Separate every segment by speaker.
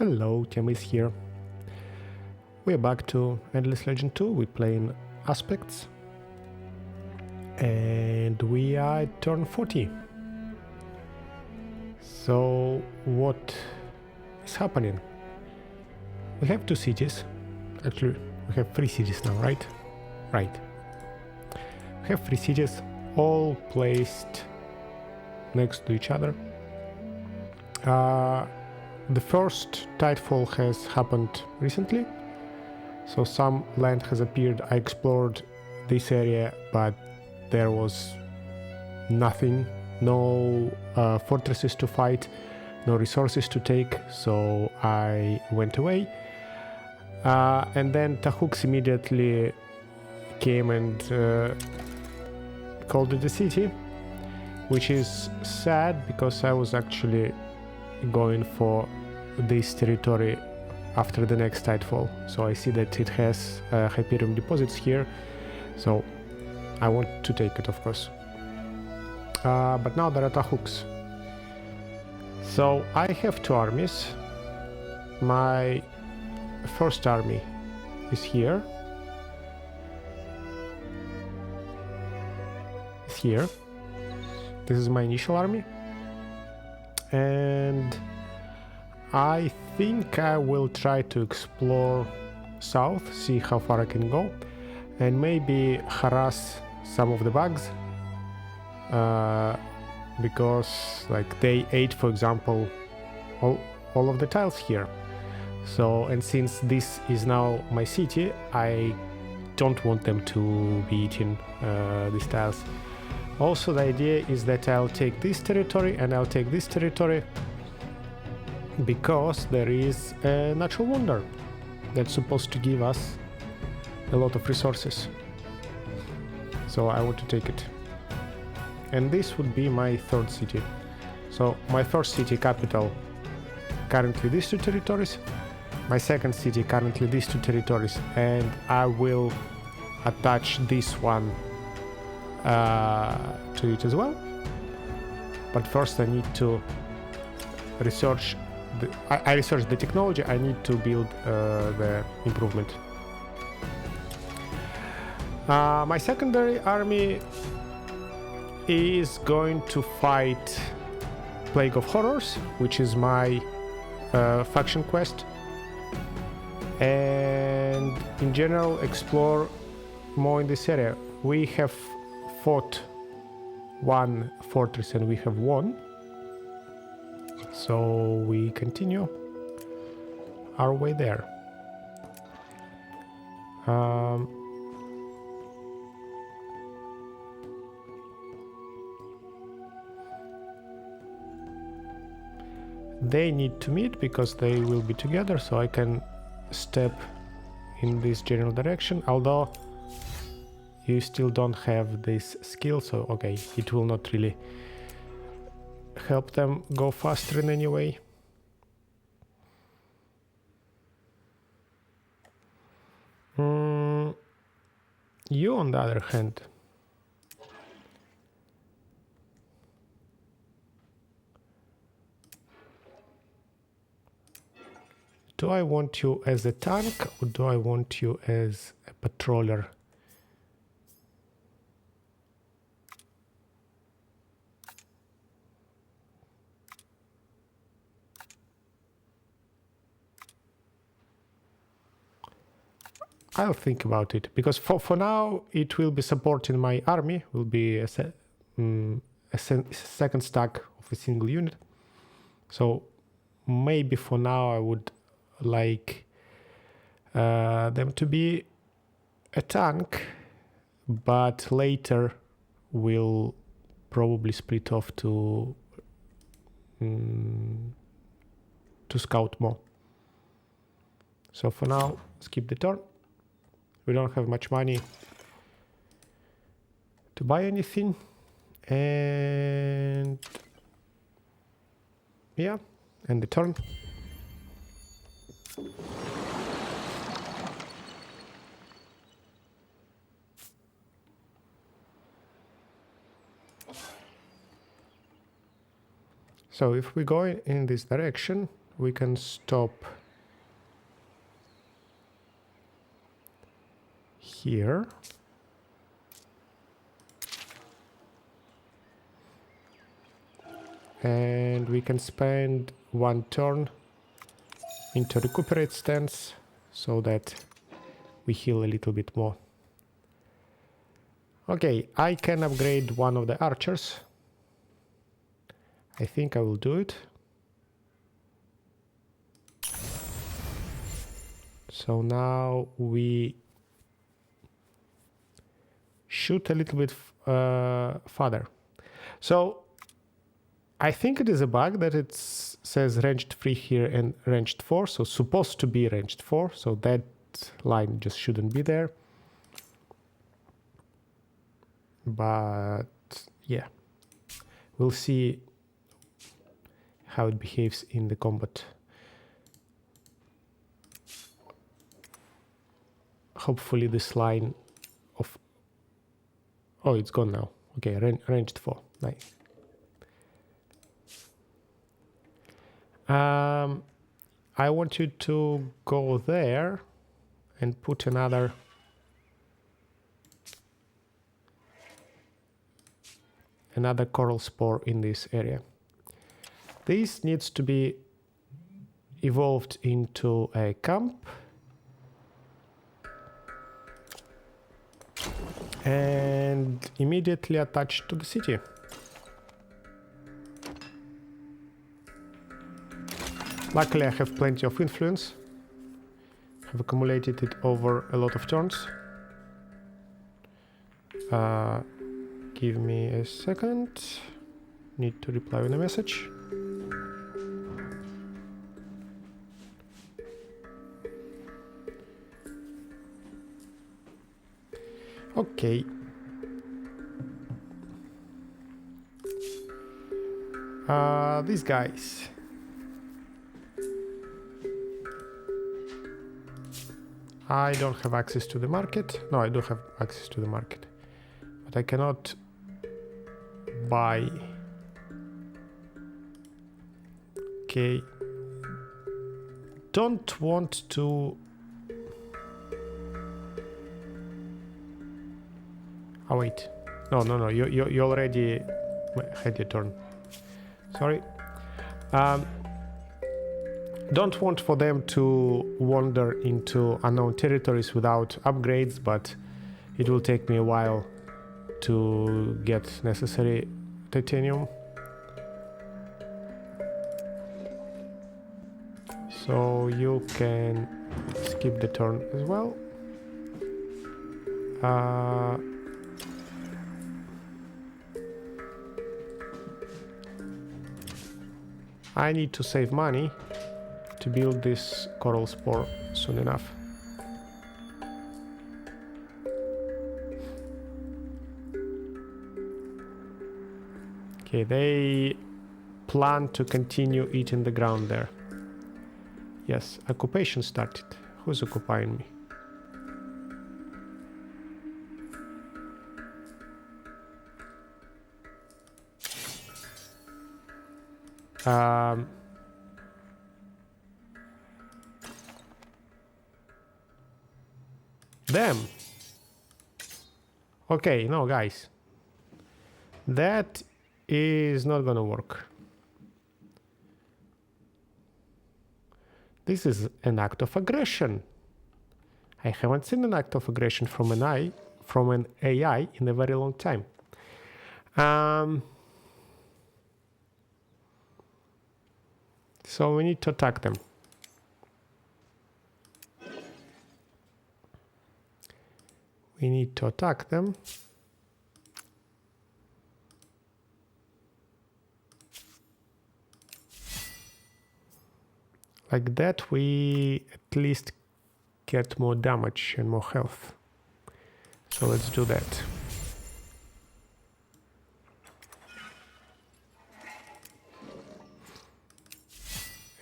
Speaker 1: Hello, Tim is here. We're back to Endless Legend 2. We're playing Aspects. And we are at turn 40. So, what is happening? We have 2 cities. Actually, we have 3 cities now, right? Right. We have 3 cities, all placed next to each other. The first tidefall has happened recently, so some land has appeared. I explored this area, but there was nothing, no fortresses to fight, no resources to take, so I went away. And then Tahux immediately came and called it a city, which is sad because I was actually going for this territory after the next tidefall. So I see that it has Hyperium deposits here, so I want to take it, of course. But now there are Tahuks. So I have 2 armies. My first army is here. It's here. This is my initial army. And I think I will try to explore south, see how far I can go, and maybe harass some of the bugs, because like they ate, for example, all of the tiles here. So, and since this is now my city, I don't want them to be eating these tiles. Also, the idea is that I'll take this territory and I'll take this territory because there is a natural wonder that's supposed to give us a lot of resources. So I want to take it. And this would be my 3rd city. So my first city, capital, currently these 2 territories. My second city, currently these 2 territories. And I will attach this one to it as well. But first I need to research I researched the technology. I need to build the improvement. My secondary army is going to fight Plague of Horrors, which is my faction quest, and in general explore more in this area. We have fought 1 fortress and we have won. So we continue our way there. They need to meet because they will be together, so I can step in this general direction, although you still don't have this skill, so okay, it will not really help them go faster in any way. You, on the other hand, do I want you as a tank or do I want you as a patroller? I'll think about it, because for now it will be supporting my army, will be a second stack of a single unit. So maybe for now I would like them to be a tank, but later we'll probably split off to scout more. So for now, skip the turn. We don't have much money to buy anything, and yeah, end the turn. So if we go in this direction, we can stop here. And we can spend 1 turn into recuperate stance so that we heal a little bit more. Okay, I can upgrade one of the archers. I think I will do it. So now we shoot a little bit farther. So I think it is a bug that it says ranged 3 here and ranged 4. So supposed to be ranged 4. So that line just shouldn't be there. But yeah, we'll see how it behaves in the combat. Hopefully this line of... Oh, it's gone now. Okay, ranged 4. Nice. I want you to go there and put another coral spore in this area. This needs to be evolved into a camp and immediately attached to the city. Luckily I have plenty of influence. I've accumulated it over a lot of turns. Give me a second. Need to reply with a message. Okay. These guys. I don't have access to the market. No, I do have access to the market. But I cannot buy. Okay. Don't want to... Oh, wait. No. You already had your turn. Sorry. Don't want for them to wander into unknown territories without upgrades, but it will take me a while to get necessary titanium. So you can skip the turn as well. I need to save money to build this coral spore soon enough. Okay, they plan to continue eating the ground there. Yes, occupation started. Who's occupying me? Them. Okay, no, guys. That is not gonna work. This is an act of aggression. I haven't seen an act of aggression from an AI in a very long time. So we need to attack them. We need to attack them. Like that, we at least get more damage and more health. So let's do that.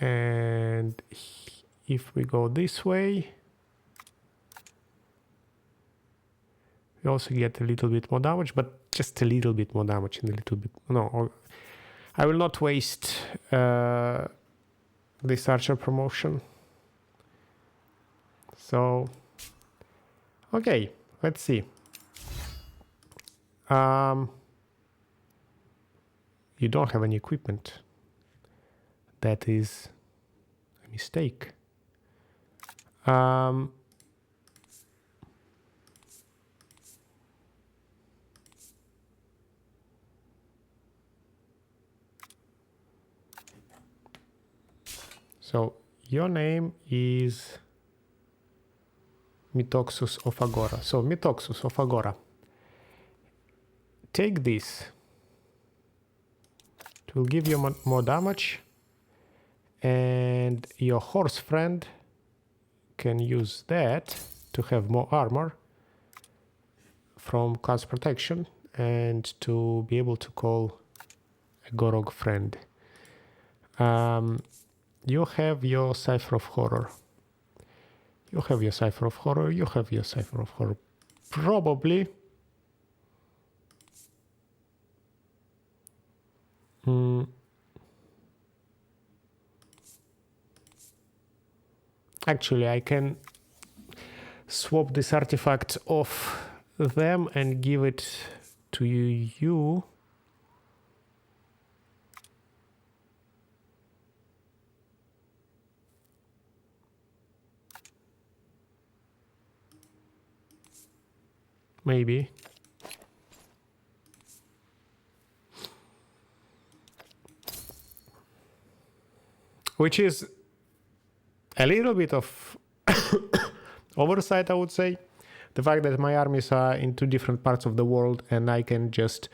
Speaker 1: And if we go this way, we also get a little bit more damage, but just a little bit more damage and a little bit... No, I will not waste this archer promotion. So, okay, let's see. You don't have any equipment. That is a mistake. So your name is Mitoxus of Agora. So Mitoxus of Agora, take this. It will give you more damage, and your horse friend can use that to have more armor from class protection and to be able to call a Gorog friend. You have your Cipher of Horror. You have your Cipher of Horror. You have your Cipher of Horror. Probably. Actually, I can swap this artifact off them and give it to you. Maybe. Which is a little bit of oversight, I would say. The fact that my armies are in two different parts of the world and I can just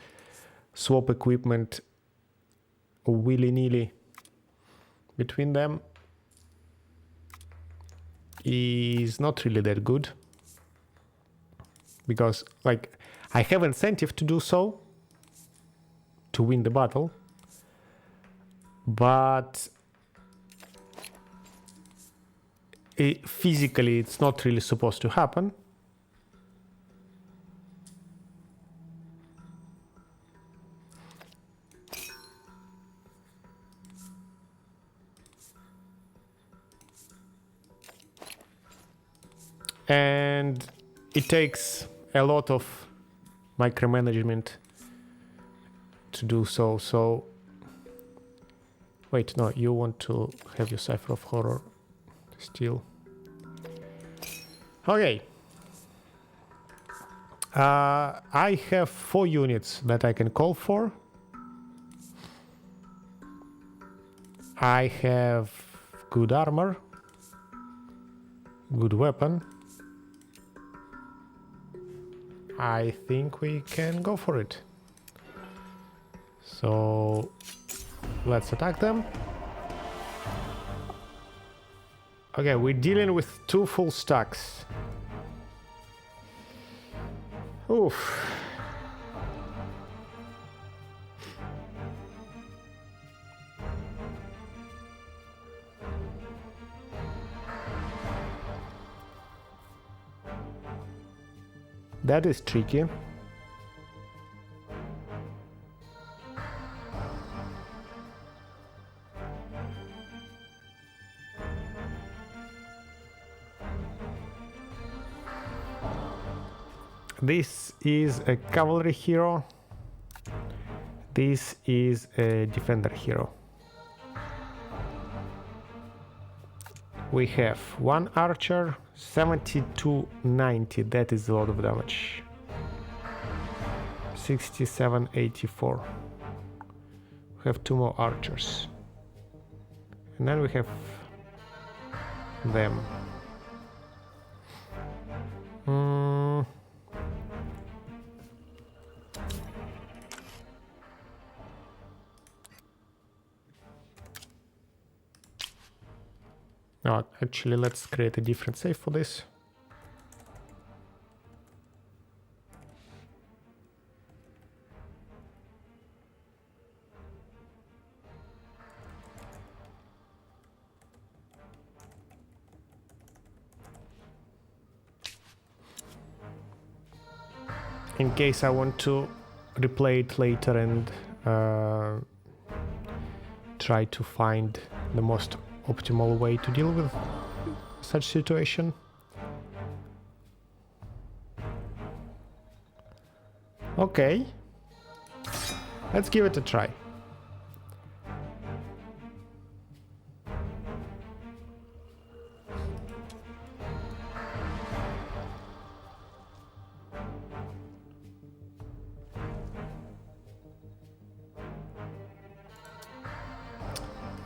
Speaker 1: swap equipment willy-nilly between them is not really that good. Because, like, I have incentive to do so, to win the battle, but physically it's not really supposed to happen. And it takes a lot of micromanagement to do so. So, wait, no, you want to have your Cipher of Horror still. Okay. I have 4 units that I can call for. I have good armor, good weapon. I think we can go for it. So let's attack them. Okay, we're dealing with 2 full stacks. Oof. That is tricky. This is a cavalry hero. This is a defender hero. We have 1 archer, 7290, that is a lot of damage. 6784. We have 2 more archers. And then we have them. No, actually, let's create a different save for this. In case I want to replay it later and try to find the most optimal way to deal with such situation. Okay, let's give it a try.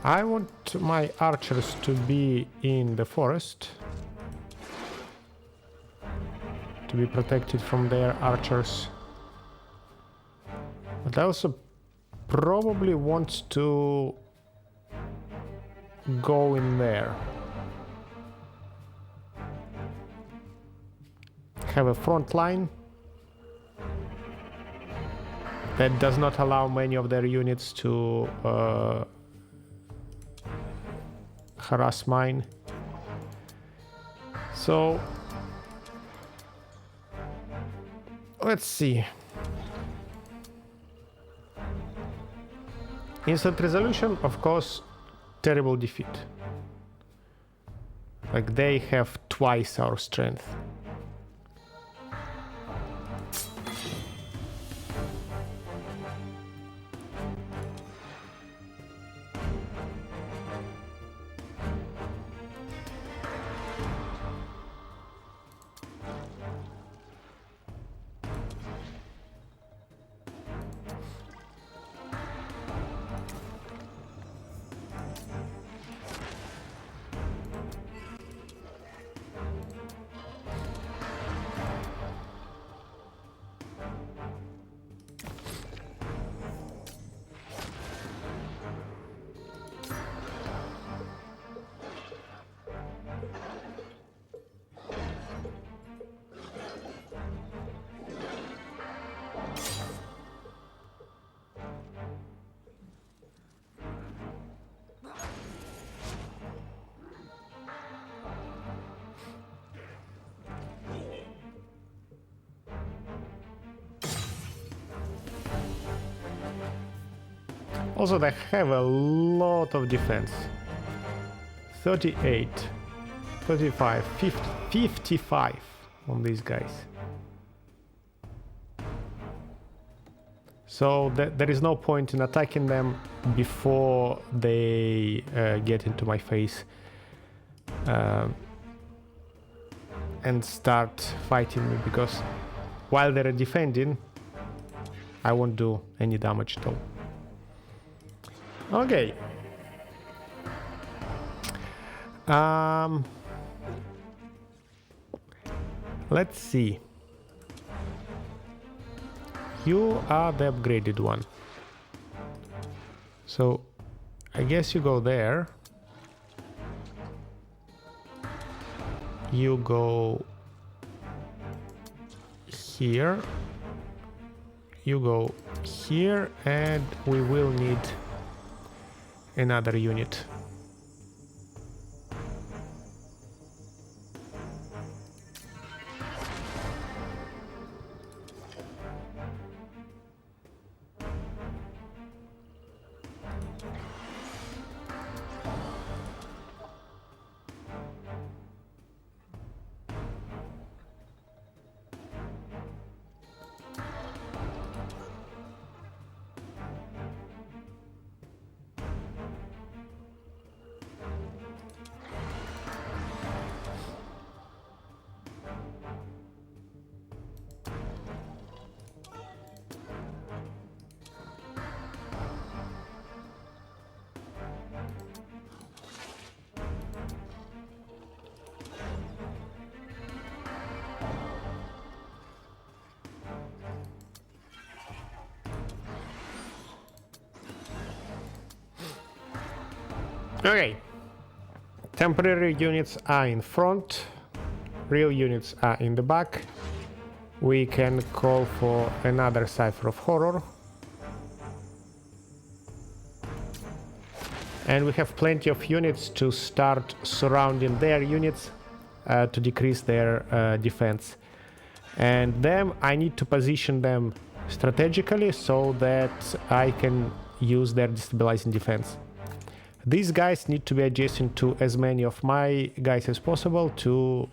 Speaker 1: I want my archers to be in the forest, to be protected from their archers. But I also probably want to go in there. Have a front line that does not allow many of their units to harass mine. So let's see. Instant resolution, of course, terrible defeat. Like, they have twice our strength. Also, they have a lot of defense. 38, 35, 50, 55 on these guys. So there is no point in attacking them before they get into my face and start fighting me, because while they're defending, I won't do any damage at all. Okay. Let's see. You are the upgraded one. So I guess you go there. You go here. You go here, and we will need another unit. Okay, temporary units are in front, real units are in the back. We can call for another Cipher of Horror. And we have plenty of units to start surrounding their units to decrease their defense. And them, I need to position them strategically so that I can use their destabilizing defense. These guys need to be adjacent to as many of my guys as possible to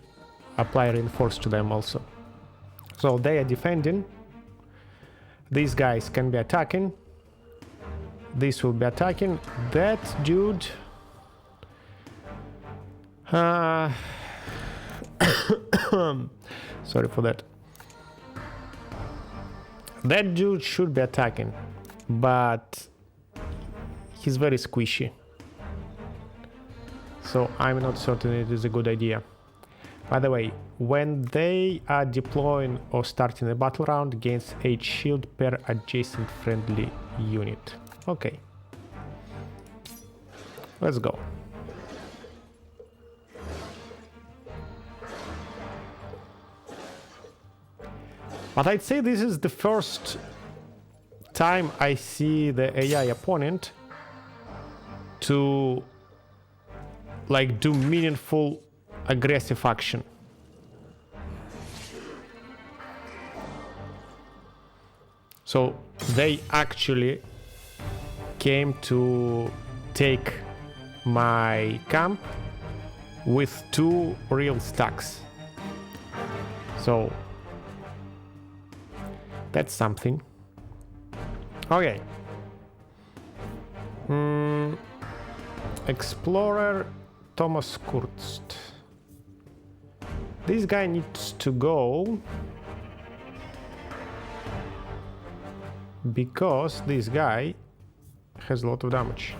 Speaker 1: apply reinforce to them also. So they are defending. These guys can be attacking. This will be attacking. That dude... sorry for that. That dude should be attacking, but he's very squishy. So I'm not certain it is a good idea. By the way, when they are deploying or starting a battle round, gains 8 shield per adjacent friendly unit. Okay. Let's go. But I'd say this is the first time I see the AI opponent to like do meaningful aggressive action. So they actually came to take my camp with 2 real stacks. So that's something. Okay. Explorer Thomas Kurtz. This guy needs to go because this guy has a lot of damage.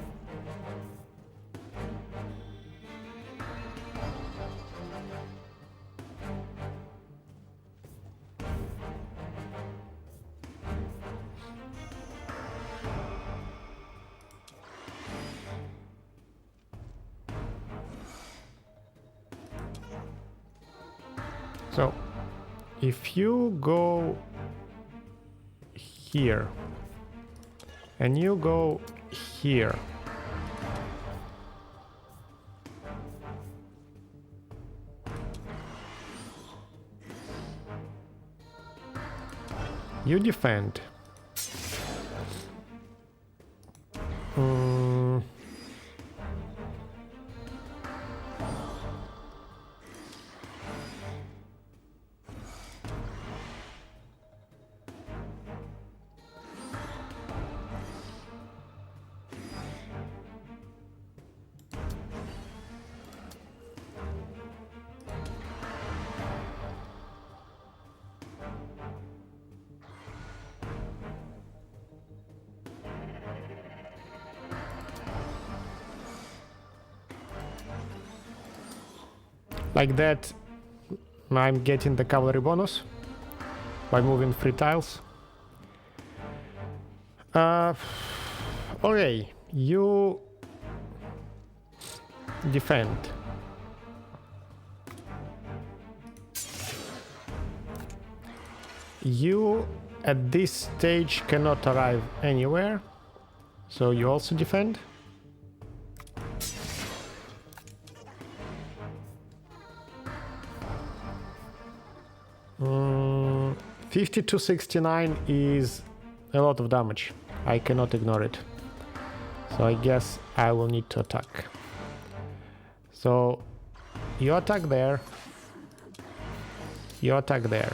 Speaker 1: So, if you go here and you go here, you defend. Like that, I'm getting the cavalry bonus by moving 3 tiles. Okay, you defend. You at this stage cannot arrive anywhere, so you also defend. Mm, 50 to 69 is a lot of damage. I cannot ignore it. So I guess I will need to attack. So you attack there. You attack there.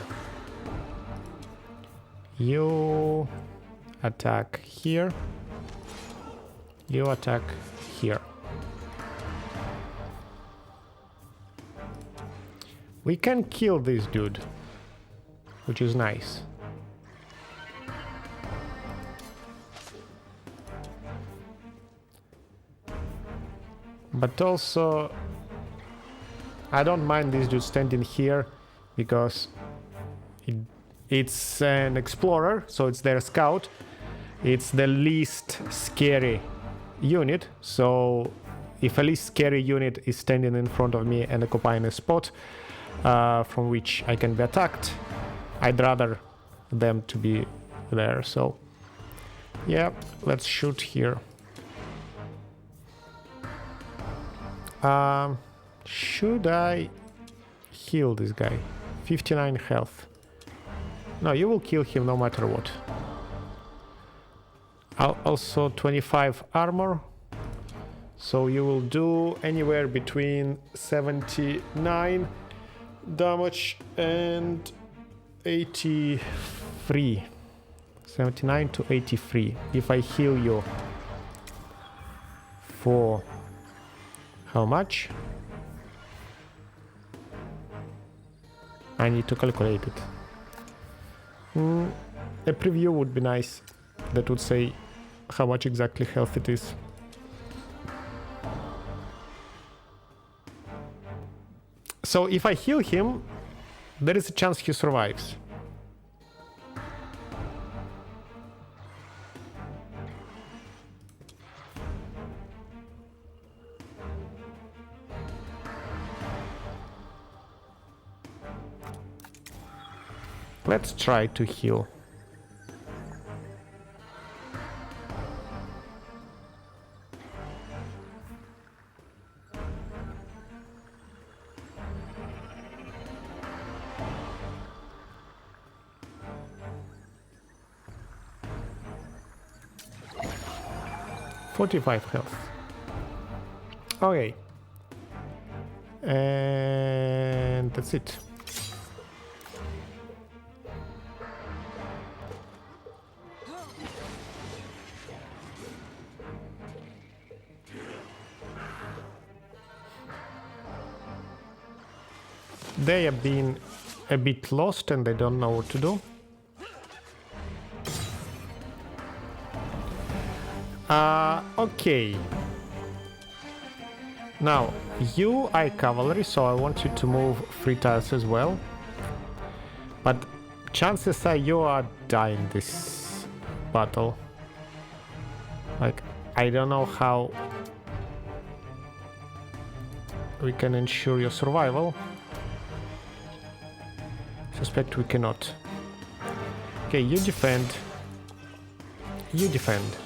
Speaker 1: You attack here. You attack here. We can kill this dude, which is nice. But also, I don't mind this dude standing here because it's an explorer, so it's their scout. It's the least scary unit, so if a least scary unit is standing in front of me and occupying a spot from which I can be attacked, I'd rather them to be there. So yeah, let's shoot here. Should I heal this guy? 59 health. No, you will kill him no matter what. Also 25 armor. So you will do anywhere between 79 damage and 83. 79 to 83. If I heal you for how much? I need to calculate it. A preview would be nice. That would say how much exactly health it is. So if I heal him, there is a chance he survives. Let's try to heal. .45 health. Okay. And that's it. They have been a bit lost and they don't know what to do. Okay. Now, you are cavalry, so I want you to move 3 tiles as well. But chances are you are dying this battle. Like, I don't know how we can ensure your survival. Suspect we cannot. Okay, you defend. You defend.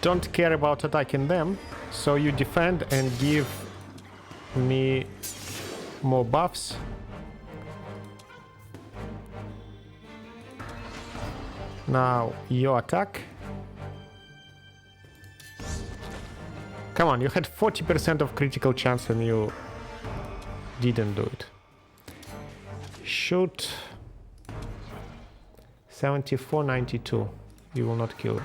Speaker 1: Don't care about attacking them, so you defend and give me more buffs. Now you attack. Come on, you had 40% of critical chance and you didn't do it. Shoot. 74-92. You will not kill.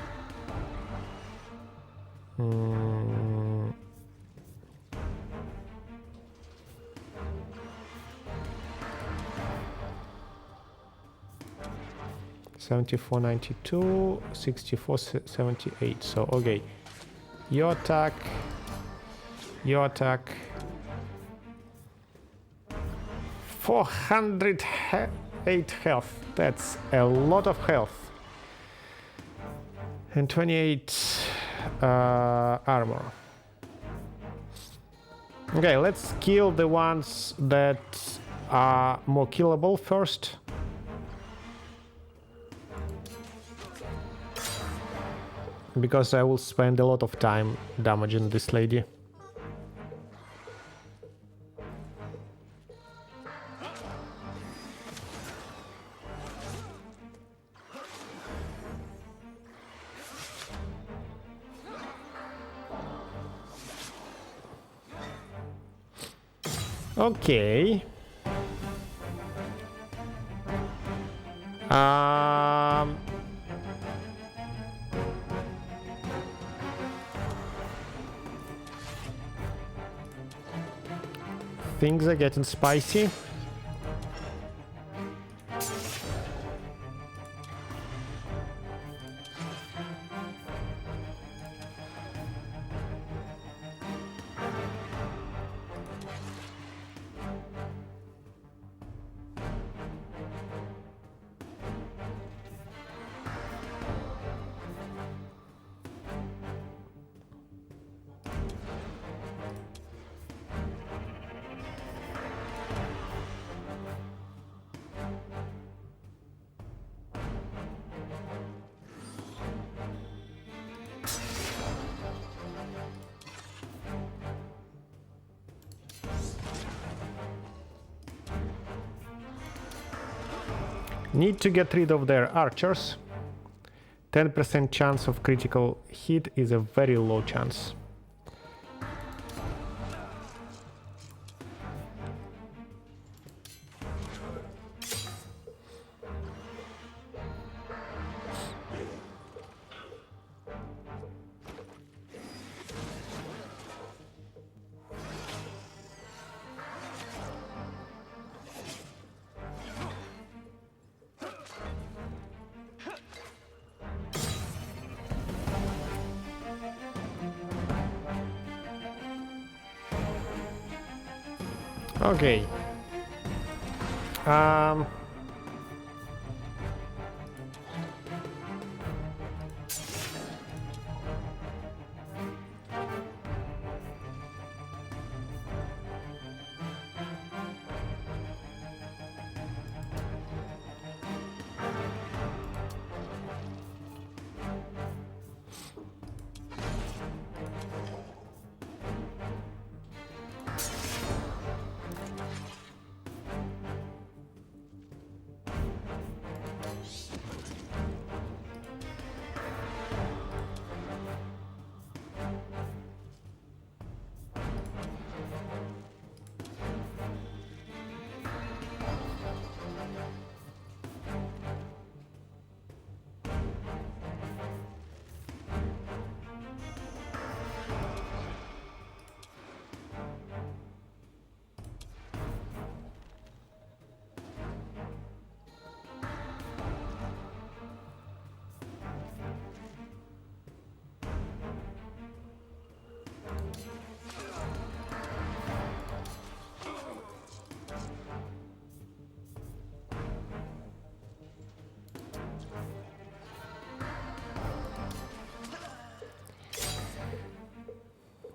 Speaker 1: 74-92, 64-78. So okay, your attack, 408 health. That's a lot of health. And 28 armor. Okay, let's kill the ones that are more killable first. Because I will spend a lot of time damaging this lady. Okay. Things are getting spicy. Need to get rid of their archers. 10% chance of critical hit is a very low chance. Okay.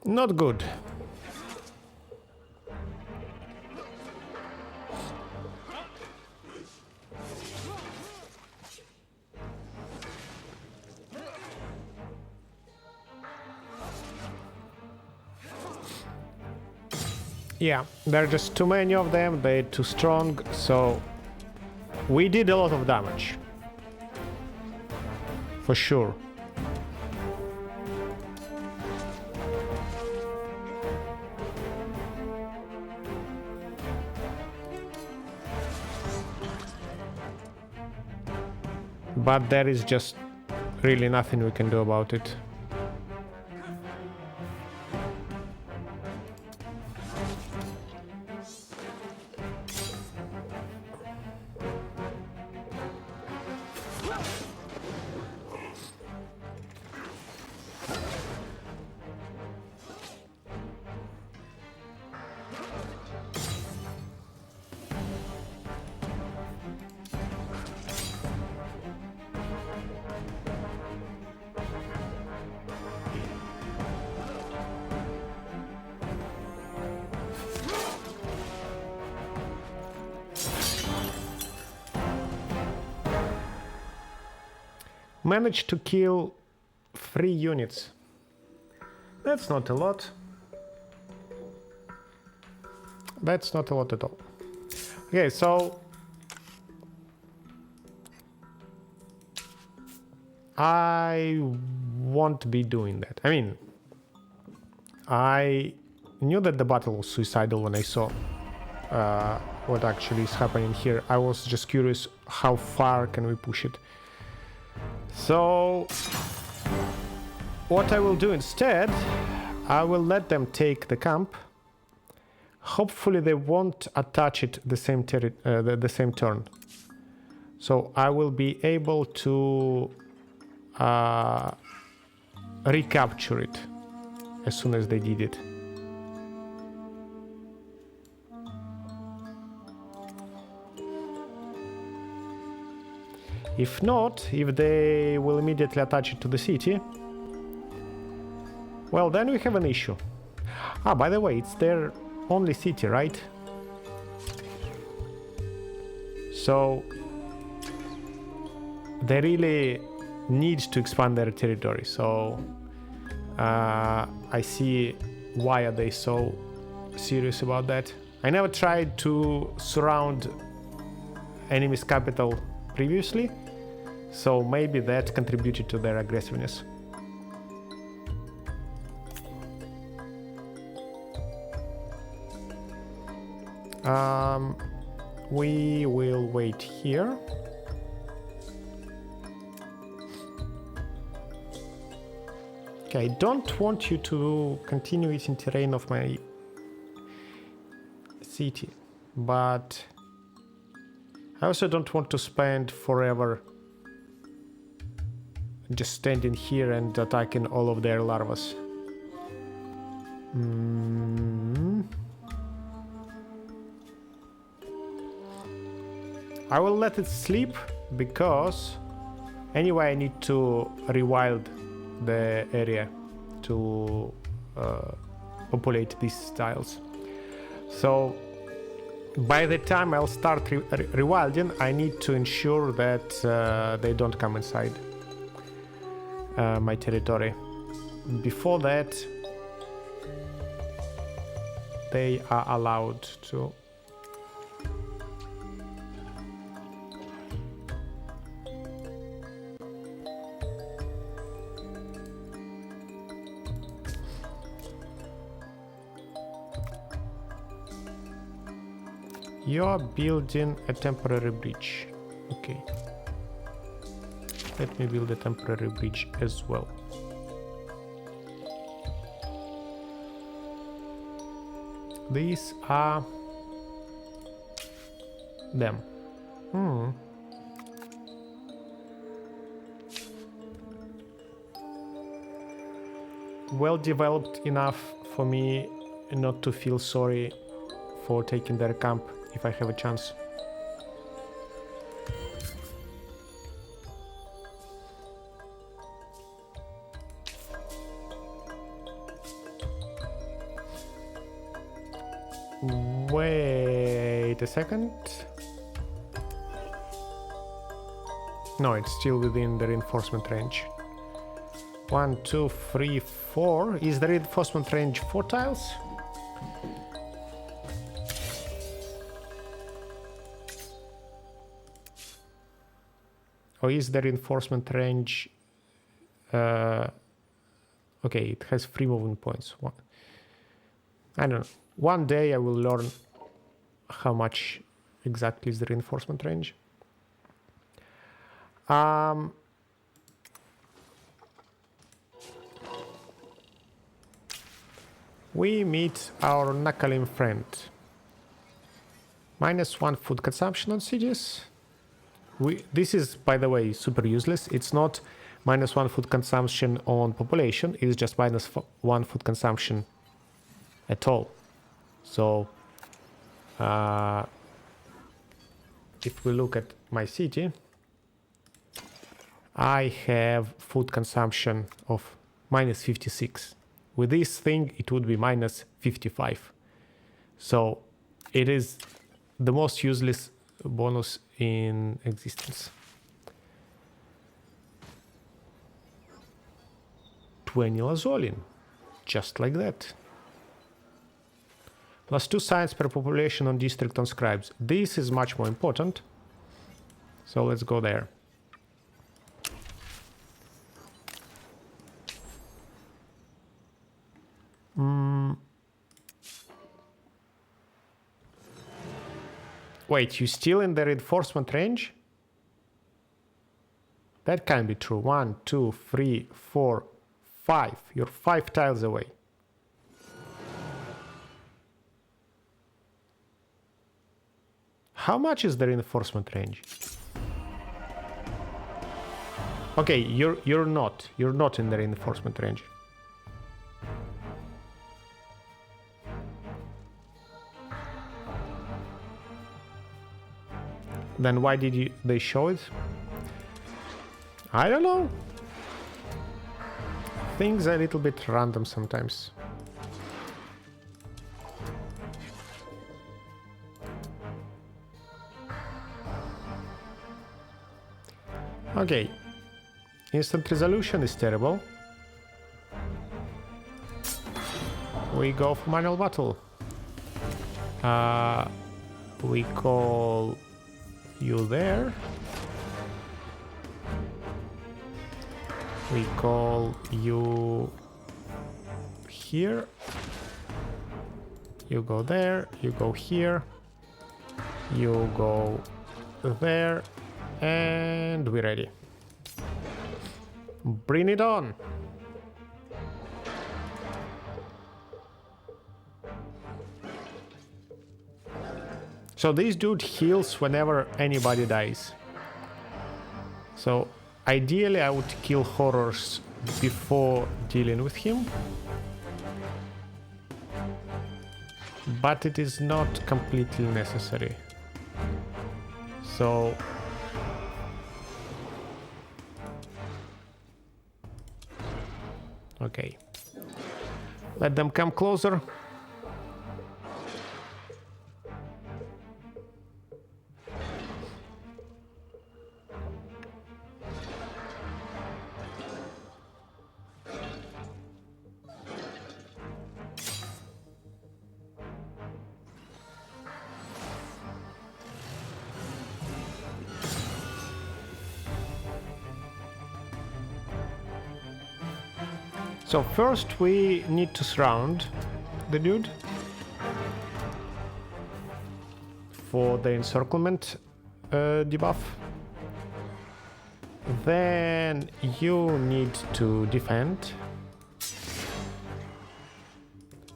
Speaker 1: Not good. Yeah, there are just too many of them, they're too strong, so we did a lot of damage. For sure. But there is just really nothing we can do about it. Managed to kill 3 units. That's not a lot. That's not a lot at all. Okay, so I won't be doing that. I mean, I knew that the battle was suicidal when I saw what actually is happening here. I was just curious, how far can we push it? So what I will do instead, I will let them take the camp. Hopefully they won't attach it the same turn. So I will be able to recapture it as soon as they did it. If not, if they will immediately attach it to the city, well, then we have an issue. Ah, by the way, it's their only city, right? So they really need to expand their territory. So I see why are they so serious about that. I never tried to surround enemy's capital previously, so maybe that contributed to their aggressiveness. We will wait here. Okay, I don't want you to continue eating terrain of my city, but I also don't want to spend forever just standing here and attacking all of their larvas. I will let it sleep because anyway I need to rewild the area to populate these tiles. So by the time I'll start rewilding, I need to ensure that they don't come inside my territory. Before that, they are allowed to. You're building a temporary bridge. Okay. Let me build a temporary bridge as well. These are them. Well developed enough for me not to feel sorry for taking their camp if I have a chance. Wait a second. No, it's still within the reinforcement range. 1, 2, 3, 4. Is the reinforcement range 4 tiles? Or is the reinforcement range... okay, it has 3 moving points. I don't know. One day I will learn how much exactly is the reinforcement range. We meet our Nakalim friend. -1 food consumption on cities. This is, by the way, super useless. It's not -1 food consumption on population. It's just -1 food consumption at all. So if we look at my city, I have food consumption of -56. With this thing, it would be -55. So it is the most useless bonus in existence. 20 lazolin, just like that. +2 science per population on district on scribes. This is much more important. So let's go there. Wait, you still in the reinforcement range? That can't be true. 1, 2, 3, 4, 5. You're 5 tiles away. How much is the reinforcement range? Okay, you're not in the reinforcement range. Then why did they show it? I don't know. Things are a little bit random sometimes. Okay. Instant resolution is terrible. We go for manual battle. We call you there. We call you here. You go there, you go here, you go there, and we're ready. Bring it on! So this dude heals whenever anybody dies. So ideally I would kill horrors before dealing with him. But it is not completely necessary. So okay. Let them come closer. So first we need to surround the dude for the encirclement debuff. Then you need to defend.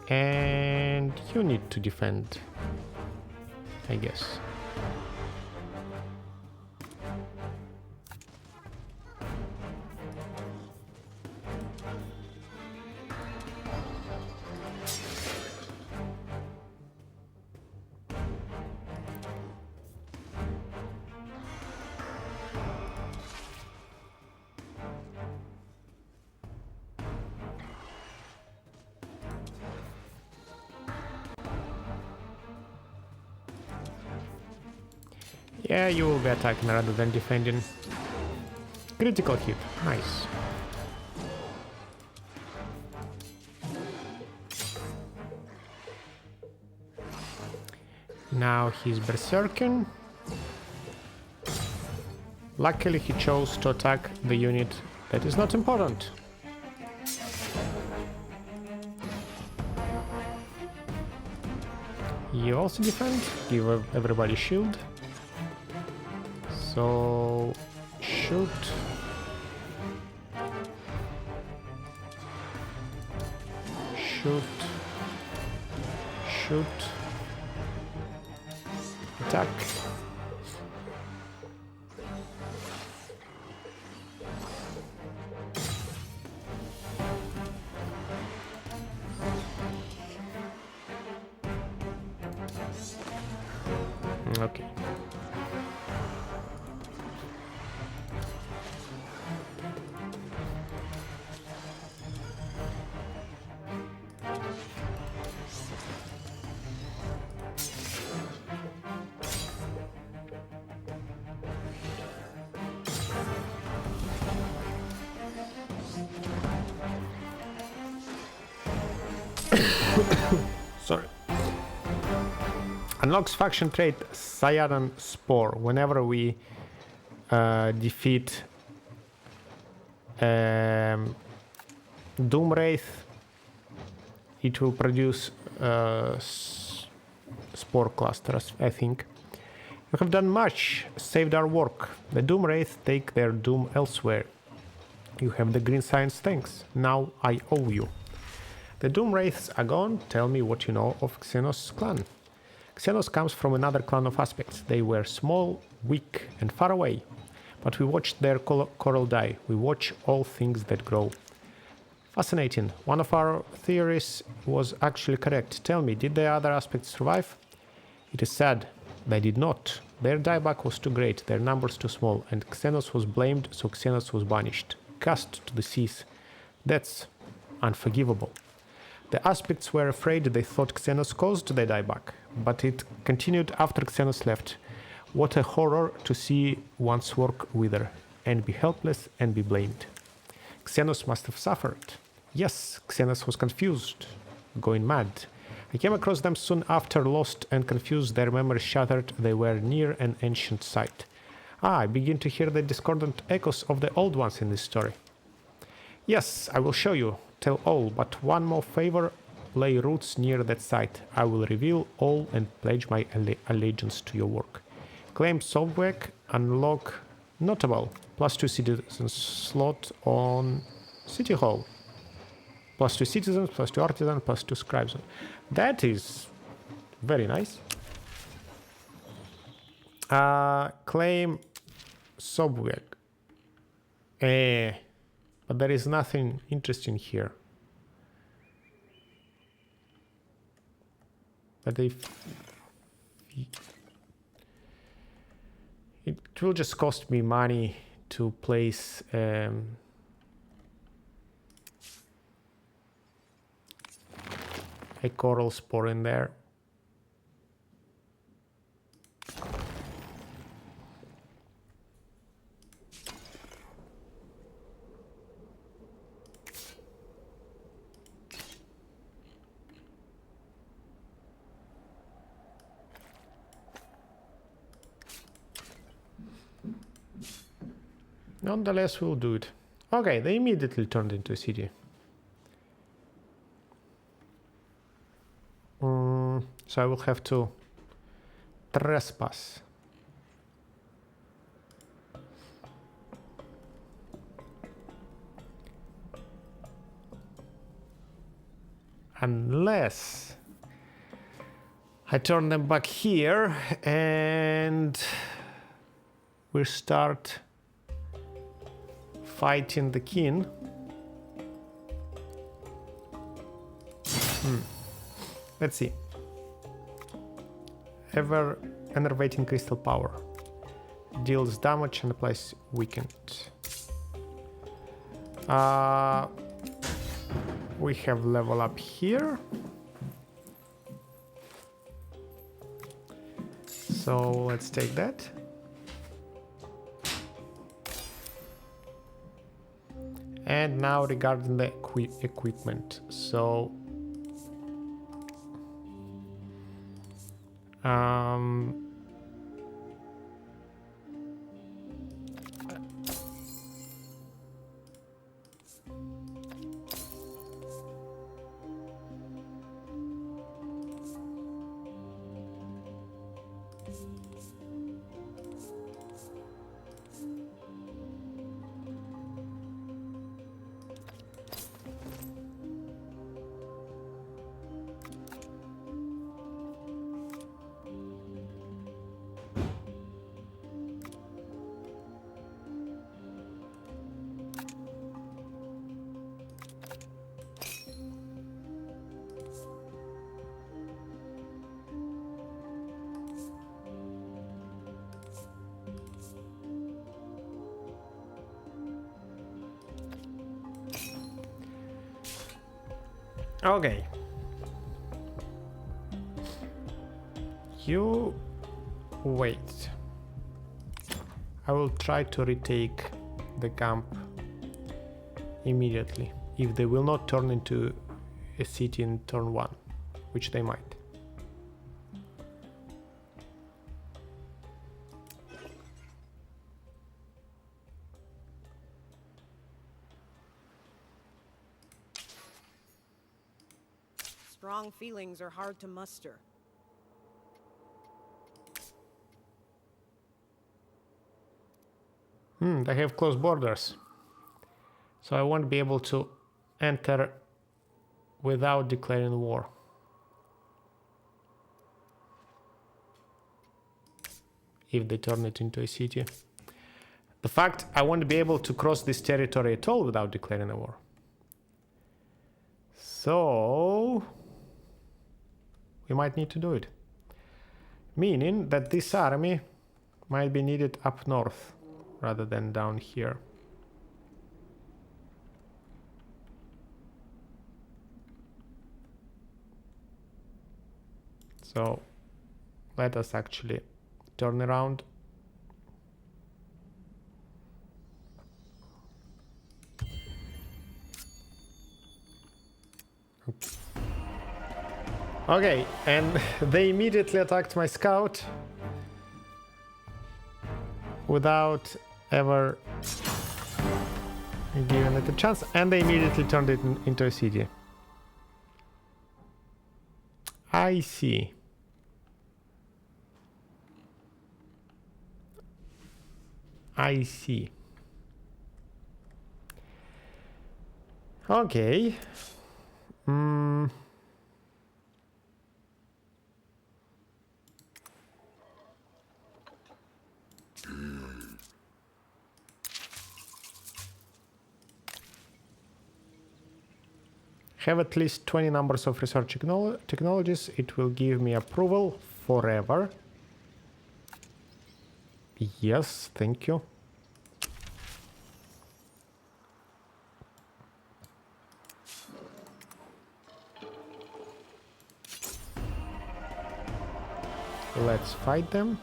Speaker 1: And you need to defend, I guess. Yeah, you will be attacking rather than defending. Critical hit, nice. Now he's berserking. Luckily he chose to attack the unit that is not important. You also defend, give everybody shield. So shoot. Shoot. Shoot. Attack. Okay. Sorry. Unlocks faction trait Cyaran Spore. Whenever we defeat Doomwraith, it will produce spore clusters, I think. You have done much, saved our work. The Doomwraith take their doom elsewhere. You have the green science, thanks. Now I owe you. The Doomwraiths are gone. Tell me what you know of Xenos' clan. Xenos comes from another clan of aspects. They were small, weak, and far away. But we watched their coral die. We watch all things that grow. Fascinating. One of our theories was actually correct. Tell me, did the other aspects survive? It is sad. They did not. Their dieback was too great, their numbers too small, and Xenos was blamed, so Xenos was banished. Cast to the seas. That's unforgivable. The aspects were afraid. They thought Xenos caused the dieback, but it continued after Xenos left. What a horror to see one's work wither, and be helpless and be blamed. Xenos must have suffered. Yes, Xenos was confused, going mad. I came across them soon after, lost and confused, their memories shattered. They were near an ancient site. I begin to hear the discordant echoes of the old ones in this story. Yes, I will show you. Tell all, but one more favor. Lay roots near that site. I will reveal all and pledge my allegiance to your work. Claim Sobwek, unlock notable. +2 citizens slot on City Hall. +2 citizens, +2 artisan, +2 scribes. That is very nice. Claim Sobwek. But there is nothing interesting here. But if it will just cost me money to place a coral spore in there. Nonetheless, we'll do it. Okay, they immediately turned into a city. So I will have to trespass. Unless I turn them back here and we start fighting the king. Let's see. Ever enervating crystal power. Deals damage and applies weakened. We have level up here. So let's take that. And now regarding the equipment. So okay. You wait. I will try to retake the camp immediately if they will not turn into a city in turn 1, which they might.
Speaker 2: Strong feelings are hard to muster.
Speaker 1: They have close borders. So I won't be able to enter without declaring war. If they turn it into a city. The fact I won't be able to cross this territory at all without declaring a war. So we might need to do it. Meaning that this army might be needed up north rather than down here. So let us actually turn around. Okay, and they immediately attacked my scout without ever Giving it a chance, and they immediately turned it into a city. I see. I see. Okay. Have at least 20 numbers of research technologies. It will give me approval forever. Yes, thank you. Let's fight them.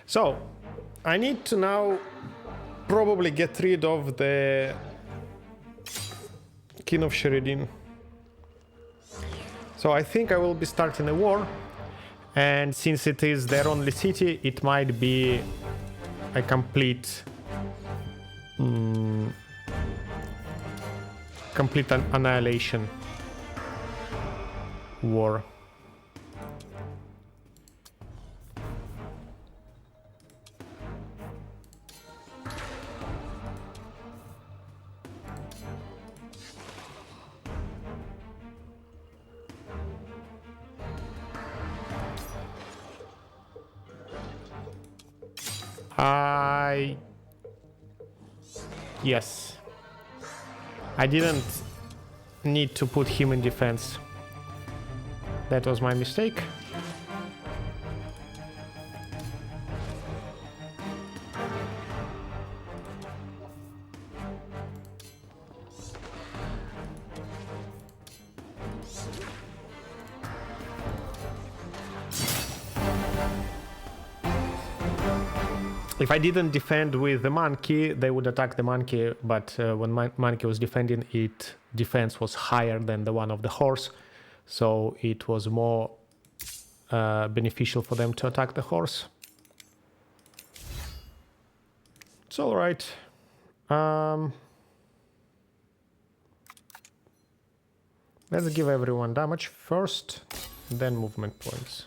Speaker 1: So, I need to now probably get rid of the King of Sheridan. So I think I will be starting a war, and since it is their only city, it might be a complete annihilation war. Yes. I didn't need to put him in defense. That was my mistake. If I didn't defend with the monkey, they would attack the monkey, but when my monkey was defending, its defense was higher than the one of the horse, so it was more beneficial for them to attack the horse. It's all right. Let's give everyone damage first, then movement points.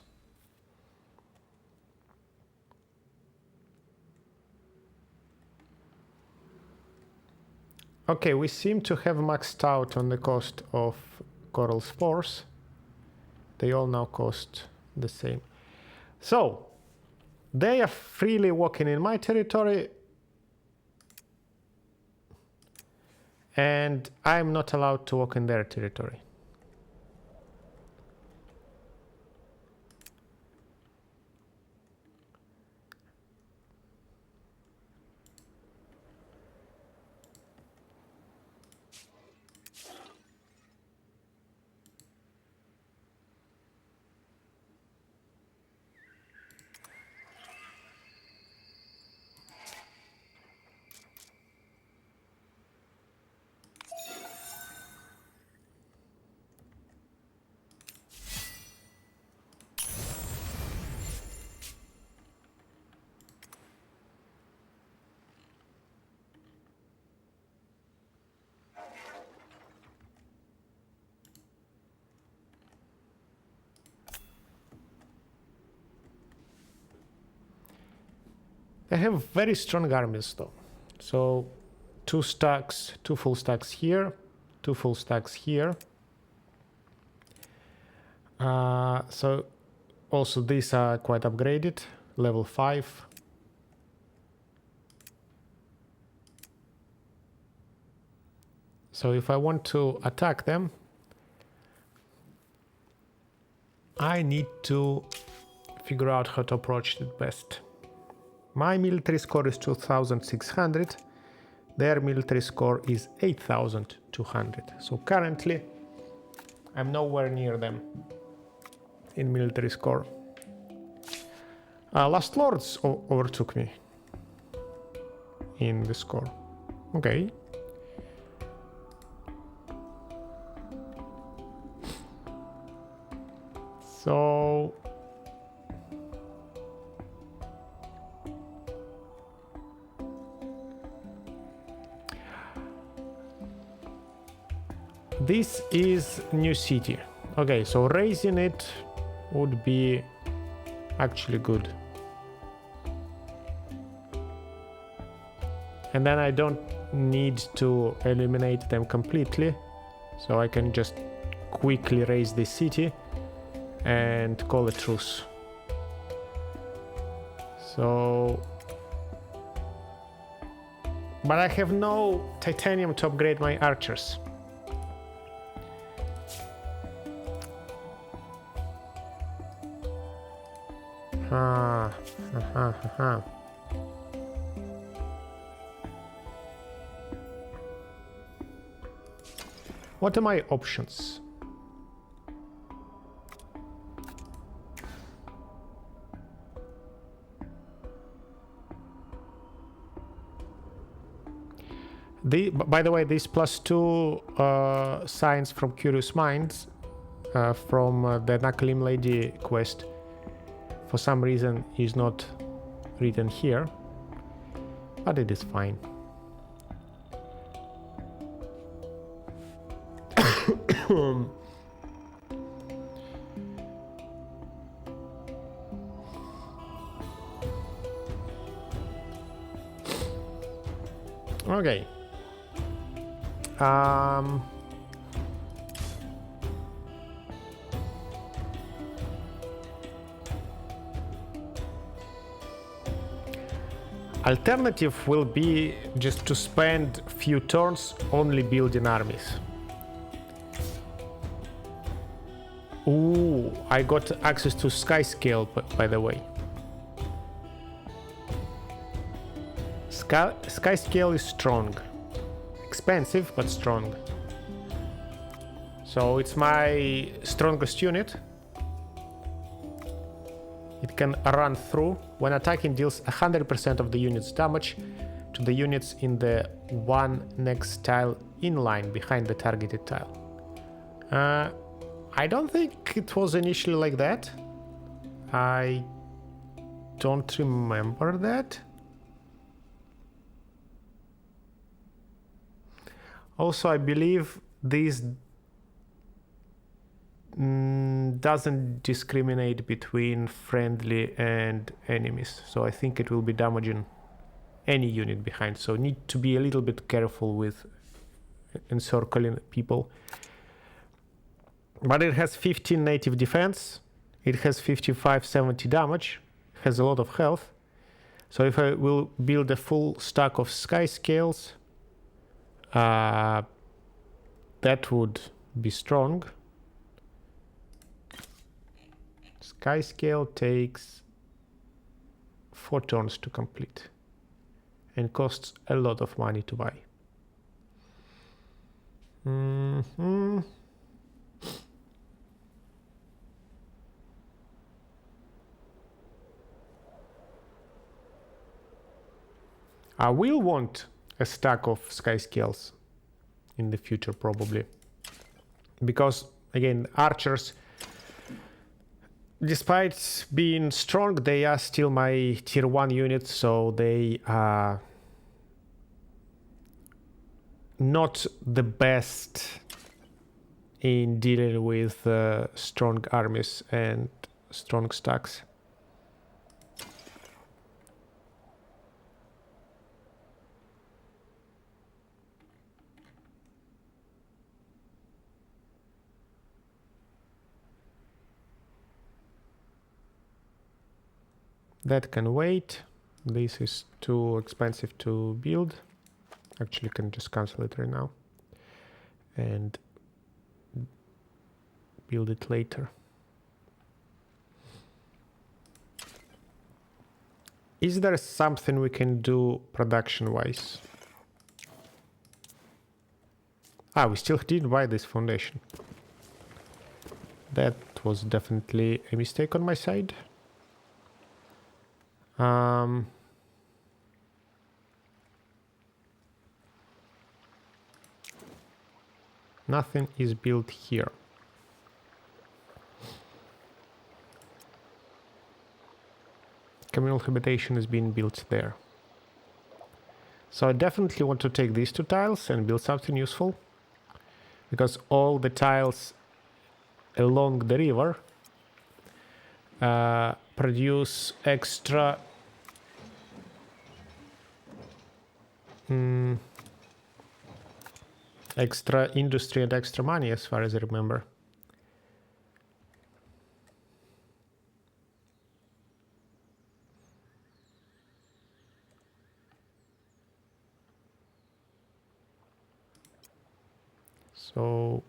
Speaker 1: Okay, we seem to have maxed out on the cost of coral spores. They all now cost the same. So, they are freely walking in my territory, and I'm not allowed to walk in their territory. They have very strong armies though. So 2 stacks, 2 full stacks here, 2 full stacks here. So also these are quite upgraded, level 5. So if I want to attack them, I need to figure out how to approach it best. My military score is 2600. Their military score is 8200. So currently I'm nowhere near them in military score. Last Lords overtook me in the score. Okay. So this is new city. Okay, so raising it would be actually good. And then I don't need to eliminate them completely. So I can just quickly raise this city and call a truce. So, but I have no titanium to upgrade my archers. What are my options? By the way, this +2 signs from Curious Minds from the Naklim Lady quest for some reason is not written here, but it is fine. Okay. Alternative will be just to spend few turns only building armies. Ooh, I got access to Sky Scale, by the way. Sky Scale is strong. Expensive, but strong. So it's my strongest unit. It can run through. When attacking, deals 100% of the unit's damage to the units in the one next tile in line behind the targeted tile. I don't think it was initially like that. I don't remember that. Also, I believe this doesn't discriminate between friendly and enemies, so I think it will be damaging any unit behind, so need to be a little bit careful with encircling people. But it has 15 native defense, it has 55-70 damage, has a lot of health, so if I will build a full stack of Sky Scales, that would be strong. Sky Scale takes 4 turns to complete and costs a lot of money to buy. I will want a stack of Sky Scales in the future probably, because again, archers, despite being strong, they are still my tier 1 units, so they are not the best in dealing with strong armies and strong stacks. That can wait. This is too expensive to build. Actually, can just cancel it right now and build it later. Is there something we can do production-wise? Ah, we still didn't buy this foundation. That was definitely a mistake on my side. Nothing is built here. Communal habitation is being built there. So I definitely want to take these 2 tiles and build something useful. Because all the tiles along the river produce extra extra industry and extra money, as far as I remember. So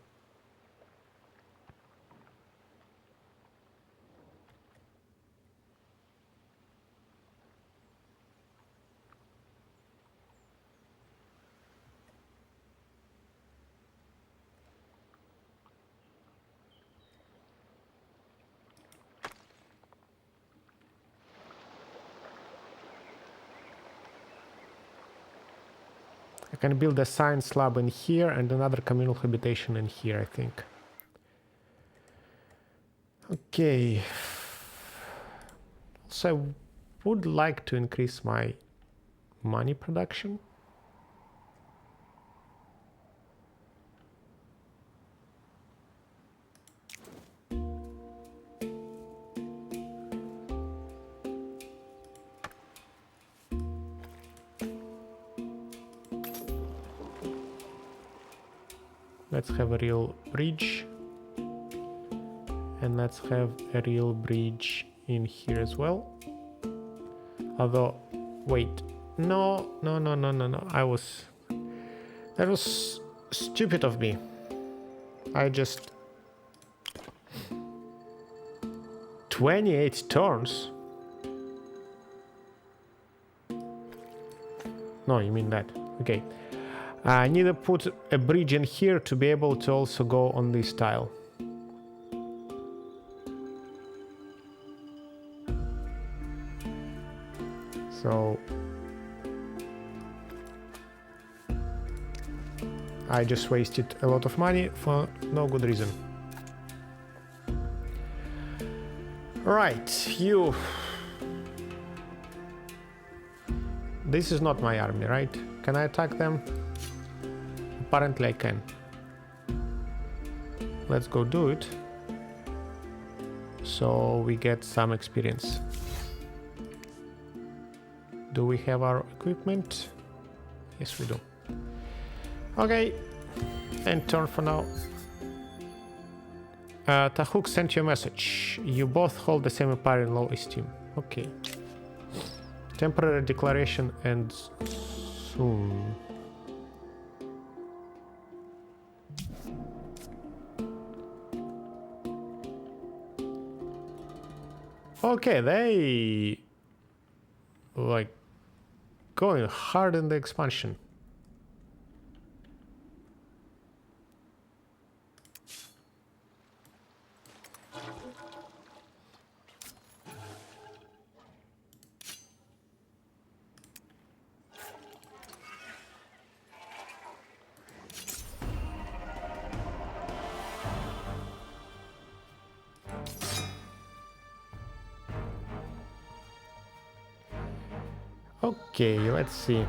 Speaker 1: I can build a science lab in here and another communal habitation in here, I think. Okay. So I would like to increase my money production. Let's have a real bridge. And let's have a real bridge in here as well. Although, wait, no. That was stupid of me. I just... 28 turns? No, you mean that. Okay. I need to put a bridge in here to be able to also go on this tile. So I just wasted a lot of money for no good reason. Right, you. This is not my army, right? Can I attack them? Apparently I can. Let's go do it. So we get some experience. Do we have our equipment? Yes, we do. Okay, end turn for now. Tahuk sent you a message. You both hold the same empire in low esteem. Okay. Temporary declaration ends soon. Okay, they like going hard in the expansion. Okay, let's see.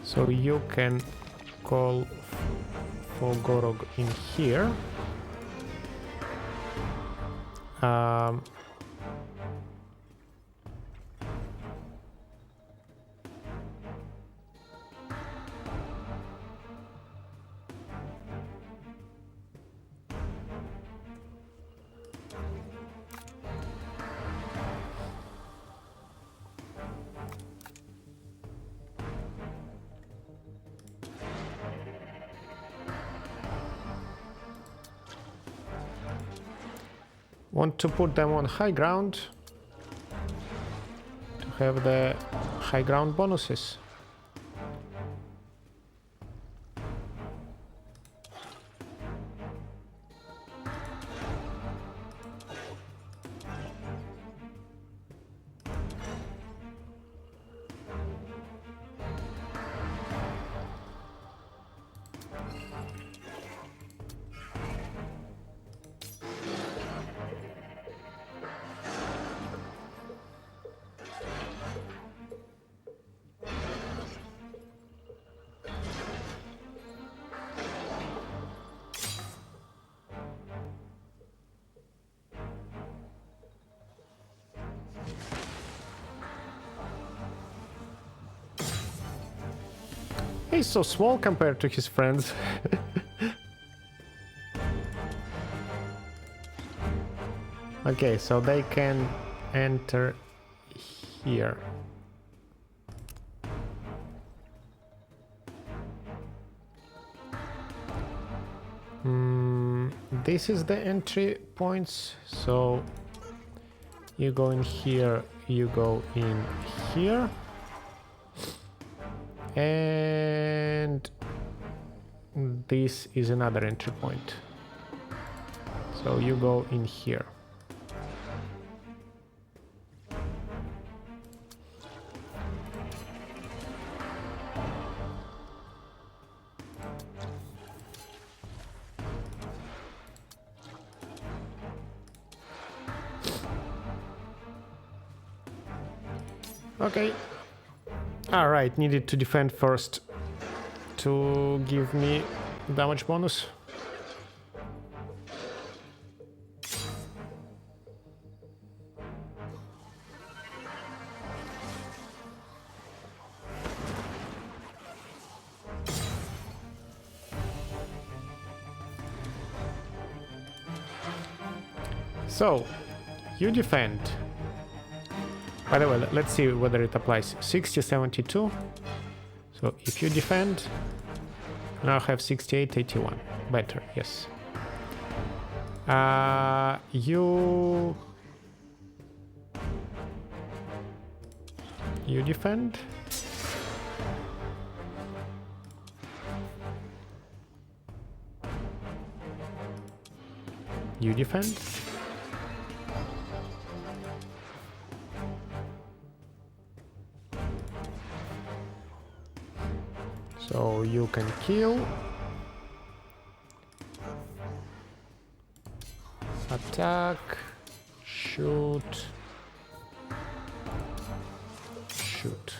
Speaker 1: So you can call for Gorog in here. Want to put them on high ground to have the high ground bonuses. He's so small compared to his friends. Okay, so they can enter here. This is the entry points, so you go in here, you go in here, and this is another entry point, so you go in here. Okay. Alright, needed to defend first to give me damage bonus. So, you defend. By the way, let's see whether it applies. 60, 72. So if you defend, now have 68, 81. Better, yes. You defend. You defend. So you can kill, attack, shoot, shoot.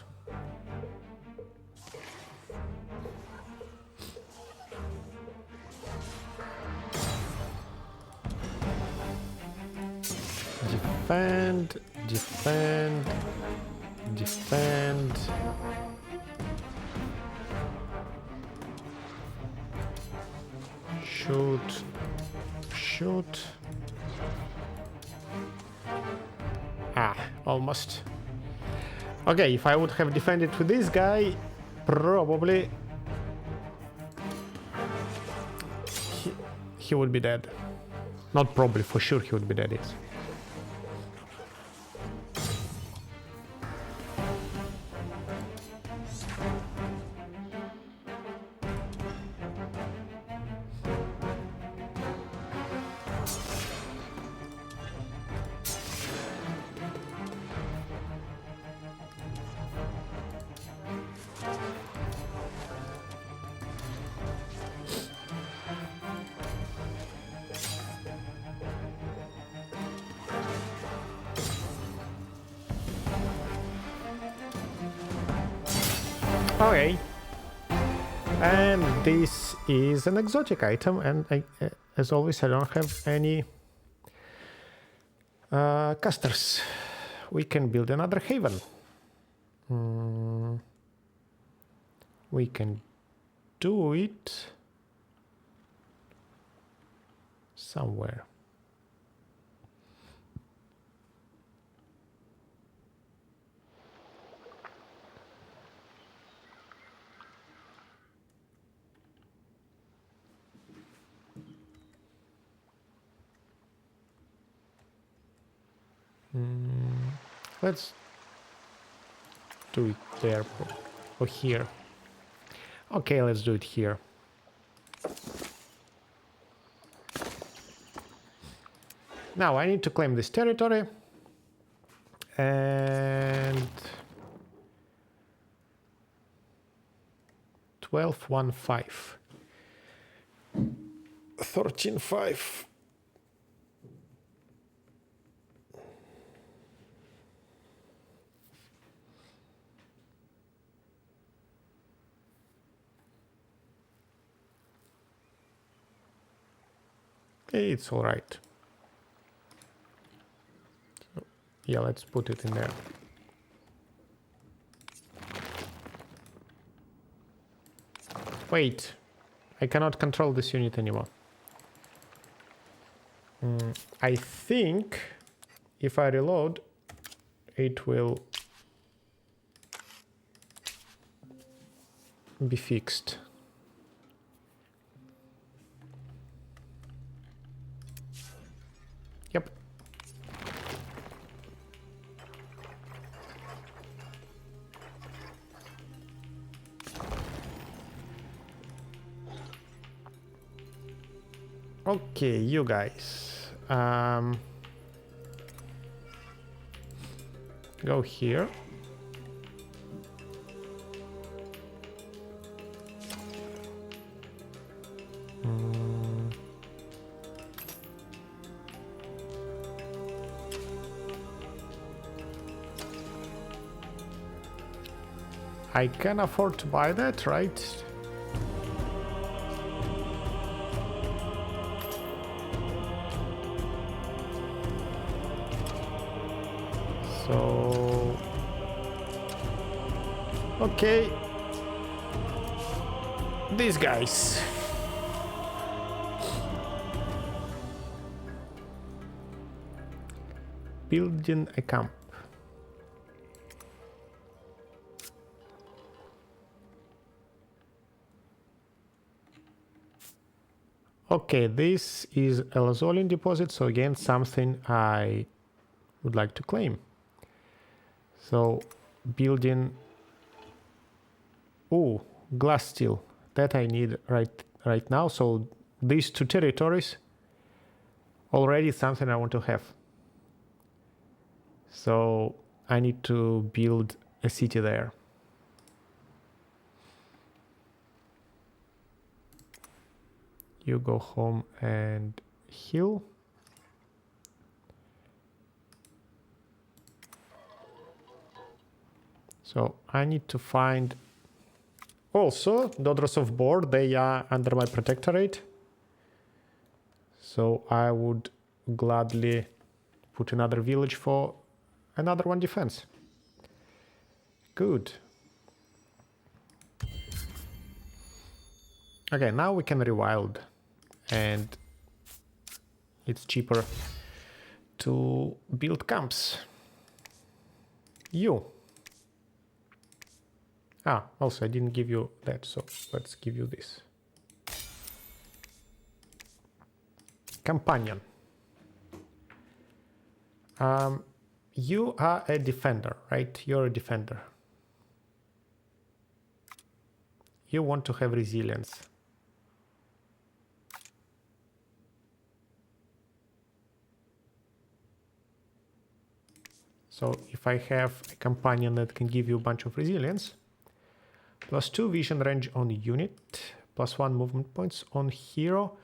Speaker 1: Defend, defend, defend. Shoot, shoot. Ah, almost. Okay, if I would have defended with this guy, probably he would be dead. Not probably, for sure he would be dead, yes. Okay, and this is an exotic item, and as always I don't have any casters. We can build another haven. We can do it somewhere. Let's do it there or here. Okay, let's do it here. Now I need to claim this territory. And 12-1-5. 13-5. It's all right. So, yeah, let's put it in there. Wait, I cannot control this unit anymore. I think if I reload, it will be fixed. Yep. Okay, you guys. Go here. I can afford to buy that, right? So, okay, these guys. Building a camp. Okay, this is a Lazolian deposit, so again, something I would like to claim. So, building... Oh, glass steel. That I need right now. So, these two territories, already something I want to have. So, I need to build a city there. You go home and heal. So I need to find also Daughters of Board. They are under my protectorate. So I would gladly put another village for another one defense. Good. Okay, now we can rewild. And it's cheaper to build camps. You. Ah, also I didn't give you that, so let's give you this. Companion. You are a defender, right? You're a defender. You want to have resilience. So if I have a companion that can give you a bunch of resilience, +2 vision range on unit, +1 movement points on hero.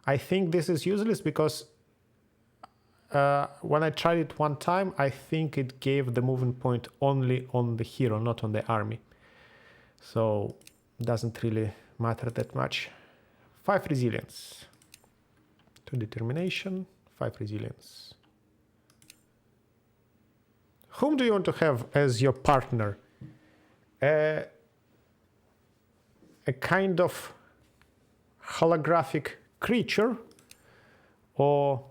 Speaker 1: I think this is useless because when I tried it one time, I think it gave the movement point only on the hero, not on the army. So it doesn't really matter that much. 5 resilience. 2 determination, 5 resilience. Whom do you want to have as your partner? A kind of holographic creature or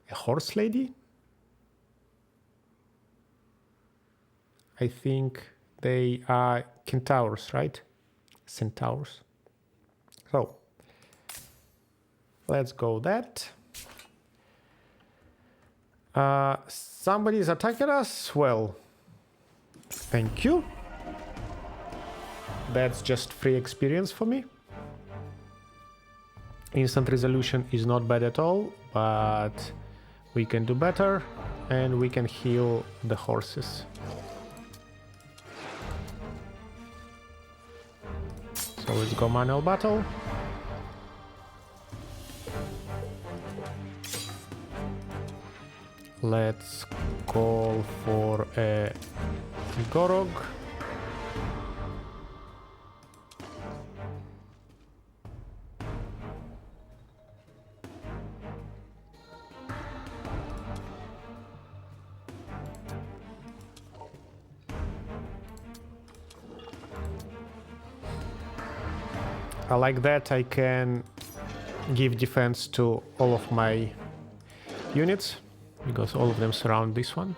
Speaker 1: a horse lady? I think they are centaurs, right? Centaurs. So let's go that. Somebody is attacking us? Well, thank you. That's just free experience for me. Instant resolution is not bad at all, but we can do better, and we can heal the horses. So let's go manual battle. Let's call for a Gorog. Like that I can give defense to all of my units, because all of them surround this one.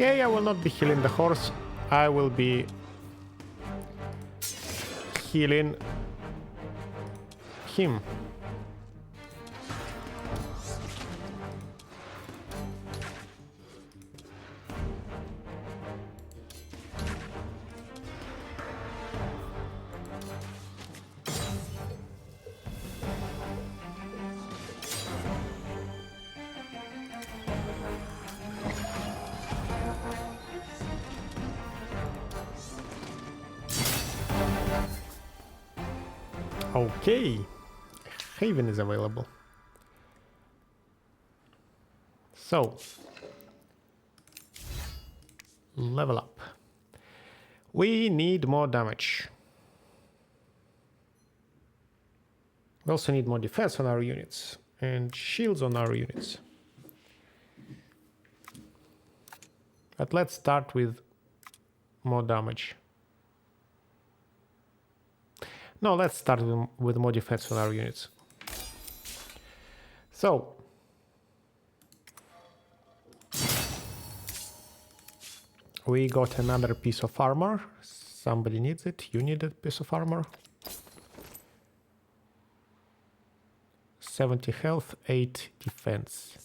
Speaker 1: Okay, I will not be healing the horse. I will be healing him. Okay, Haven is available. So, level up. We need more damage. We also need more defense on our units and shields on our units. But let's start with more damage. No, let's start with more defense on our units. So, we got another piece of armor. Somebody needs it. You need a piece of armor. 70 health, 8 defense.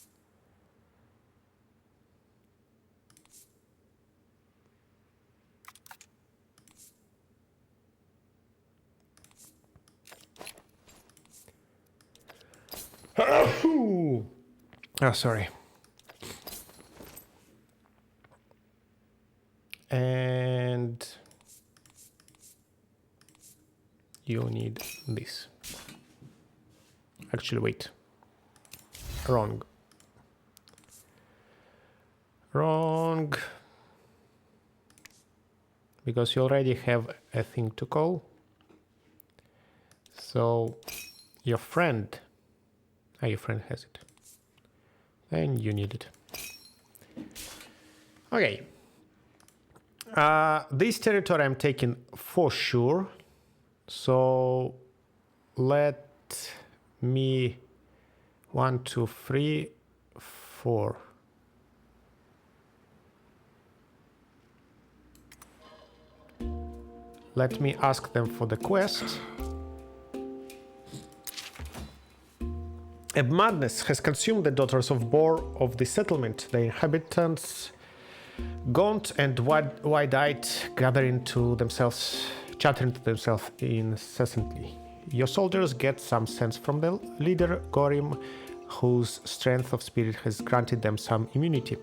Speaker 1: Oh, sorry. And you need this. Actually, wait. Wrong. Wrong. Because you already have a thing to call. So, your friend... your friend has it. And you need it. Okay. This territory I'm taking for sure. So let me 1, 2, 3, 4. Let me ask them for the quest. A madness has consumed the daughters of Bor of the settlement. The inhabitants, gaunt and wide-eyed, chattering to themselves incessantly. Your soldiers get some sense from the leader, Gorim, whose strength of spirit has granted them some immunity.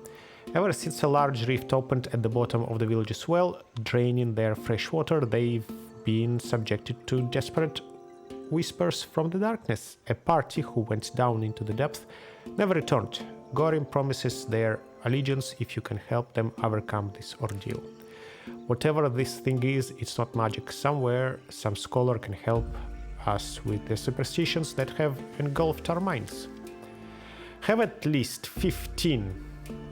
Speaker 1: Ever since a large rift opened at the bottom of the village's well, draining their fresh water, they've been subjected to desperate whispers from the darkness. A party who went down into the depth Never returned. Gorim promises their allegiance if you can help them overcome this ordeal. Whatever this thing is, it's not magic. Somewhere, some scholar can help us with the superstitions that have engulfed our minds. Have at least 15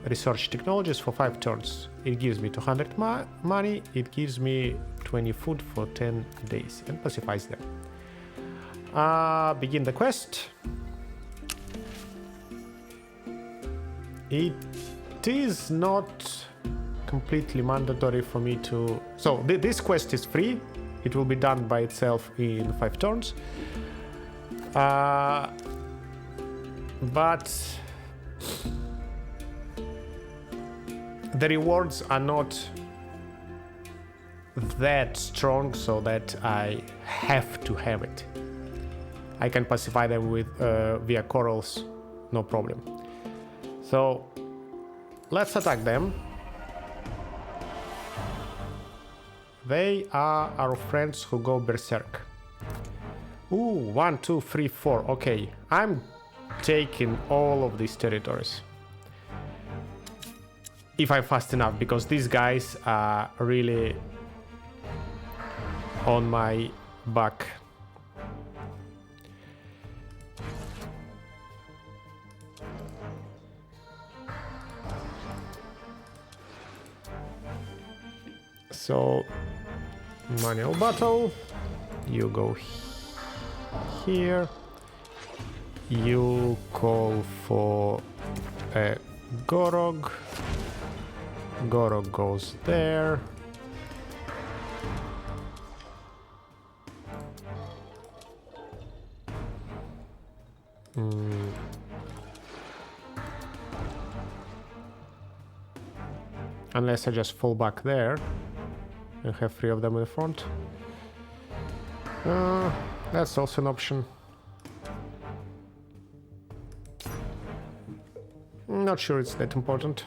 Speaker 1: research technologies for 5 turns. It gives me 200 money, it gives me 20 food for 10 days and pacifies them. Begin the quest. It is not completely mandatory for me to... So this quest is free. It will be done by itself in 5 turns. But the rewards are not that strong so that I have to have it. I can pacify them with via corals, no problem. So let's attack them. They are our friends who go berserk. Ooh, 1, 2, 3, 4. Okay, I'm taking all of these territories. If I'm fast enough, because these guys are really on my back. So, manual battle, you go here, you call for a Gorog, Gorog goes there, unless I just fall back there and have 3 of them in the front. That's also an option. Not sure it's that important.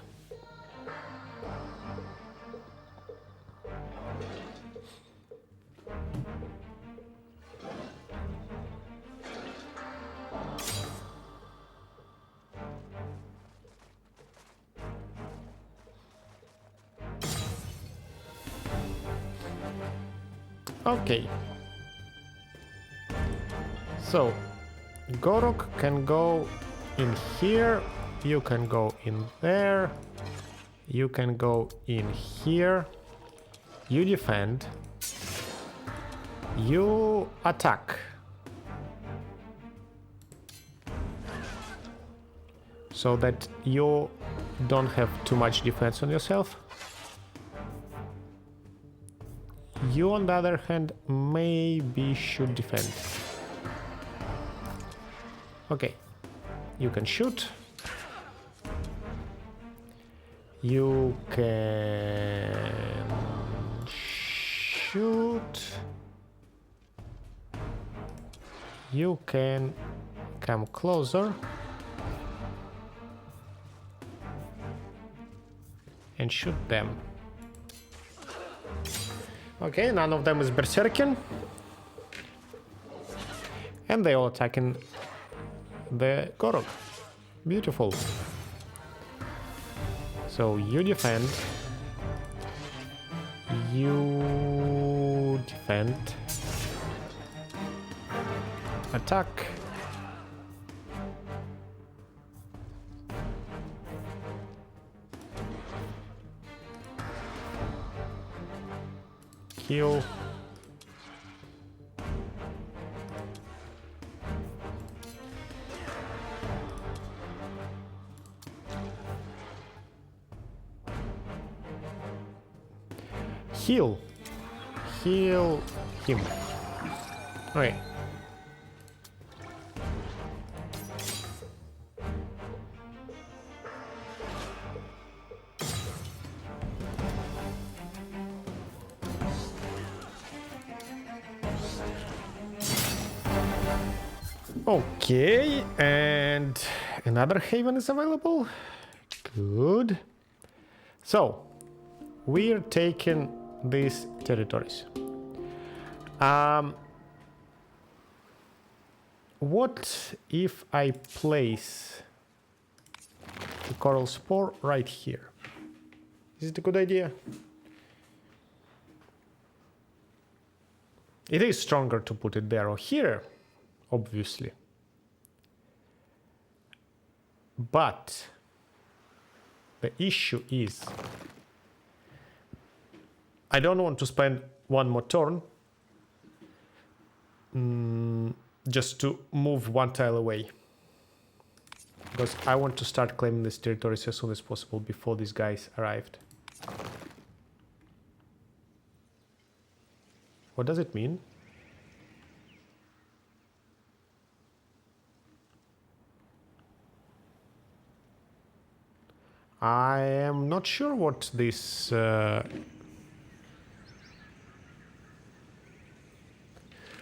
Speaker 1: Okay. So, Gorok can go in here, you can go in there, you can go in here, you defend, you attack. So that you don't have too much defense on yourself. You, on the other hand, maybe should defend. Okay, you can shoot. You can shoot. You can come closer and shoot them. Okay, none of them is berserking. And they all attacking the Gorog. Beautiful. So you defend. You defend. Attack. Heal. Heal. Heal him. Okay. Okay, and another haven is available. Good. So, we're taking these territories. What if I place a coral spore right here. Is it a good idea? It is stronger to put it there or here, obviously. But the issue is I don't want to spend one more turn just to move one tile away. Because I want to start claiming these territories as soon as possible before these guys arrived. What does it mean? I am not sure what this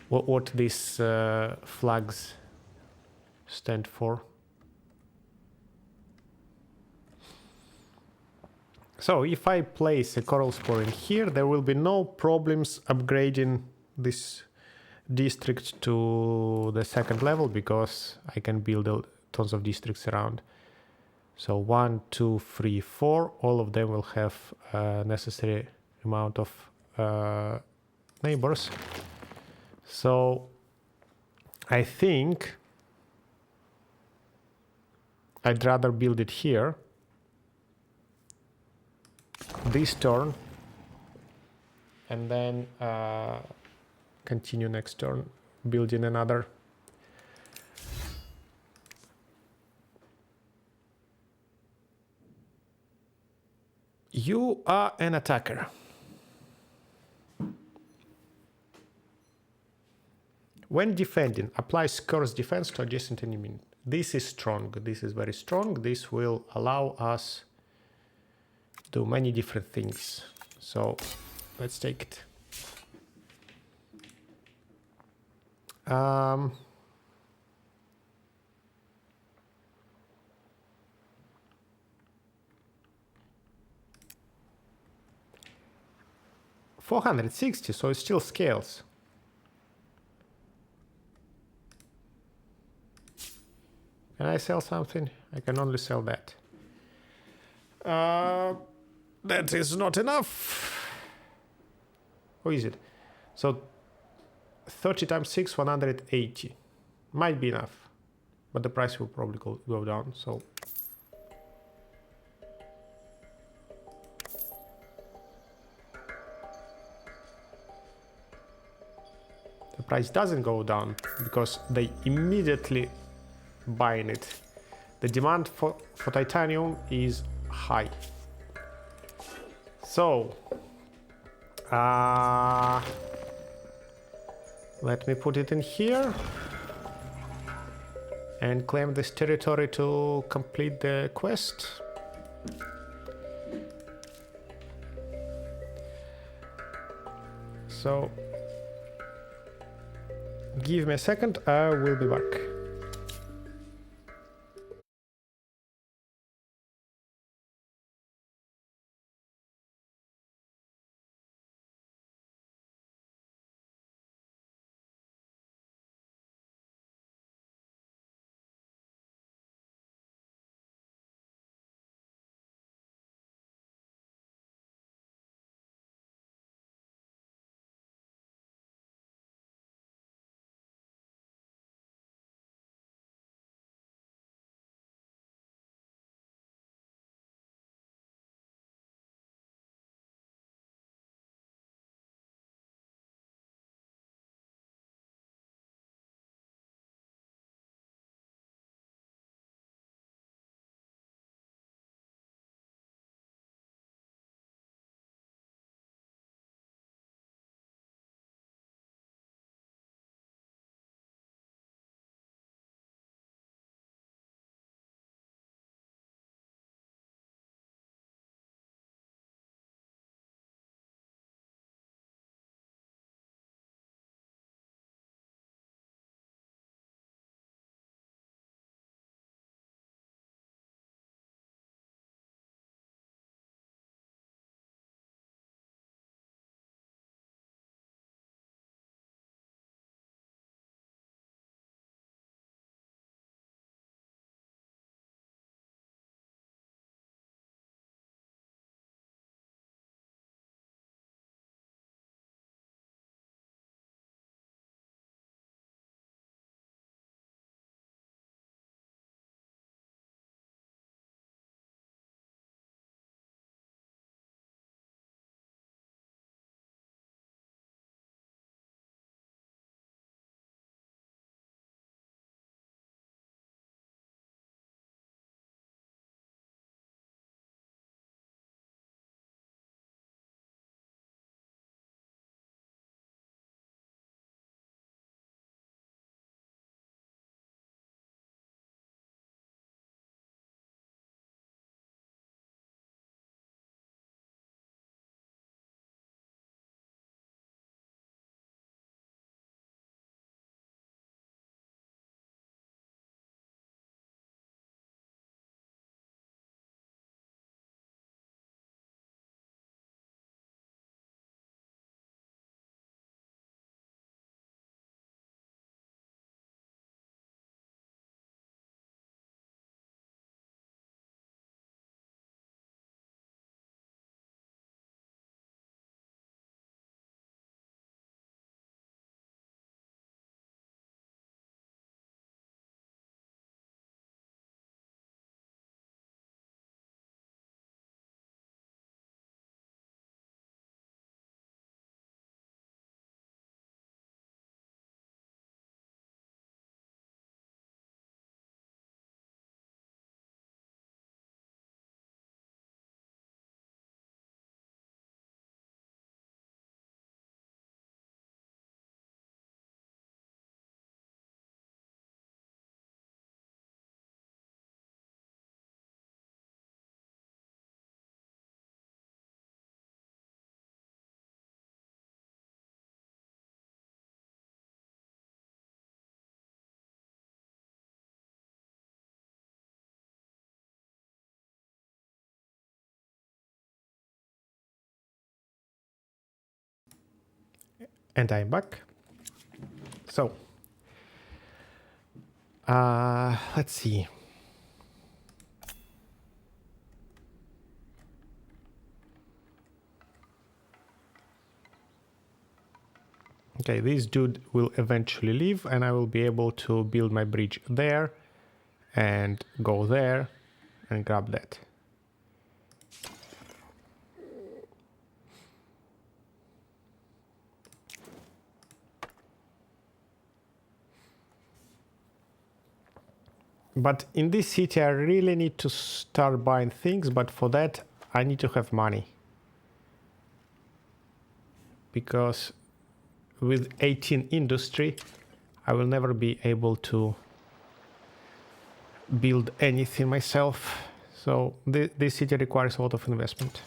Speaker 1: what these flags stand for. So if I place a coral spore in here, there will be no problems upgrading this district to the second level because I can build tons of districts around. So 1, 2, 3, 4, all of them will have a necessary amount of neighbors. So I think I'd rather build it here this turn and then continue next turn building another. You are an attacker. When defending, apply Curse Defense to adjacent enemy. This is strong. This is very strong. This will allow us to do many different things. So let's take it. $460, so it still scales. Can I sell something? I can only sell that. That is not enough. Or is it? So 30 times 6, 180. Might be enough. But the price will probably go down, so... The price doesn't go down because they immediately buying it. The demand for titanium is high. So let me put it in here and claim this territory to complete the quest. So give me a second, I will be back. And I'm back. So, let's see. Okay, this dude will eventually leave and I will be able to build my bridge there and go there and grab that. But in this city I really need to start buying things, but for that I need to have money. Because with 18 industry, I will never be able to build anything myself. So this city requires a lot of investment.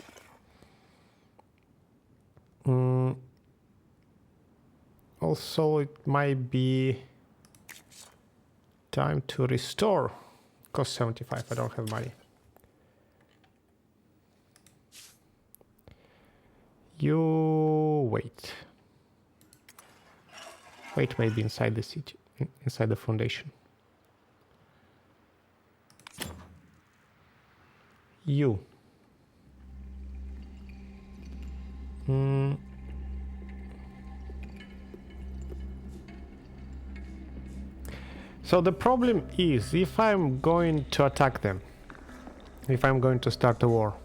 Speaker 1: Also, it might be time to restore. Cost 75, I don't have money. You wait. Wait, maybe inside the city, inside the foundation. You. So the problem is, if I'm going to attack them, if I'm going to start a war,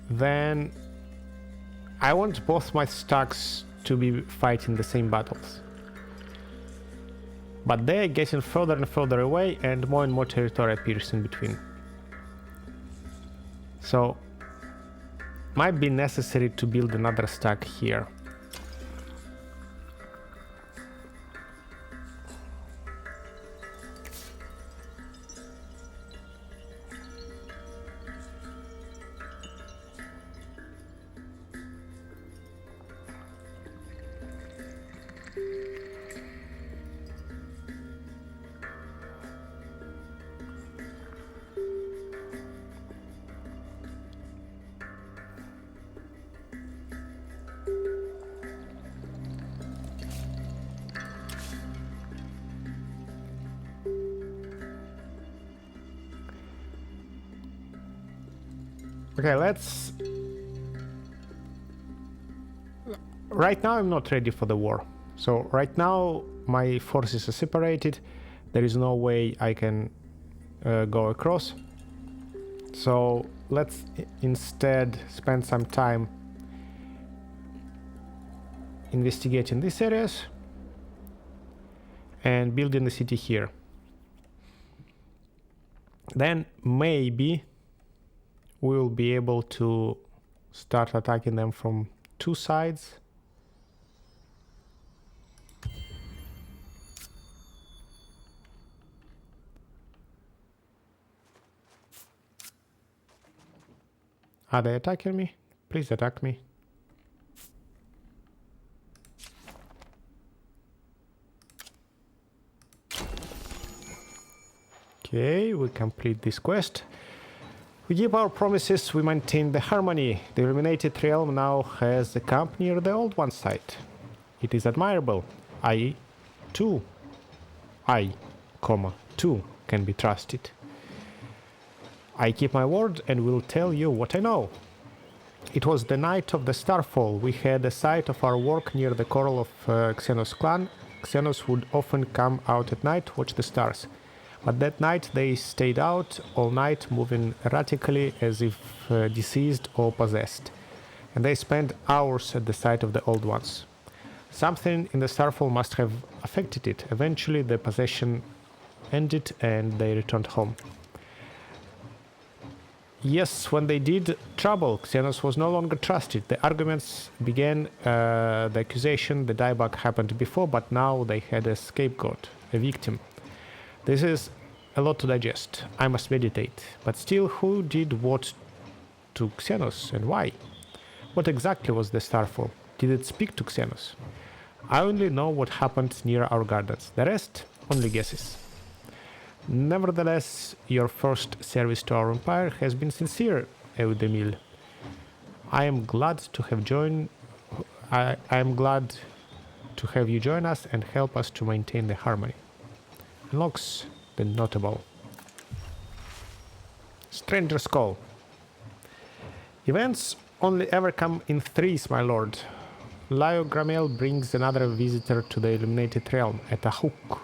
Speaker 1: then I want both my stacks to be fighting the same battles. But they're getting further and further away and more territory appears in between. So, might be necessary to build another stack here. Okay, let's... Right now I'm not ready for the war. So right now my forces are separated. There is no way I can go across. So let's instead spend some time investigating these areas and building the city here. Then maybe we'll be able to start attacking them from two sides. Are they attacking me? Please attack me. Okay, we complete this quest. We keep our promises, we maintain the harmony. The illuminated realm now has a camp near the old one's site. It is admirable. I, too, can be trusted. I keep my word and will tell you what I know. It was the night of the starfall. We had a site of our work near the coral of Xenos clan. Xenos would often come out at night, watch the stars. But that night they stayed out all night, moving erratically as if diseased or possessed. And they spent hours at the site of the old ones. Something in the starfall must have affected it. Eventually the possession ended and they returned home. Yes, when they did, trouble. Xenos was no longer trusted. The arguments began, the accusation, the dieback happened before, but now they had a scapegoat, a victim. This is a lot to digest. I must meditate. But still, who did what to Xenos and why? What exactly was the starfall? Did it speak to Xenos? I only know what happened near our gardens. The rest, only guesses. Nevertheless, your first service to our empire has been sincere, Eudemil. I am glad to have joined. I am glad to have you join us and help us to maintain the harmony. Unlocks the notable. Stranger's Call. Events only ever come in threes, my lord. Lio Gramel brings another visitor to the illuminated realm at a hook.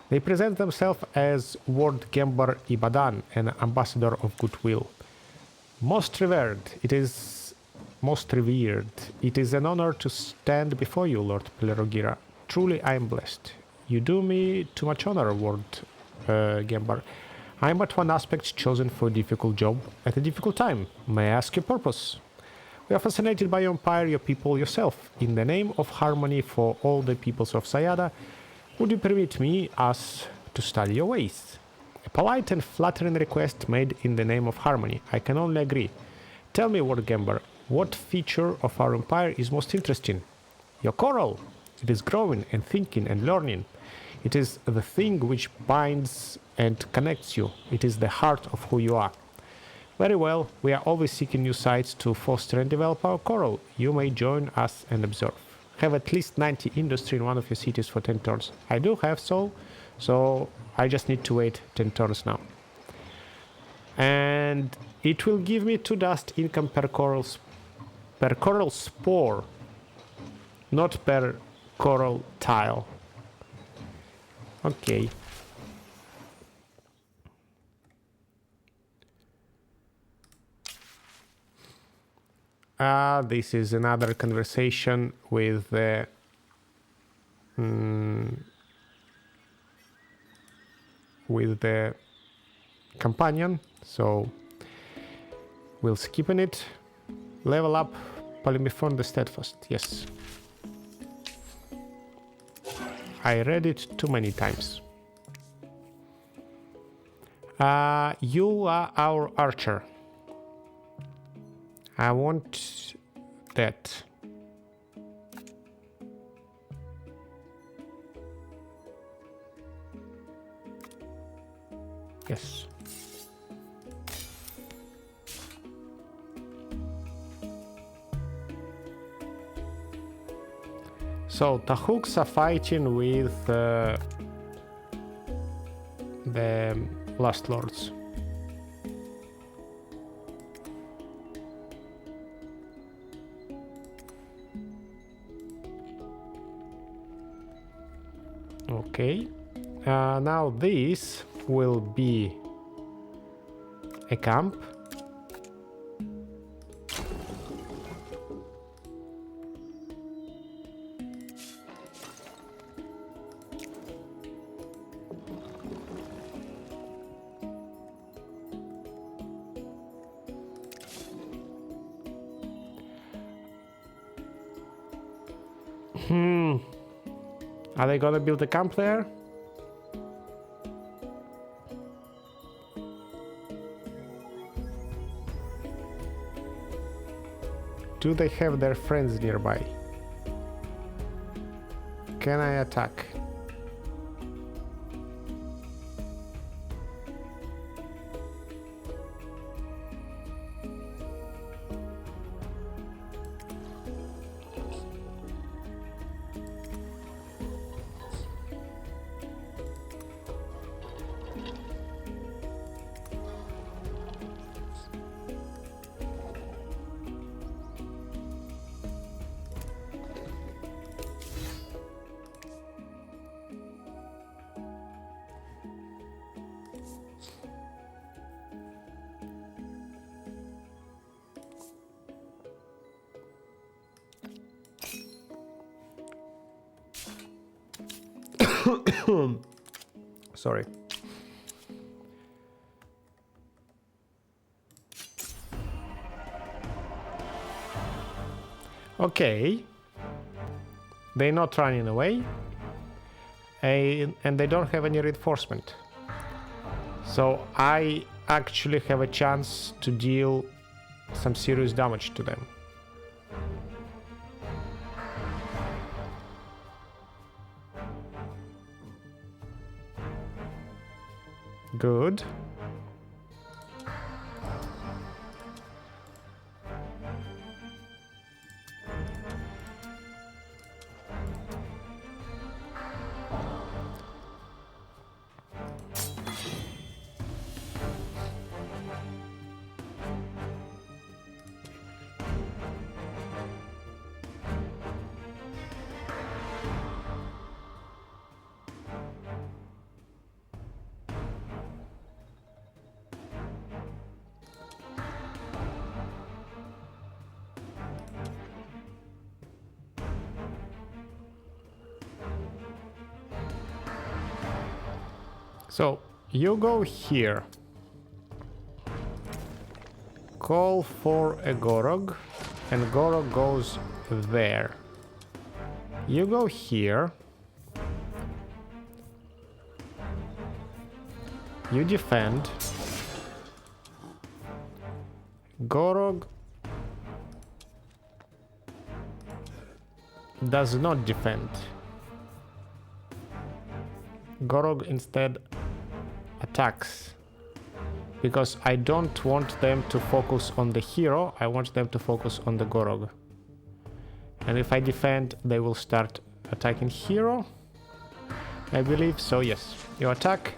Speaker 1: They present themselves as Ward Gembar Ibadan, an ambassador of goodwill. Most revered, it is an honor to stand before you, Lord Plerogira. Truly, I am blessed. You do me too much honor, Ward Gembar. I am but one aspect chosen for a difficult job at a difficult time. May I ask your purpose? We are fascinated by your empire, your people, yourself. In the name of harmony for all the peoples of Sayada, would you permit us to study your ways? A polite and flattering request made in the name of harmony. I can only agree. Tell me, Ward Gembar, what feature of our empire is most interesting? Your coral. It is growing and thinking and learning. It is the thing which binds and connects you. It is the heart of who you are. Very well, we are always seeking new sites to foster and develop our coral. You may join us and observe. Have at least 90 industry in one of your cities for 10 turns. I do have so I just need to wait 10 turns now. And it will give me 2 dust income per coral spore, not per coral tile. Okay. This is another conversation with the companion, so we'll skip on it. Level up Polymephon the Steadfast. Yes, I read it too many times. You are our archer. I want that. Yes. So Tahooks are fighting with the Last Lords. Okay, now this will be a camp. Are they gonna build a camp there? Do they have their friends nearby? Can I attack? Sorry. Okay. They're not running away. And they don't have any reinforcement. So I actually have a chance to deal some serious damage to them. Good. So you go here, call for a Gorog, and Gorog goes there. You go here, you defend, Gorog does not defend. Gorog instead attacks, because I don't want them to focus on the hero, I want them to focus on the Gorog. And if I defend, they will start attacking hero, I believe. So yes, you attack.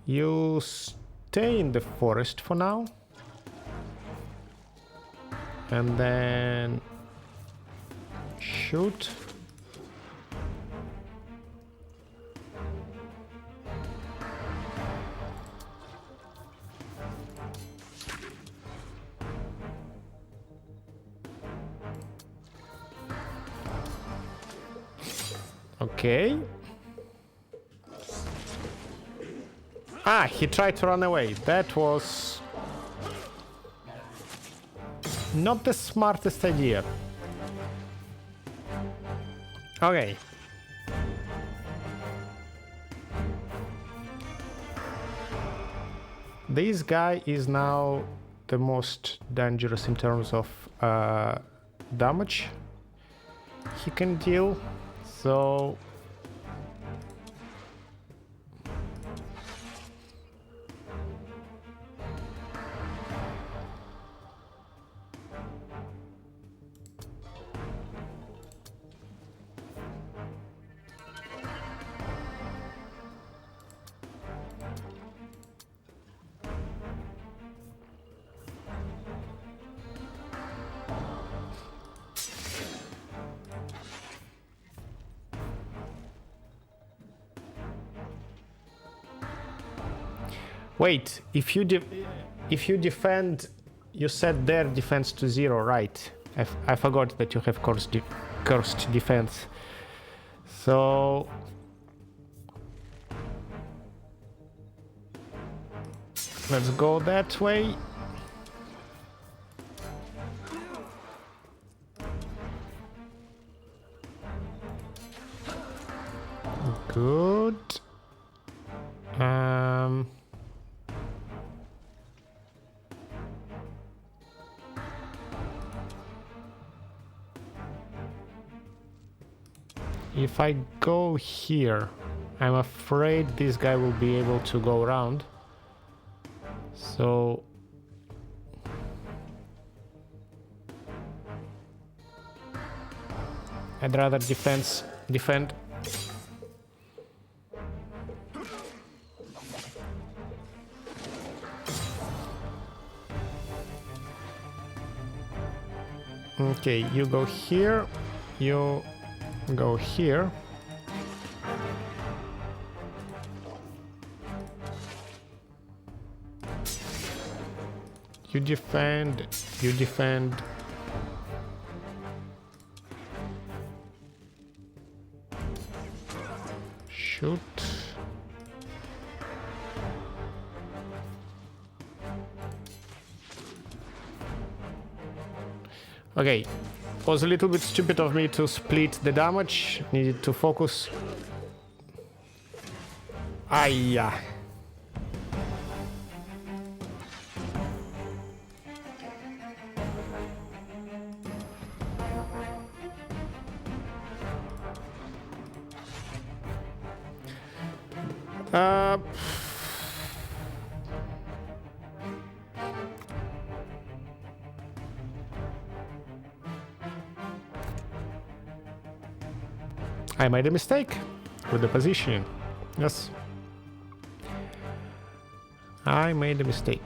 Speaker 1: You stay in the forest for now. And then shoot. Okay. Ah, he tried to run away. That was not the smartest idea. Okay. This guy is now the most dangerous in terms of damage he can deal. So wait, if you defend, you set their defense to 0, right? I forgot that you have cursed defense. So let's go that way. Good. If I go here, I'm afraid this guy will be able to go around. So I'd rather defend. Okay, you go here, you go here. You defend. Shoot. Okay, it was a little bit stupid of me to split the damage. Needed to focus. Aiyah. Uh, I made a mistake with the positioning. Yes. I made a mistake.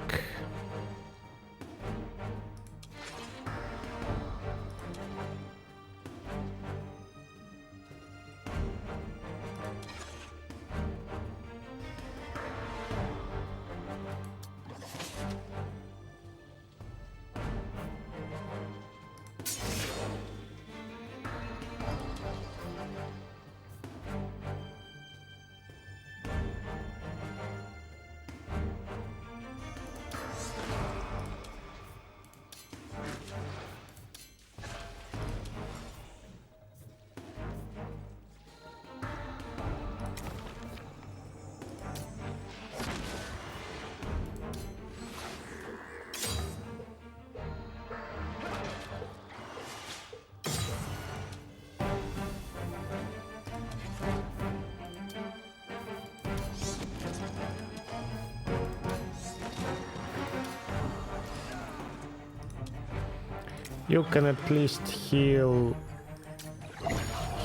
Speaker 1: You can at least heal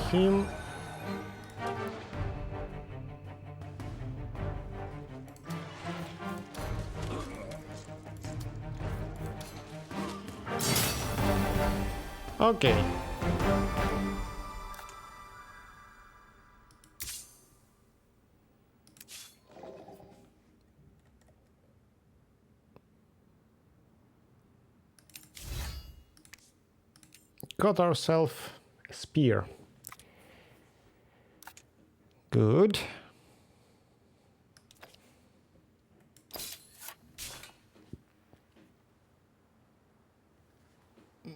Speaker 1: him. Okay. Got ourselves a spear. Good.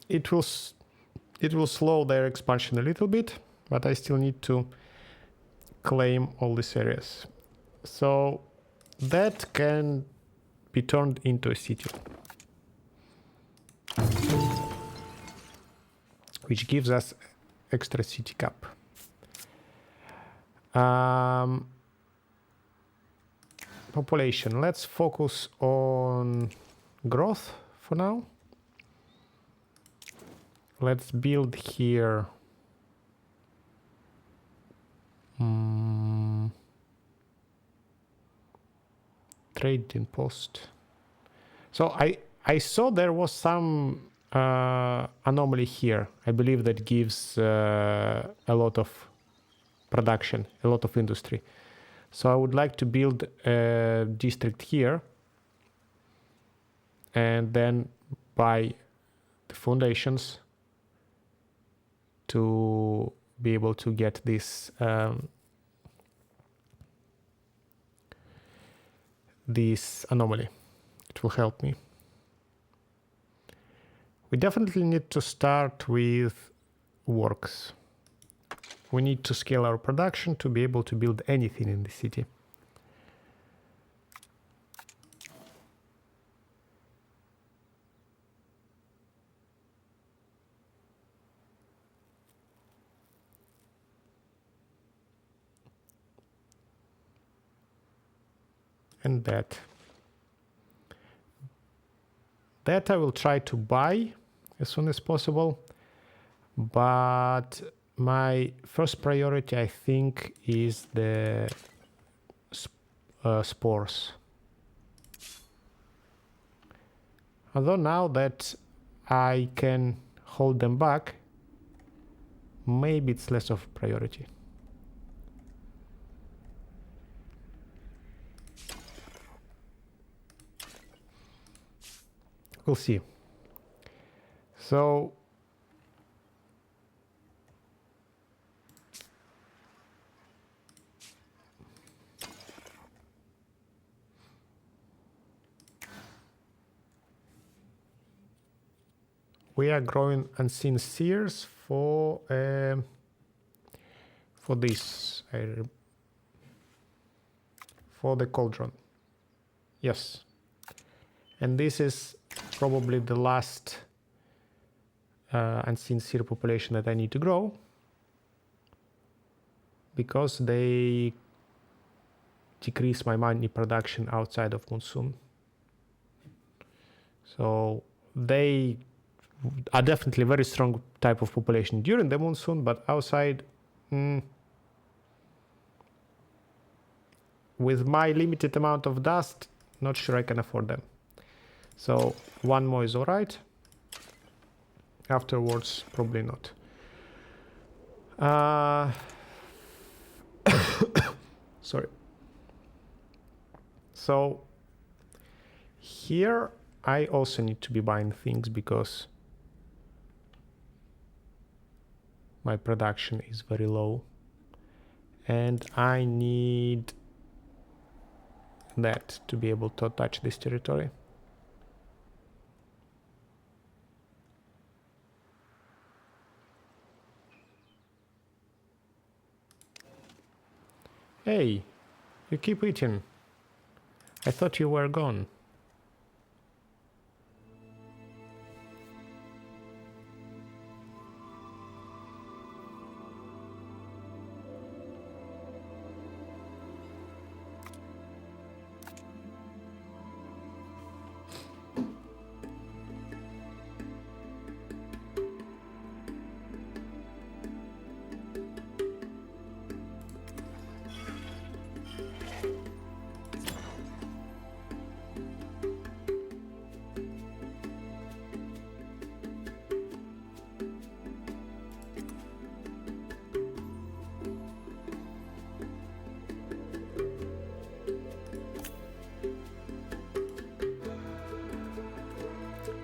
Speaker 1: It will slow their expansion a little bit, but I still need to claim all these areas. So that can be turned into a city, which gives us extra city cap. Population. Let's focus on growth for now. Let's build here. Trading post. So I saw there was some anomaly here. I believe that gives a lot of production, a lot of industry. So I would like to build a district here and then buy the foundations to be able to get this this anomaly. It will help me. We definitely need to start with works. We need to scale our production to be able to build anything in the city. And that I will try to buy as soon as possible, but my first priority, I think, is the spores. Although now that I can hold them back, maybe it's less of a priority. We'll see. So we are growing unseen seers for this, for the cauldron. Yes. And this is probably the last unseen seer population that I need to grow, because they decrease my money production outside of Monsoon. So they are definitely a very strong type of population during the Monsoon, but outside, with my limited amount of dust, not sure I can afford them. So one more is alright. Afterwards, probably not. Sorry. So here I also need to be buying things because my production is very low and I need that to be able to touch this territory. Hey, you keep eating. I thought you were gone.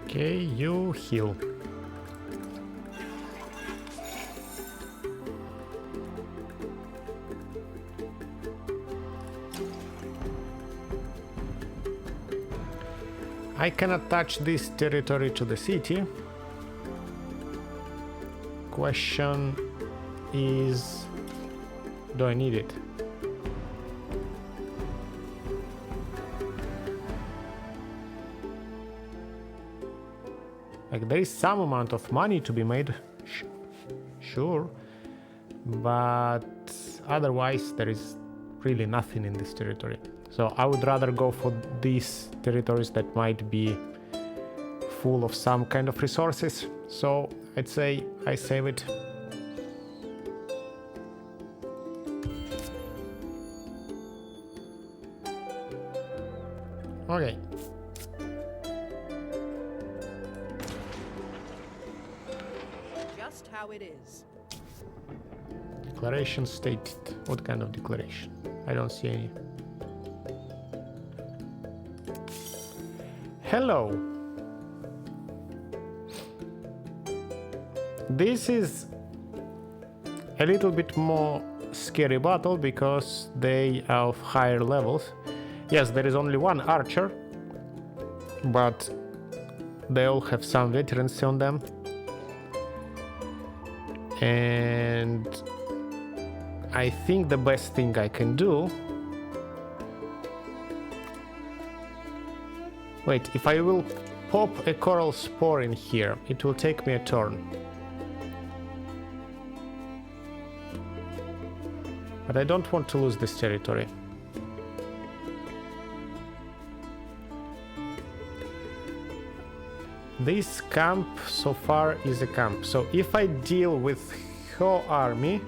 Speaker 1: Okay, you heal. I can attach this territory to the city. Question is, do I need it? Like, there is some amount of money to be made, sure, but otherwise there is really nothing in this territory. So I would rather go for these territories that might be full of some kind of resources. So I'd say I save it. Okay.
Speaker 2: Just how it is.
Speaker 1: Declaration stated. What kind of declaration? I don't see any. Hello. This is a little bit more scary battle because they are of higher levels. Yes, there is only one archer, but they all have some veterans on them. And I think the best thing I can do... Wait, if I will pop a coral spore in here, it will take me a turn. But I don't want to lose this territory. This camp so far is a camp. So if I deal with her army,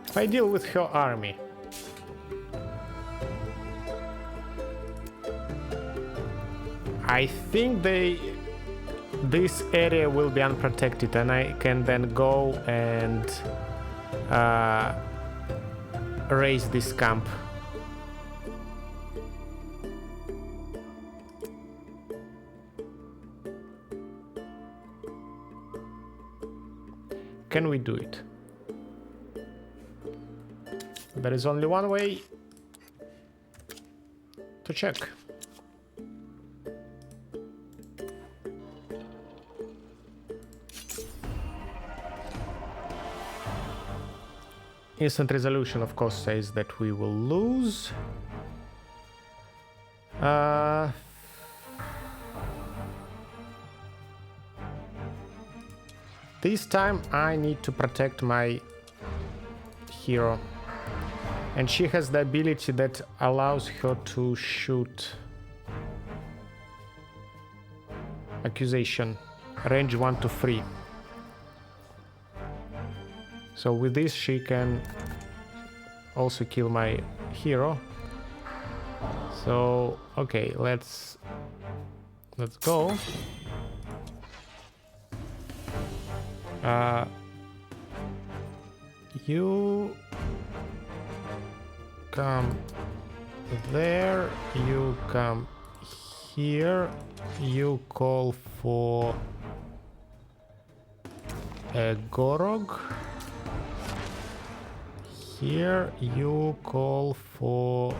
Speaker 1: if I deal with her army, I think this area will be unprotected and I can then go and raise this camp. Can we do it? There is only one way. to check. Instant resolution, of course, says that we will lose. This time I need to protect my hero. And she has the ability that allows her to shoot accusation, range 1 to 3. So with this she can also kill my hero. So okay, let's go. You come there, you come here, you call for a Gorog. Here you call for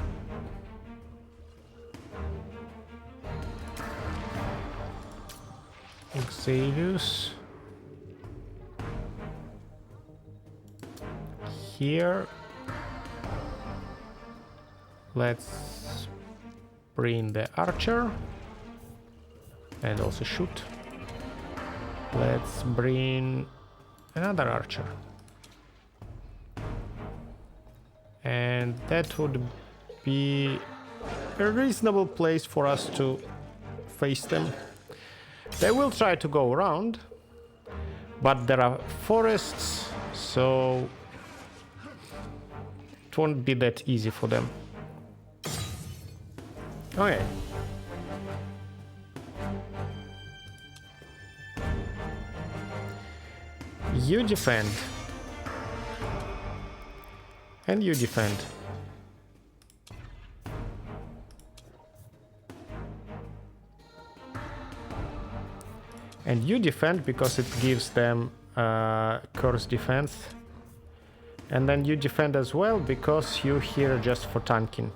Speaker 1: Xalius. Here let's bring the archer and also shoot. Let's bring another archer. And that would be a reasonable place for us to face them. They will try to go around, but there are forests, so it won't be that easy for them. Okay. You defend. And you defend. And you defend because it gives them curse defense. And then you defend as well because you're here just for tanking.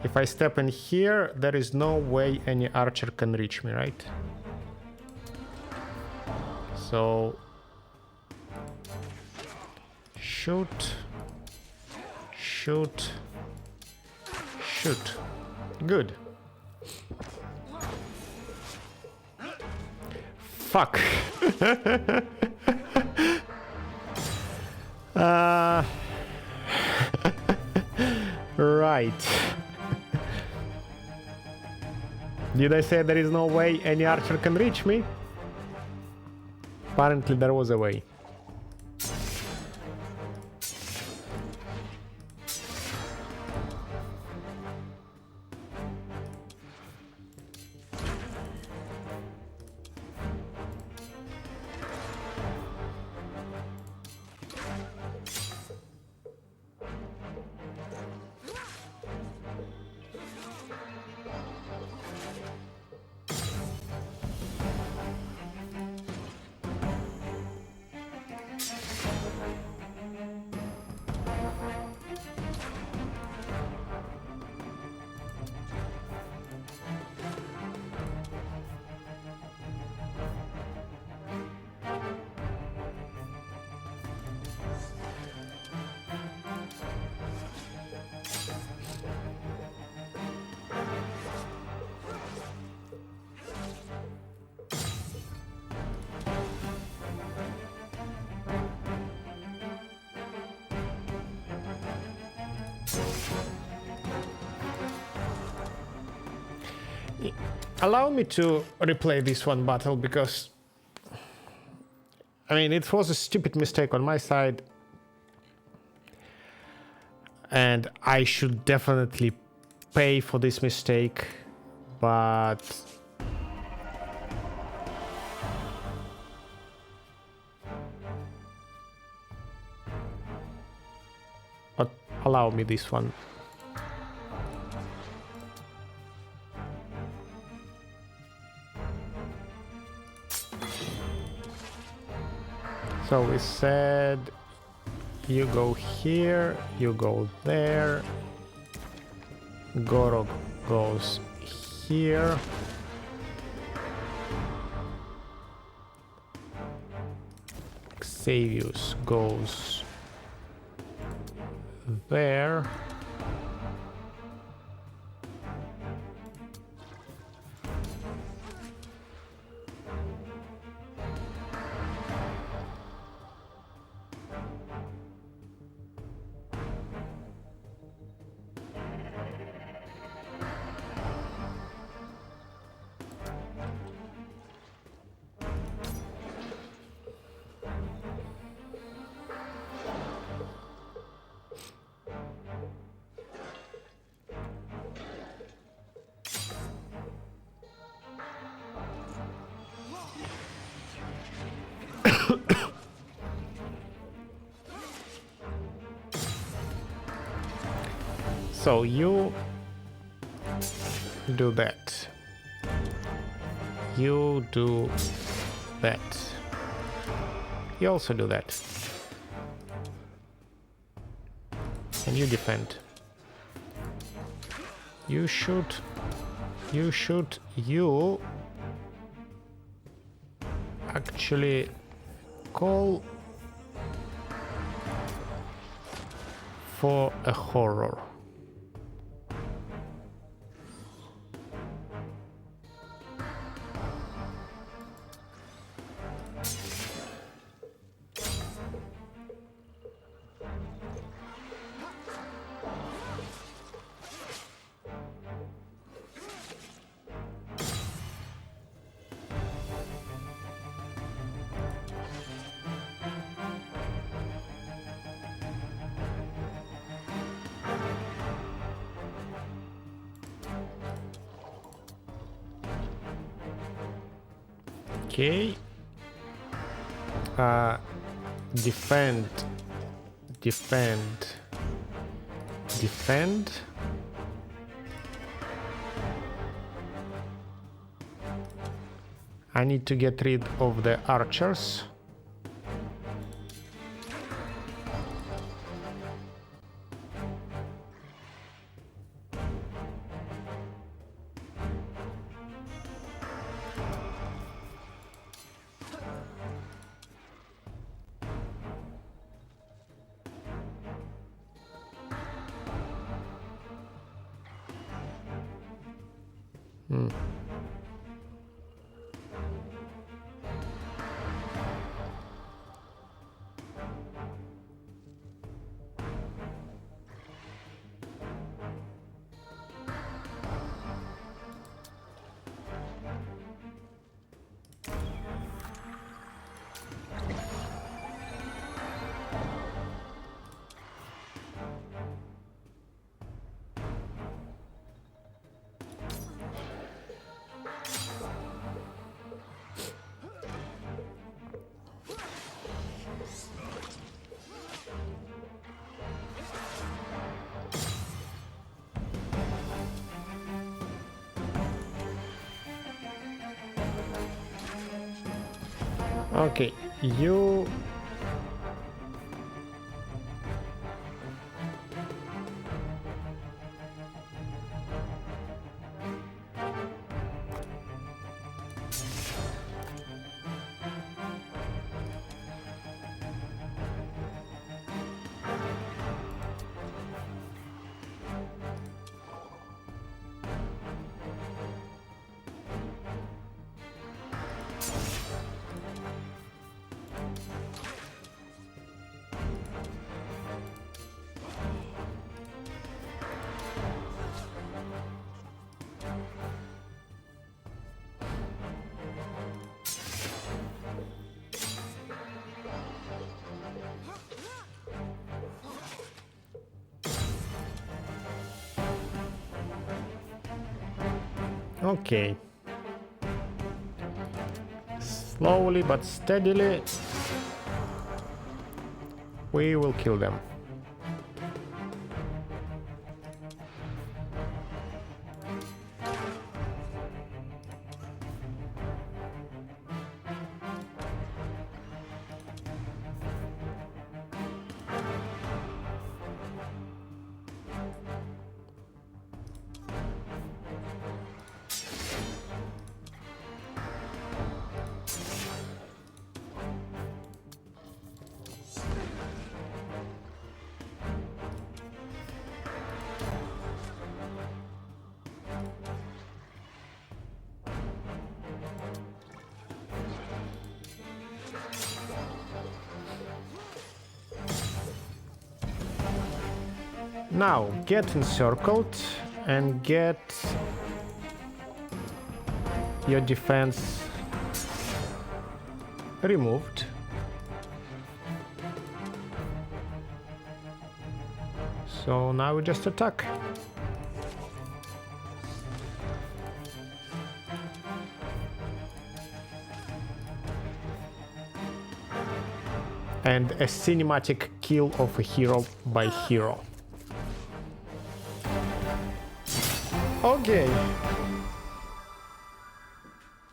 Speaker 1: If I step in here, there is no way any archer can reach me, right? So shoot, shoot, shoot. Good. Fuck. Right. Did I say there is no way any archer can reach me? Apparently there was a way. Allow me to replay this one battle because I mean it was a stupid mistake on my side and I should definitely pay for this mistake, but allow me this one. So we said you go here, you go there, Gorok goes here. Xavius goes there. So you do that. You do that. You also do that. And you defend. You shoot. You shoot. You actually call for a horror. Okay. Defend. Defend. Defend. I need to get rid of the archers. Okay, you okay. Slowly but steadily, we will kill them. Now, get encircled and get your defense removed. So now we just attack. And a cinematic kill of a hero by hero. Okay.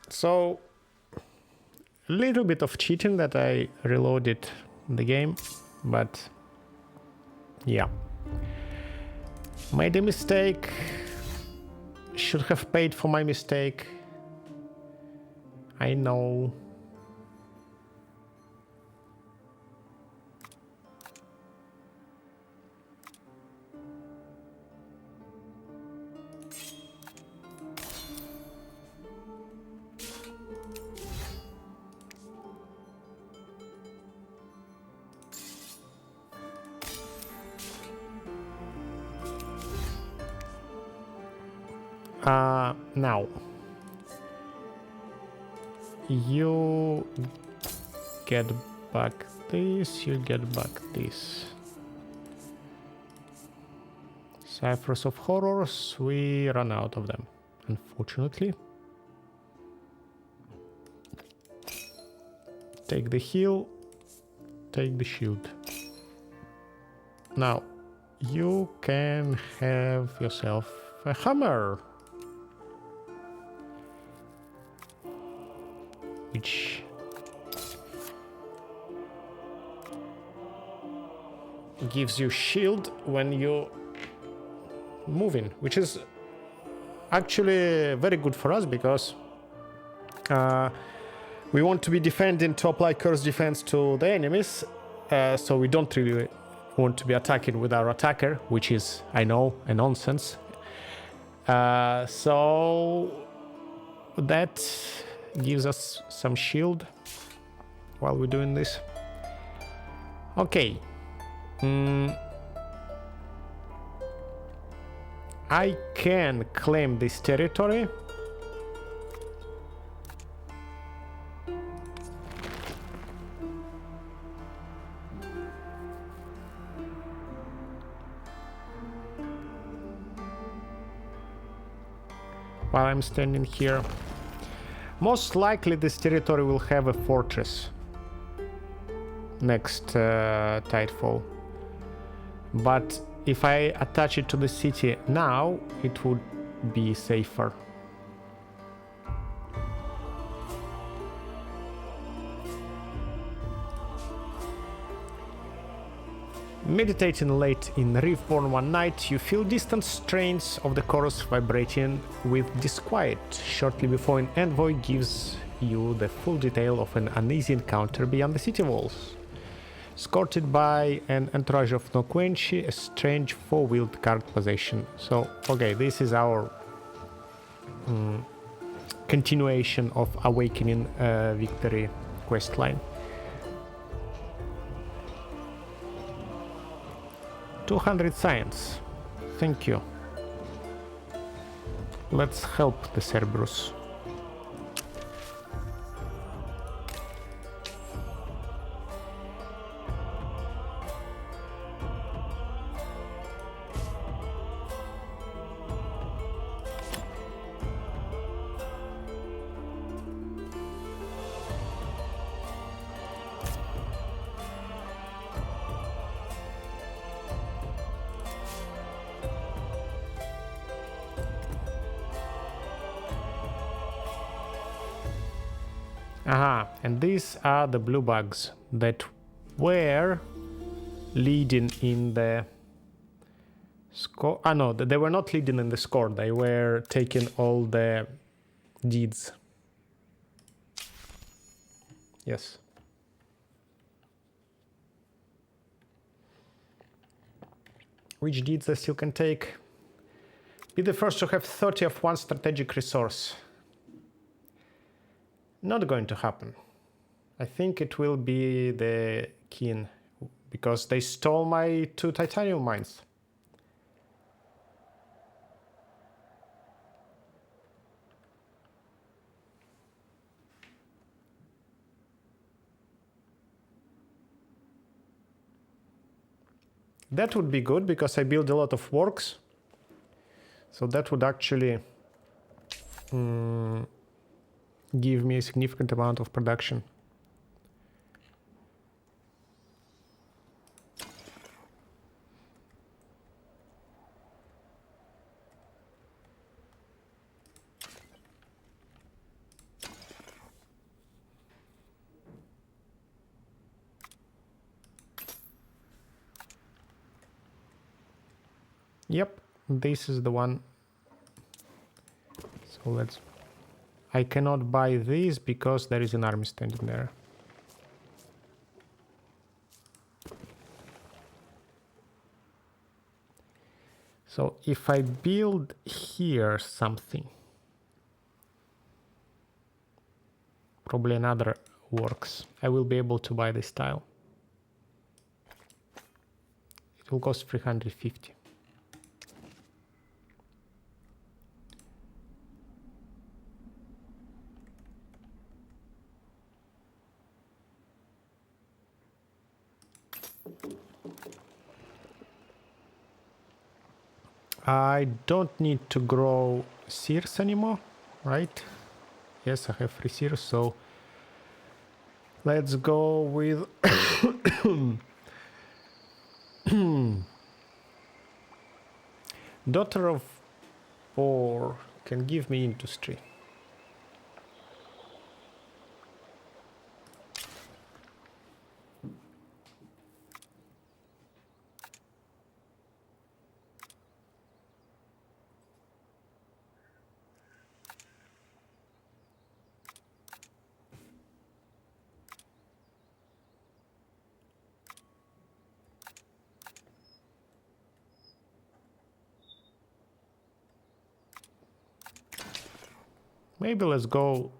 Speaker 1: So, a little bit of cheating that I reloaded the game, but yeah. Made a mistake. Should have paid for my mistake. I know. Now, you get back this, you get back this. Ciphers of Horrors, we run out of them, unfortunately. Take the heal, take the shield. Now, you can have yourself a hammer. Which gives you shield when you're moving, which is actually very good for us because we want to be defending to apply curse defense to the enemies, so we don't really want to be attacking with our attacker, which is, I know, a nonsense. So that gives us some shield while we're doing this. Okay. I can claim this territory. While I'm standing here. Most likely this territory will have a fortress next Tidefall. But if I attach it to the city now, it would be safer. Meditating late in Reefborn one night, you feel distant strains of the chorus vibrating with disquiet. Shortly before an envoy gives you the full detail of an uneasy encounter beyond the city walls. Escorted by an entourage of Noquenchi, a strange four-wheeled cart possession. So, okay, this is our continuation of Awakening Victory questline. 200 science. Thank you. Let's help the Cerberus. Aha, and these are the blue bugs that were leading in the score. Ah, no, they were not leading in the score. They were taking all the deeds. Yes. Which deeds I still can take? Be the first to have 30 of one strategic resource. Not going to happen. I think it will be the kin, because they stole my 2 titanium mines. That would be good because I build a lot of works. So that would actually give me a significant amount of production. Yep, this is the one. So let's... I cannot buy this because there is an army standing there. So if I build here something, probably another works, I will be able to buy this tile. It will cost 350. I don't need to grow sears anymore, right? Yes, I have 3 sears, so let's go with Daughter of War can give me industry. Maybe let's grow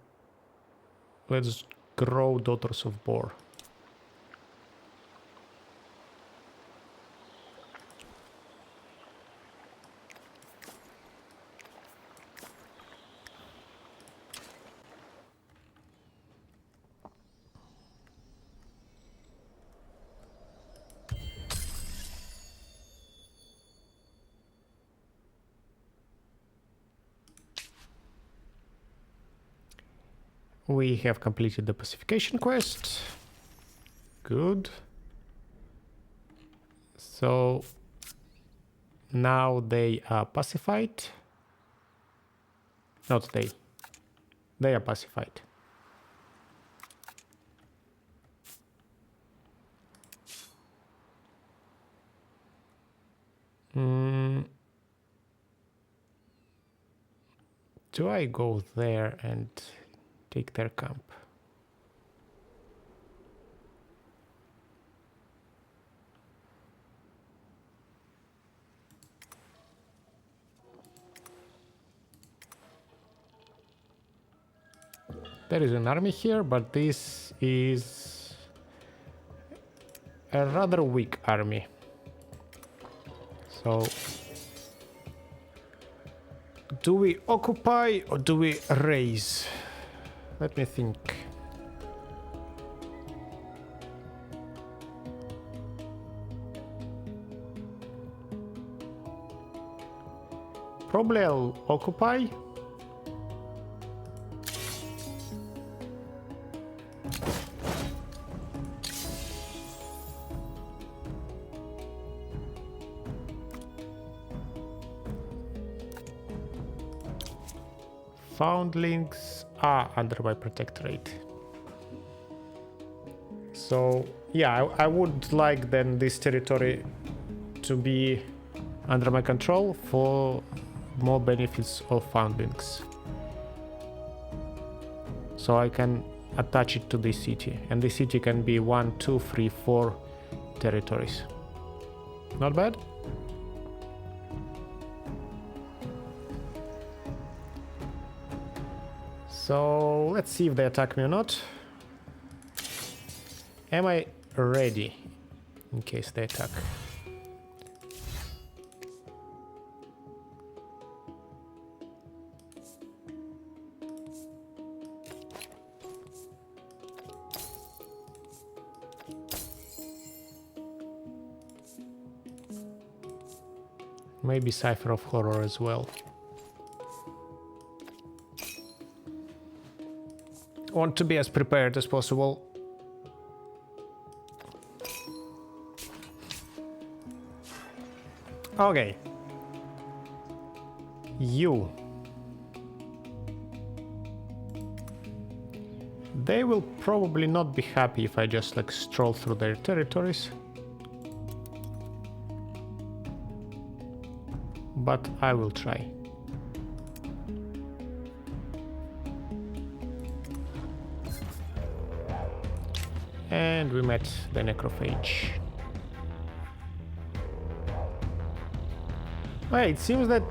Speaker 1: Daughters of Boar. We have completed the pacification quest. Good. So now they are pacified. Not they. They are pacified. Do I go there and take their camp? There is an army here, but this is a rather weak army. So, do we occupy or do we raise? Let me think. Probably I'll occupy. Foundlings are under my protectorate. So yeah, I would like then this territory to be under my control for more benefits of foundlings. So I can attach it to this city, and this city can be 1, 2, 3, 4 territories. Not bad. So let's see if they attack me or not. Am I ready in case they attack? Maybe Cipher of Horror as well. Want to be as prepared as possible. Okay. You. They will probably not be happy if I just like stroll through their territories. But I will try. And we met the necrophage. Well, it seems that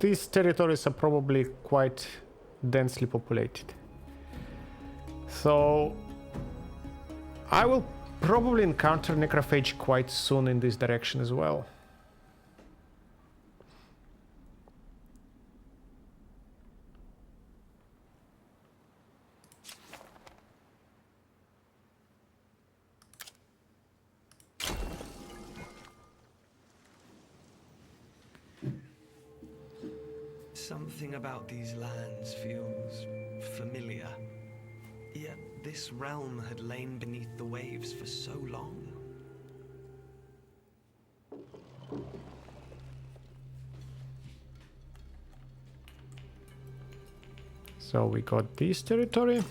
Speaker 1: these territories are probably quite densely populated. So I will probably encounter necrophage quite soon in this direction as well.
Speaker 3: Something about these lands feels familiar. Yet this realm had lain beneath the waves for so long.
Speaker 1: So we got this territory.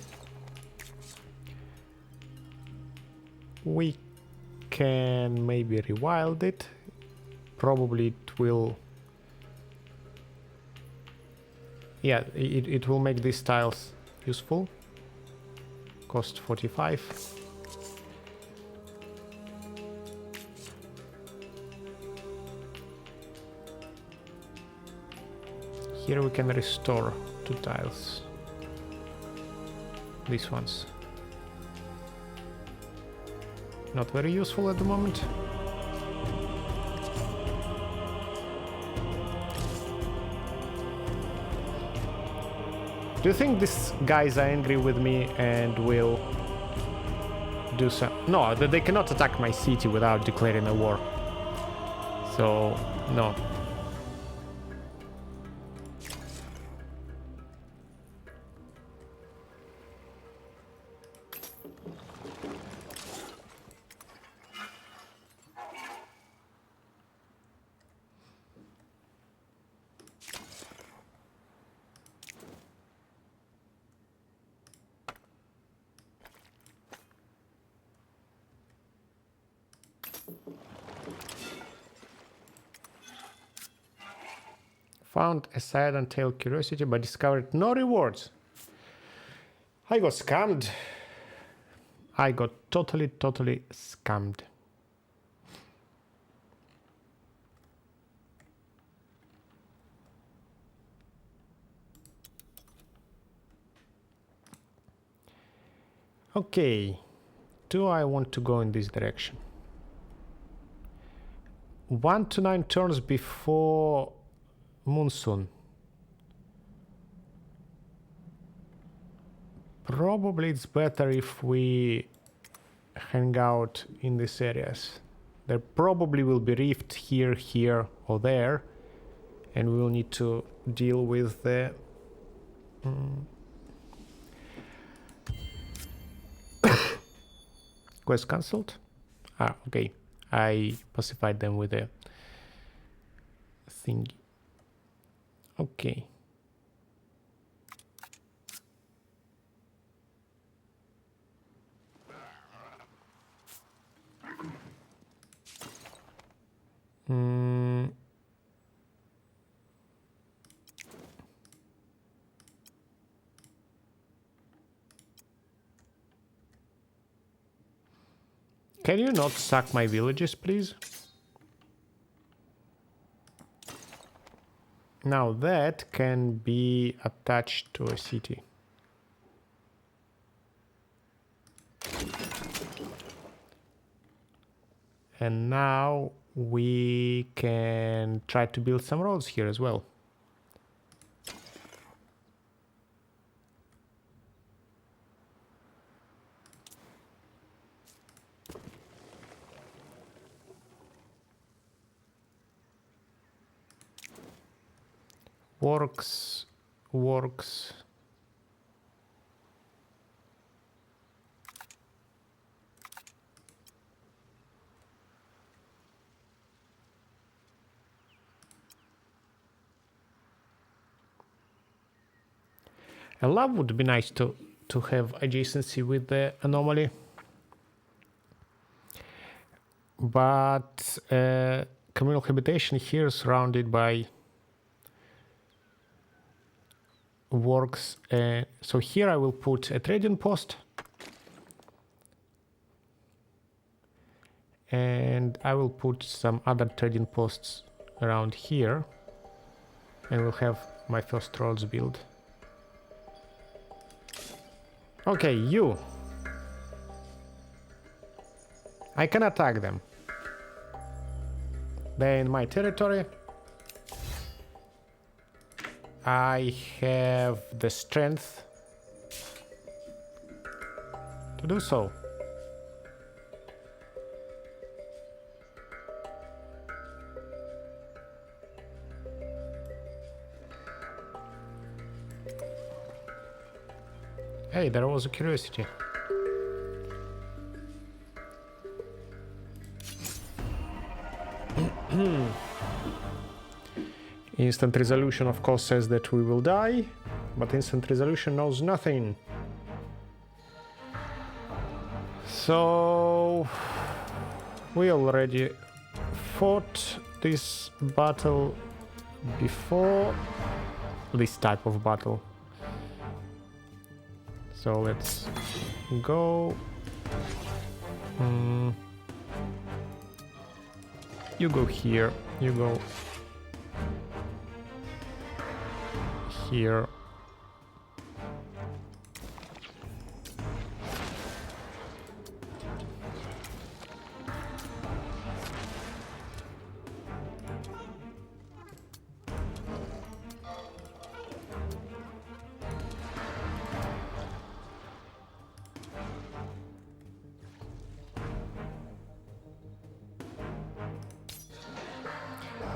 Speaker 1: We can maybe rewild it. Probably it will... Yeah, it will make these tiles useful. Cost 45. Here we can restore 2 tiles. These ones. Not very useful at the moment. Do you think these guys are angry with me and will do some... No, they cannot attack my city without declaring a war. So, no. Found a side and tail curiosity but discovered no rewards. I got scammed. I got totally scammed. Okay, do I want to go in this direction? 1 to 9 turns before Monsoon. Probably it's better if we hang out in these areas. There probably will be rift here, here or there, and we will need to deal with the quest cancelled. Ah, okay. I pacified them with a thingy. Okay. Can you not sack my villages, please? Now that can be attached to a city. And now we can try to build some roads here as well. works. A lab would be nice to have adjacency with the anomaly. But communal habitation here is surrounded by works. So here I will put a trading post. And I will put some other trading posts around here. And we'll have my first roads built. Okay, you. I can attack them. They're in my territory. I have the strength to do so. Hey, there was a curiosity. Instant resolution, of course, says that we will die, but instant resolution knows nothing. So we already fought this battle before, this type of battle. So let's go. You go here, you go here.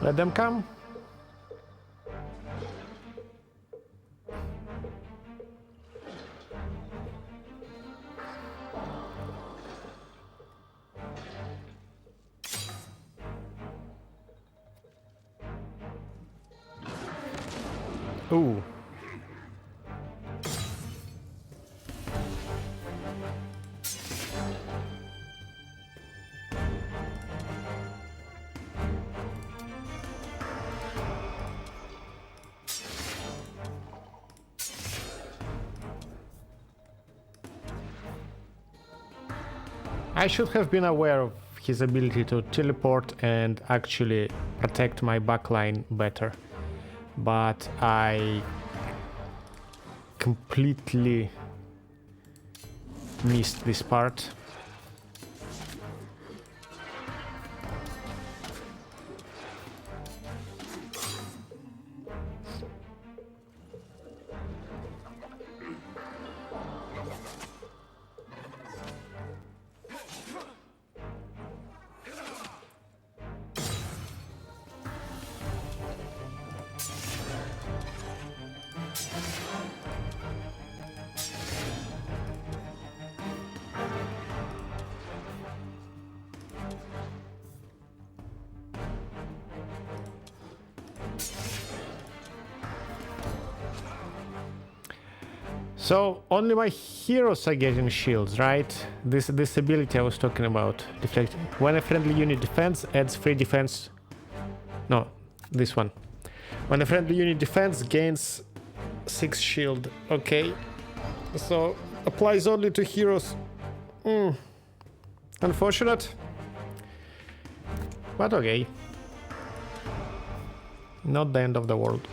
Speaker 1: Let them come. Ooh. I should have been aware of his ability to teleport and actually protect my backline better, but I completely missed this part. So only my heroes are getting shields, right? This ability I was talking about, deflecting. When a friendly unit defends, adds free defense. No, this one. When a friendly unit defends, gains 6 shield. Okay, so applies only to heroes. Unfortunate, but okay. Not the end of the world.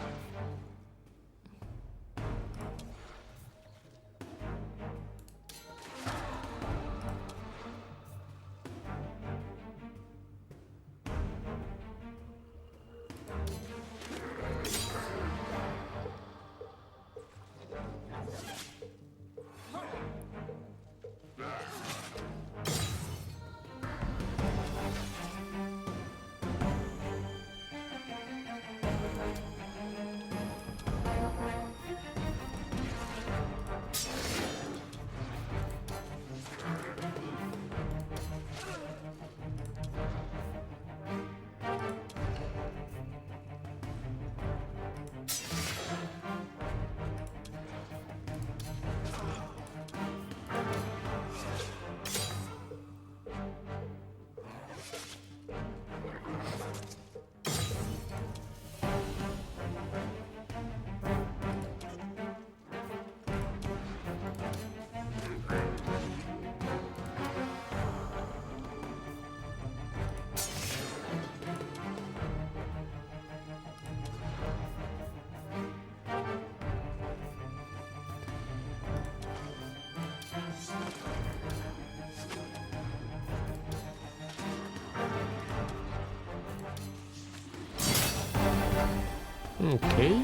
Speaker 1: Okay.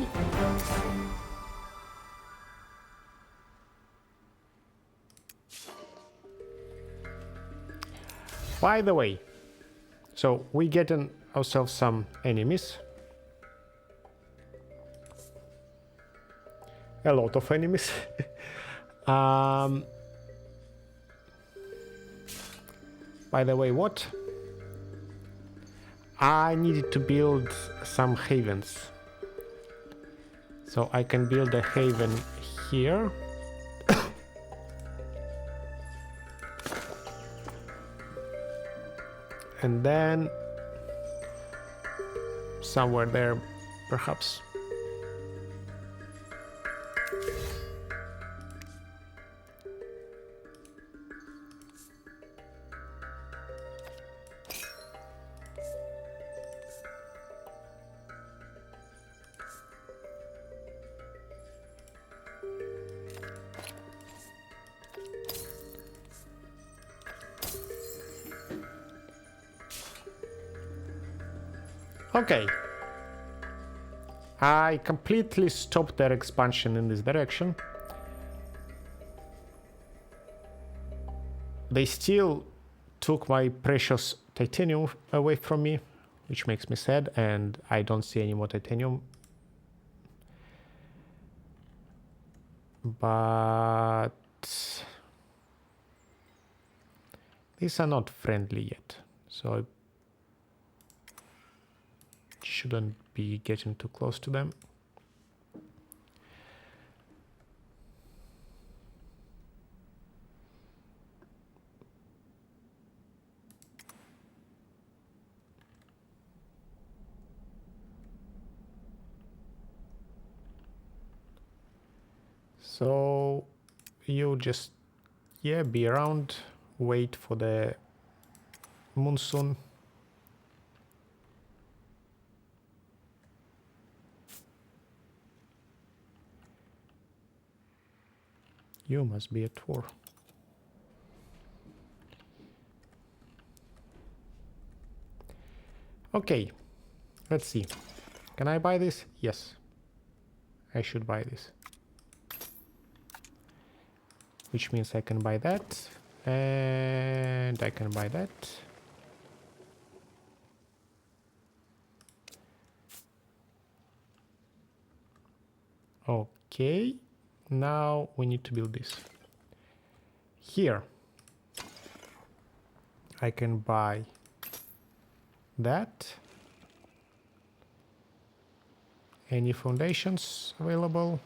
Speaker 1: By the way, so we getting ourselves some enemies. A lot of enemies. By the way, what? I needed to build some havens. So I can build a haven here. And then somewhere there, perhaps. Okay. I completely stopped their expansion in this direction. They still took my precious titanium away from me, which makes me sad, and I don't see any more titanium. But these are not friendly yet, so I shouldn't be getting too close to them. So you just, yeah, be around, wait for the monsoon. You must be at war. Okay, let's see. Can I buy this? Yes. I should buy this. Which means I can buy that. And I can buy that. Okay. Now we need to build this. Here. I can buy that. Any foundations available?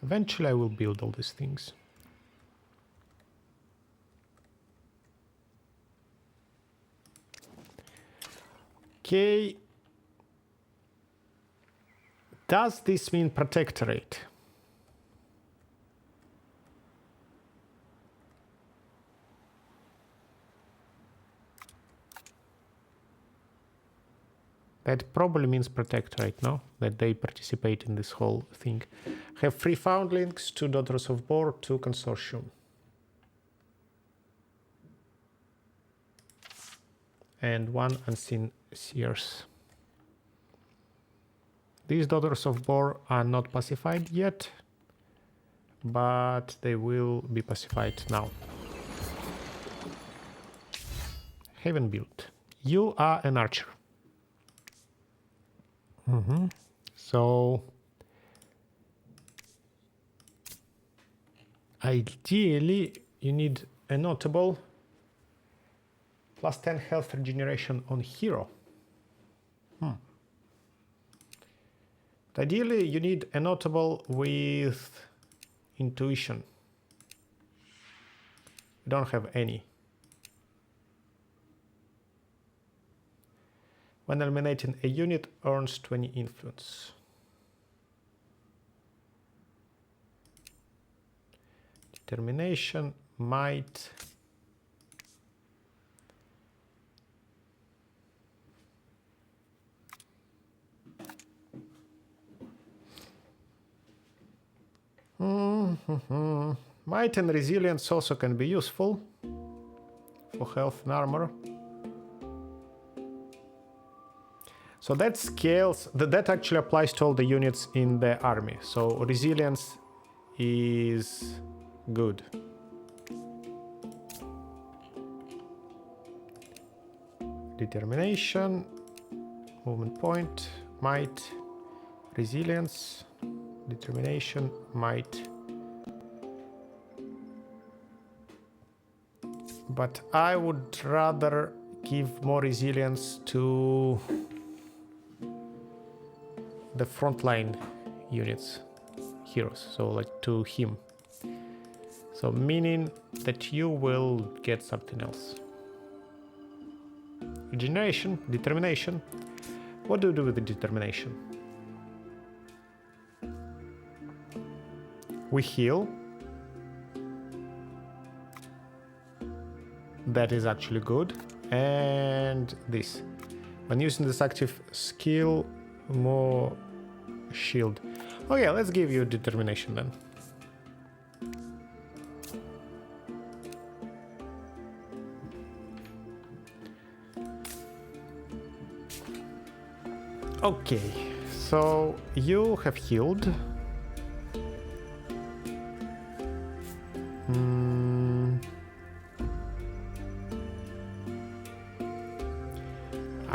Speaker 1: Eventually I will build all these things. Okay. Does this mean protectorate? That probably means protectorate, no? That they participate in this whole thing. Have 3 foundlings, 2 daughters of Bor, 2 consortium. And 1 unseen seers. These daughters of Bor are not pacified yet, but they will be pacified now. Haven built. You are an archer. So ideally you need a notable plus 10 health regeneration on hero. But ideally you need a notable with intuition. You don't have any. When eliminating a unit, earns 20 influence. Determination, might. Might and resilience also can be useful for health and armor. So that scales, that actually applies to all the units in the army. So resilience is good. Determination, movement point, might, resilience, determination, might. But I would rather give more resilience to the frontline units, heroes, so like to him. So meaning that you will get something else. Regeneration, determination. What do you do with the determination? We heal. That is actually good. And this. When using this active skill, more shield. Okay, let's give you determination then. Okay, so you have healed.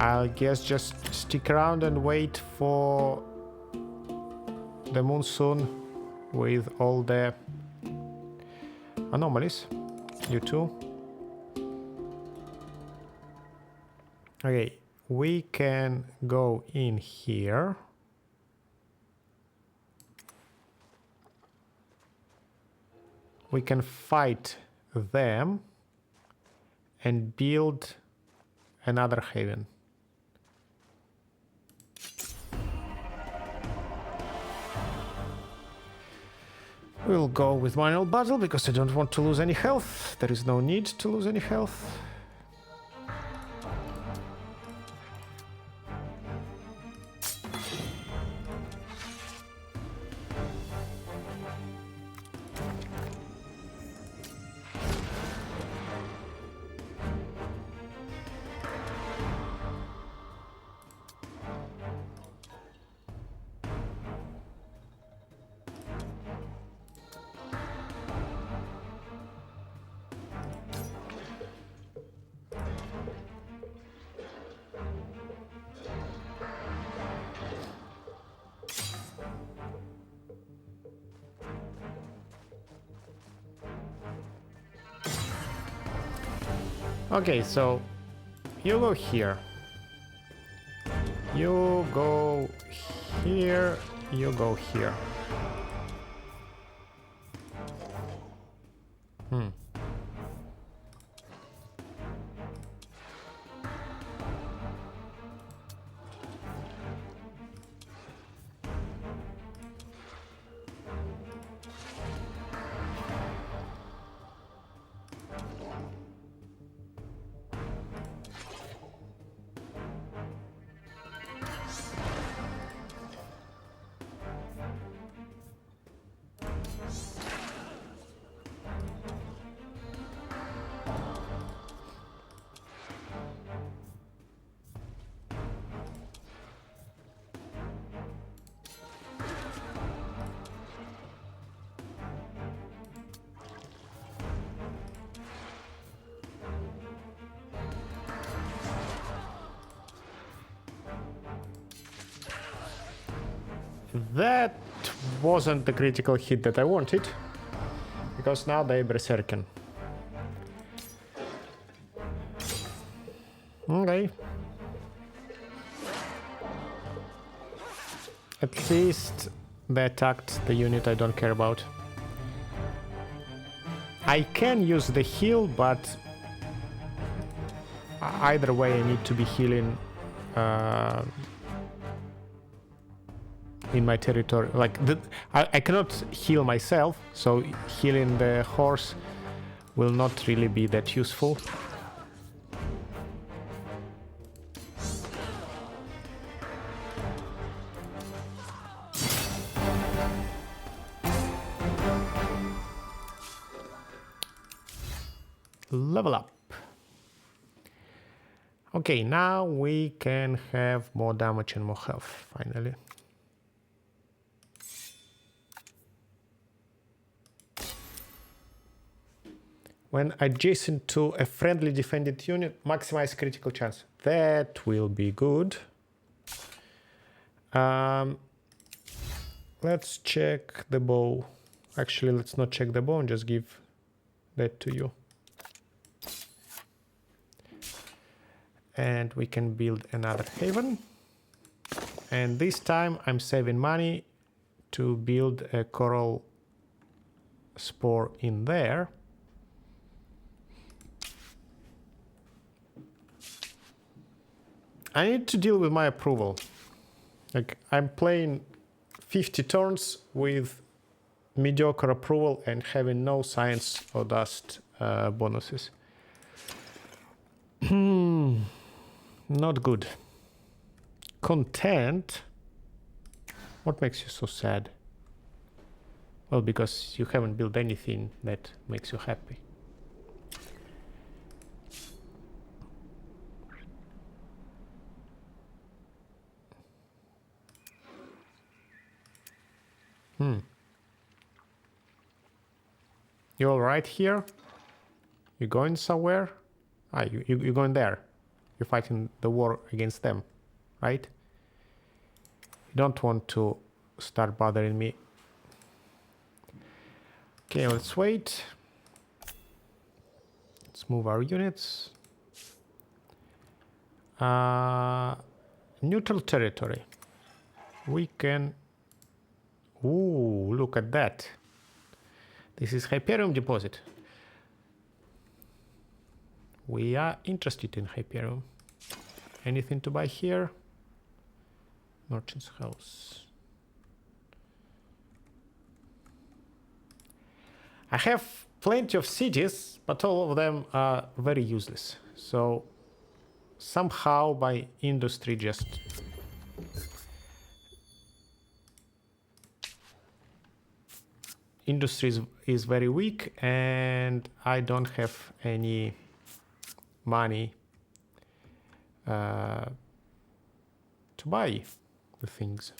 Speaker 1: I guess just stick around and wait for the Monsoon with all the anomalies. You too. Okay, we can go in here. We can fight them and build another haven. We'll go with manual battle because I don't want to lose any health. There is no need to lose any health. Okay, so you go here. You go here. You go here. That wasn't the critical hit that I wanted, because now they're berserking. Okay. At least they attacked the unit I don't care about. I can use the heal, but either way I need to be healing in my territory. Like I cannot heal myself, so healing the horse will not really be that useful. Level up. Okay, now we can have more damage and more health, finally. When adjacent to a friendly defended unit, maximize critical chance. That will be good. Let's check the bow. Actually, let's not check the bow and just give that to you. And we can build another haven. And this time I'm saving money to build a coral spore in there. I need to deal with my approval. Like, I'm playing 50 turns with mediocre approval and having no science or dust bonuses. Not good. Content. What makes you so sad? Well, because you haven't built anything that makes you happy. You all right here? You going somewhere? Ah, you're going there. You're fighting the war against them, right? You don't want to start bothering me. Okay, let's wait. Let's move our units. Neutral territory. We can... Ooh, look at that. This is Hyperium deposit. We are interested in Hyperium. Anything to buy here? Merchant's house. I have plenty of cities, but all of them are very useless. So somehow my industry just... Industry is very weak and I don't have any money to buy the things.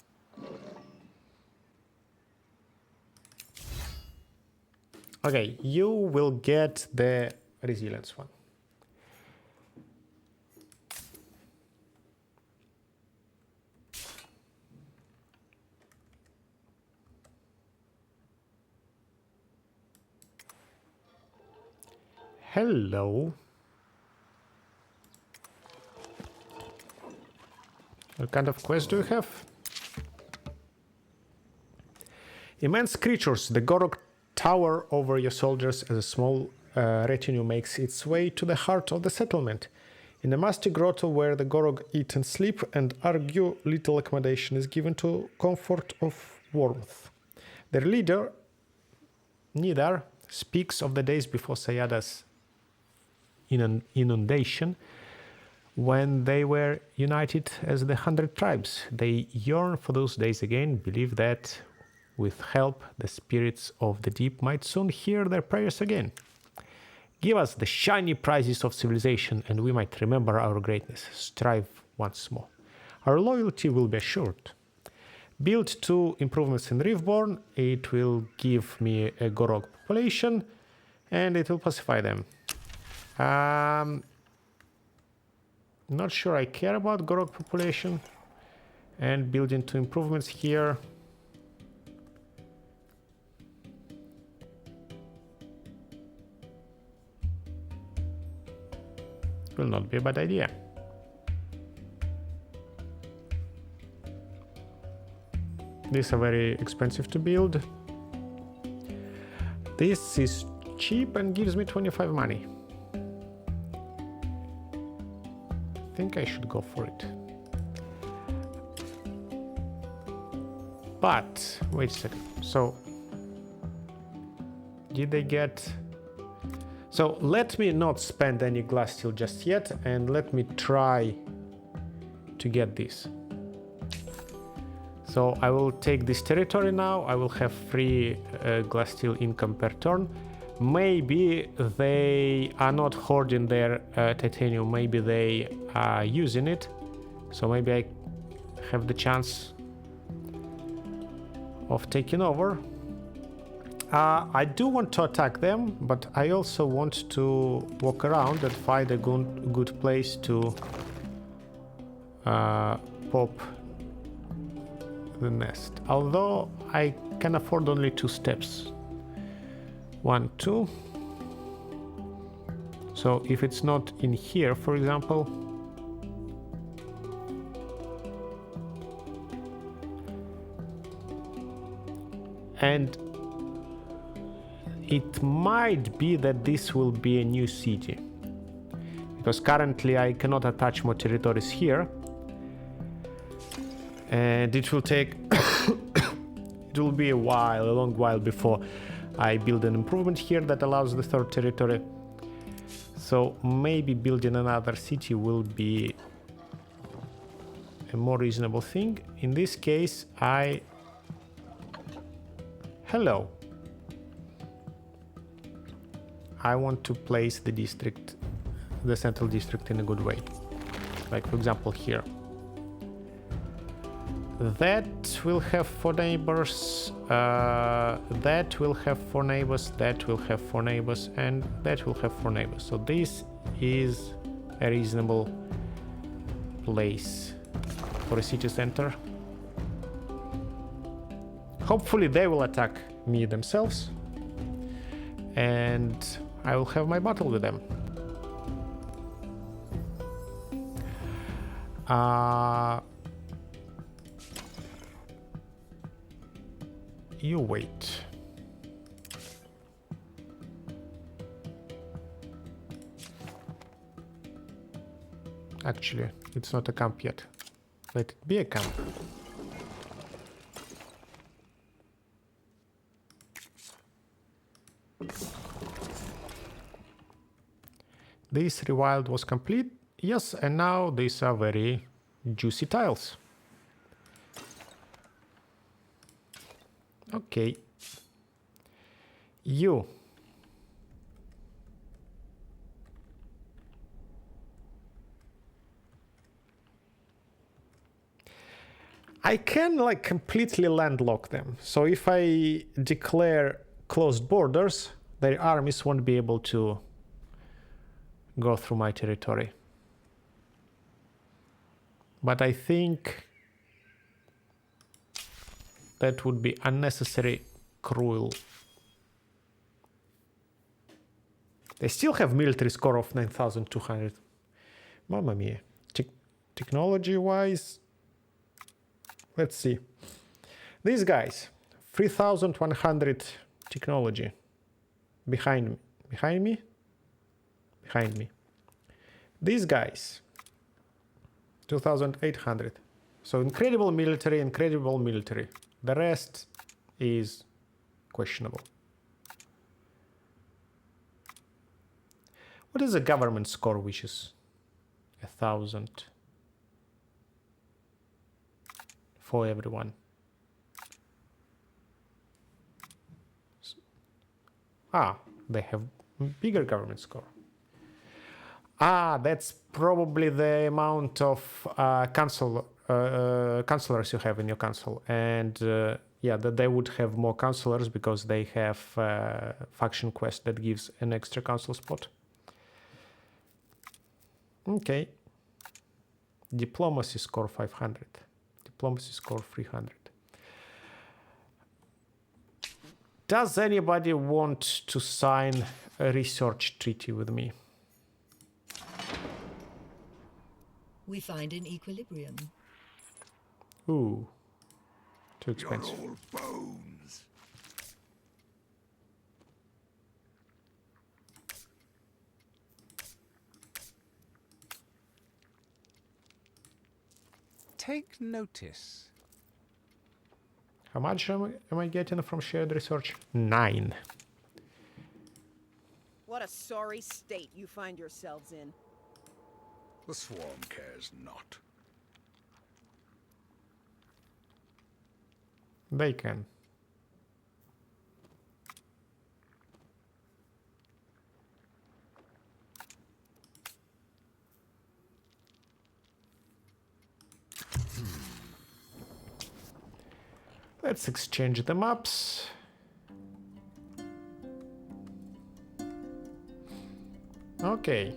Speaker 1: Okay, you will get the resilience one. Hello. What kind of quest do you have? Immense creatures. The Gorok tower over your soldiers as a small retinue makes its way to the heart of the settlement. In the musty grotto where the Gorok eat and sleep and argue, little accommodation is given to comfort of warmth. Their leader, Nidar, speaks of the days before Sayada's inundation, when they were united as the 100 tribes. They yearn for those days again, believe that with help the spirits of the deep might soon hear their prayers again. Give us the shiny prizes of civilization and we might remember our greatness. Strive once more. Our loyalty will be assured. Build 2 improvements in Riftborn. It will give me a Gorok population and it will pacify them. Not sure I care about Gorok population. And building 2 improvements here. Will not be a bad idea. These are very expensive to build. This is cheap and gives me 25 money. I think I should go for it. But wait a second. So did they get... So let me not spend any glass steel just yet and let me try to get this. So I will take this territory now. I will have free glass steel income per turn. Maybe they are not hoarding their titanium, maybe they are using it. So maybe I have the chance of taking over. I do want to attack them, but I also want to walk around and find a good place to pop the nest. Although I can afford only 2 steps. 1, 2. So if it's not in here, for example, and it might be that this will be a new city, because currently I cannot attach more territories here, and it will take it will be a long while before I build an improvement here that allows the 3rd territory. So maybe building another city will be a more reasonable thing. In this case, hello. I want to place the district, the central district, in a good way. Like, for example, here. That will have 4 neighbors, that will have 4 neighbors, that will have 4 neighbors, and that will have 4 neighbors. So this is a reasonable place for a city center. Hopefully they will attack me themselves, and I will have my battle with them. You wait. Actually, it's not a camp yet. Let it be a camp. This rewild was complete. Yes, and now these are very juicy tiles. Okay. You. I can like completely landlock them. So if I declare closed borders, their armies won't be able to go through my territory. But I think that would be unnecessary, cruel. They still have military score of 9,200. Mamma mia. Technology-wise, let's see. These guys, 3,100 technology. Behind me. These guys, 2,800. So incredible military. The rest is questionable. What is the government score, which is 1,000 for everyone? They have bigger government score. That's probably the amount of councillors you have in your council, and yeah, that they would have more councillors because they have faction quest that gives an extra council spot. Okay. Diplomacy score 500. Diplomacy score 300. Does anybody want to sign a research treaty with me?
Speaker 4: We find an equilibrium.
Speaker 1: Ooh, too expensive.
Speaker 5: You're all bones.
Speaker 6: Take notice.
Speaker 1: How much am I getting from shared research? 9.
Speaker 2: What a sorry state you find yourselves in.
Speaker 5: The swarm cares not.
Speaker 1: They can. Let's exchange the maps. Okay.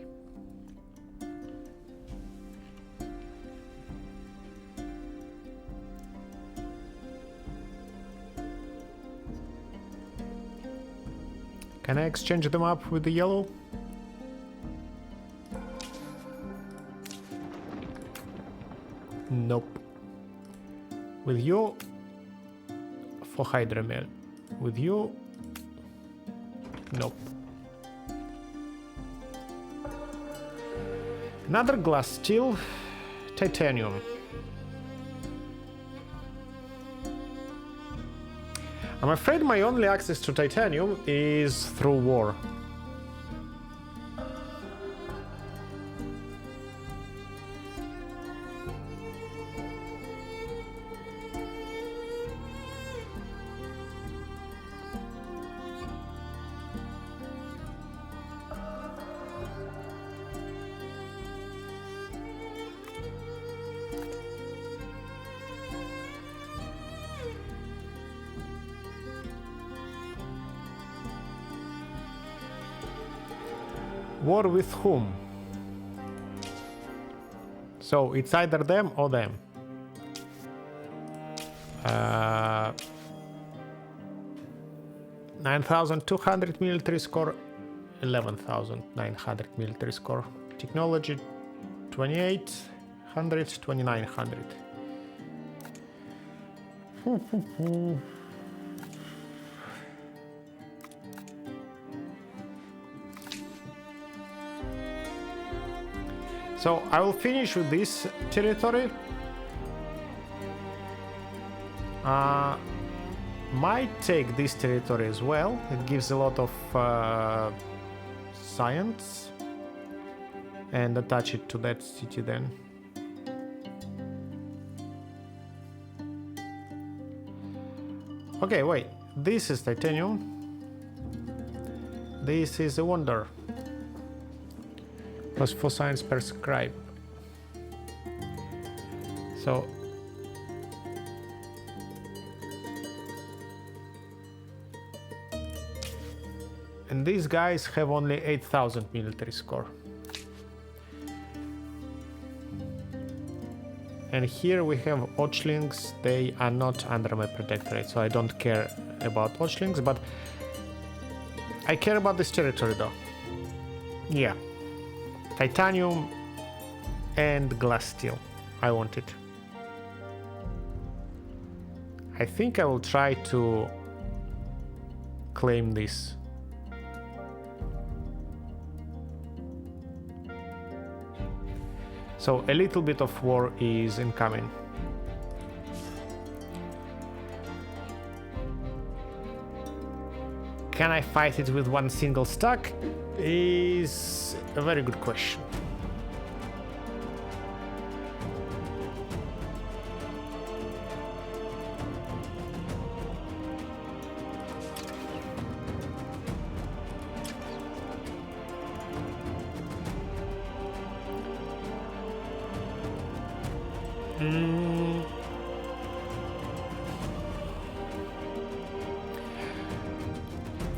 Speaker 1: Can I exchange the map with the yellow? Nope. With you for hydromel. With you, nope. Another glass steel, titanium. I'm afraid my only access to titanium is through war. War with whom? So it's either them or them. 9,200 military score, 11,900 military score. Technology 2,800, 2,900. So I will finish with this territory. Might take this territory as well. It gives a lot of science. And attach it to that city then. Okay, wait. This is titanium. This is a wonder. Plus 4 science per scribe. So and these guys have only 8,000 military score. And here we have Ochlings. They are not under my protectorate, so I don't care about Ochlings, but I care about this territory though. Yeah. Titanium and glass steel. I want it. I think I will try to claim this. So a little bit of war is incoming. Can I fight it with one single stack? Is a very good question.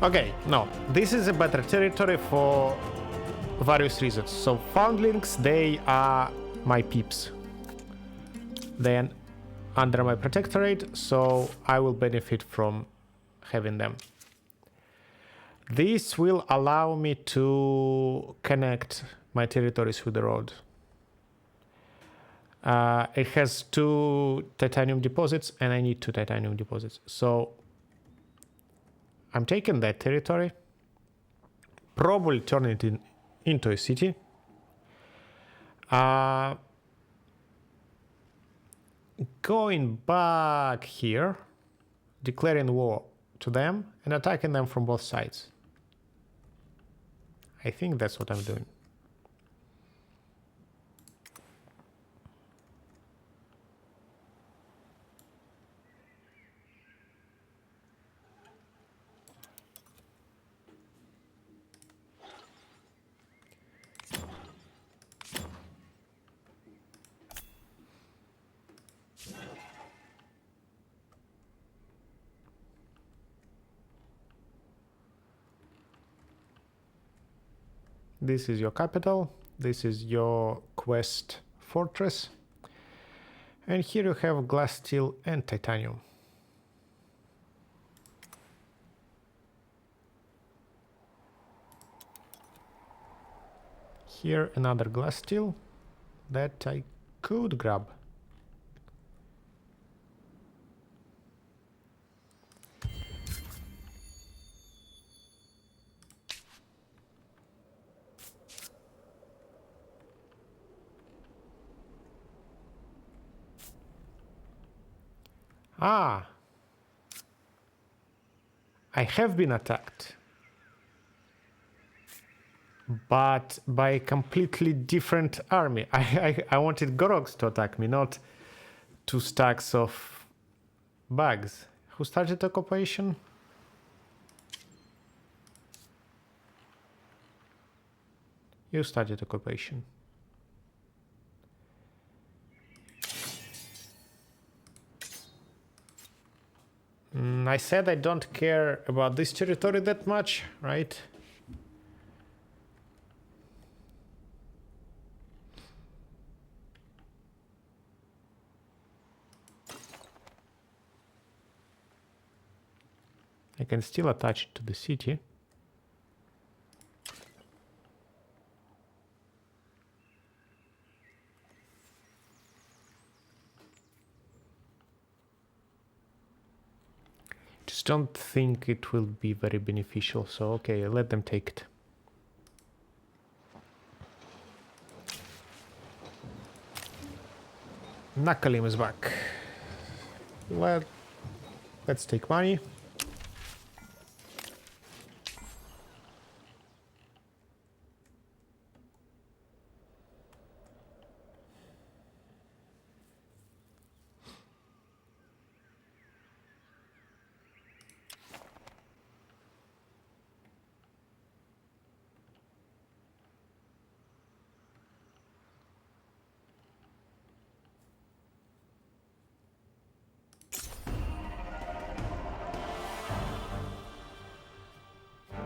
Speaker 1: Okay, no, this is a better territory for various reasons. So foundlings, they are my peeps. They are under my protectorate, so I will benefit from having them. This will allow me to connect my territories with the road. It has 2 titanium deposits and I need 2 titanium deposits. So I'm taking that territory, probably turn it into a city. Going back here, declaring war to them and attacking them from both sides. I think that's what I'm doing. This is your capital. This is your quest fortress. And here you have glass, steel, and titanium. Here another glass, steel that I could grab. Ah, I have been attacked, but by a completely different army. I wanted Goroks to attack me, not 2 stacks of bugs. Who started occupation? You started occupation. I said I don't care about this territory that much, right? I can still attach it to the city. Just don't think it will be very beneficial, so okay, let them take it. Nakalim is back. Let's take money.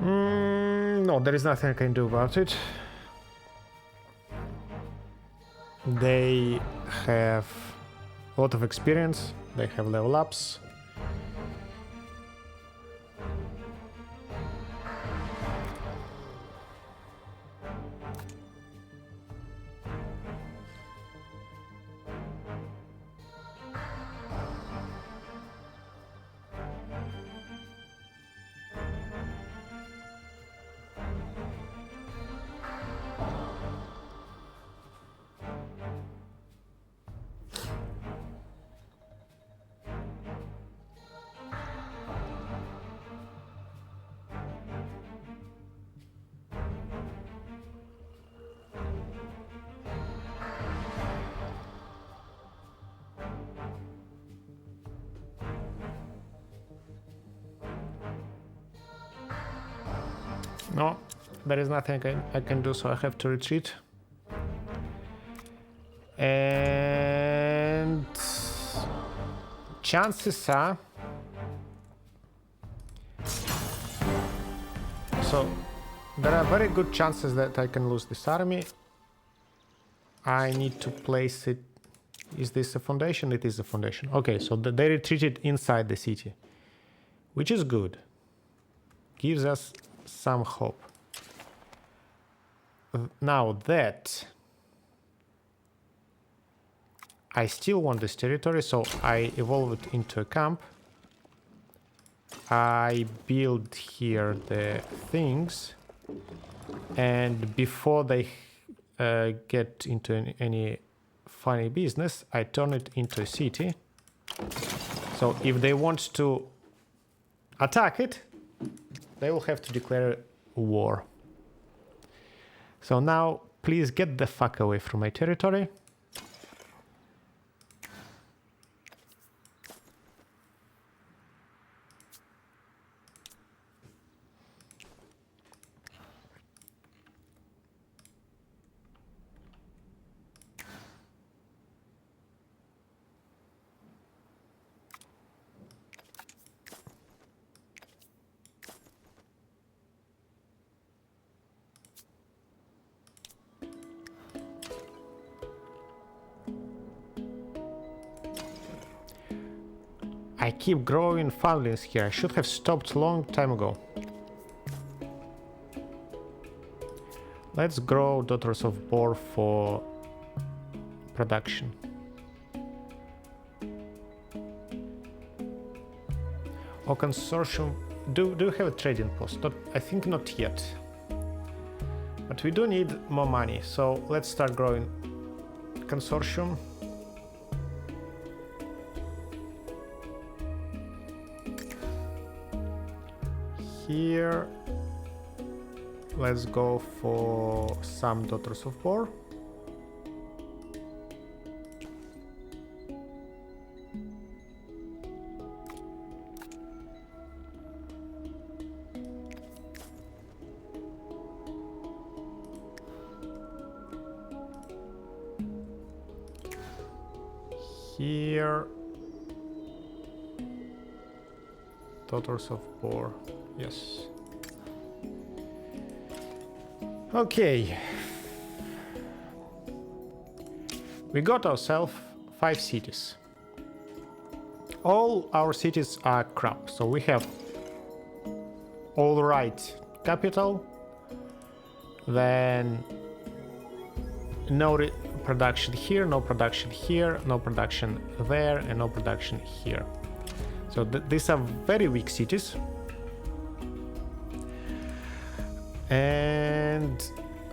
Speaker 1: No, there is nothing I can do about it. They have a lot of experience, they have level ups. No, there is nothing I can do, so I have to retreat. And chances are, so there are very good chances that I can lose this army. I need to place it. Is this a foundation? It is a foundation. Okay, so they retreated inside the city, which is good. Gives us some hope. Now that I still want this territory, so I evolve it into a camp. I build here the things, and before they get into any funny business, I turn it into a city. So if they want to attack it, they will have to declare war. So now, please get the fuck away from my territory. I keep growing foundlings here. I should have stopped long time ago. Let's grow Daughters of Bor for production. Or consortium. Do you have a trading post? Not, I think not yet. But we do need more money, so let's start growing consortium. Here, let's go for some Daughters of Bor. Here, Daughters of Bor, yes. Okay. We got ourselves 5 cities. All our cities are crap, so we have all right capital, then no production here, no production here, no production there, and no production here. So these are very weak cities. And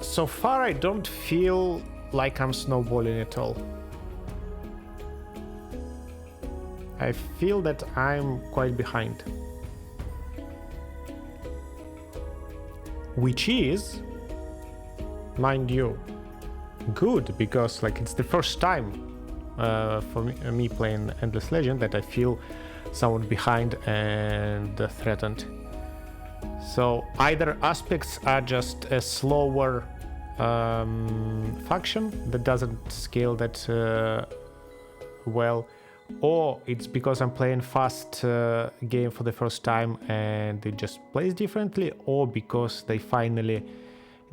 Speaker 1: so far I don't feel like I'm snowballing at all. I feel that I'm quite behind. Which is, mind you, good, because like it's the first time for me playing Endless Legend that I feel somewhat behind and threatened. So either aspects are just a slower faction that doesn't scale that well, or it's because I'm playing fast game for the first time and it just plays differently, or because they finally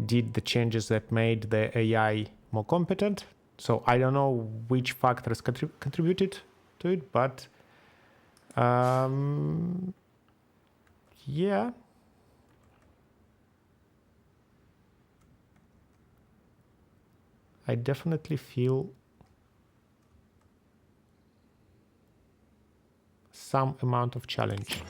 Speaker 1: did the changes that made the AI more competent. So I don't know which factors contributed to it, but yeah. I definitely feel some amount of challenge.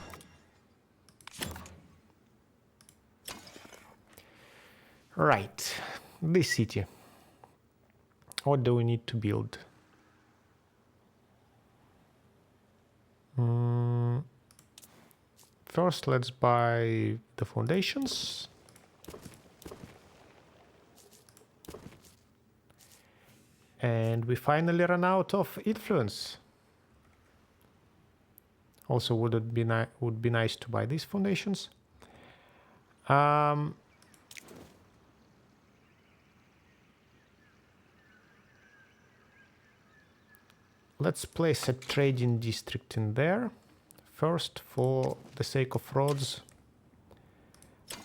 Speaker 1: Right, this city. What do we need to build? First, let's buy the foundations. And we finally run out of influence. Also, would be nice to buy these foundations. Let's place a trading district in there. First, for the sake of roads.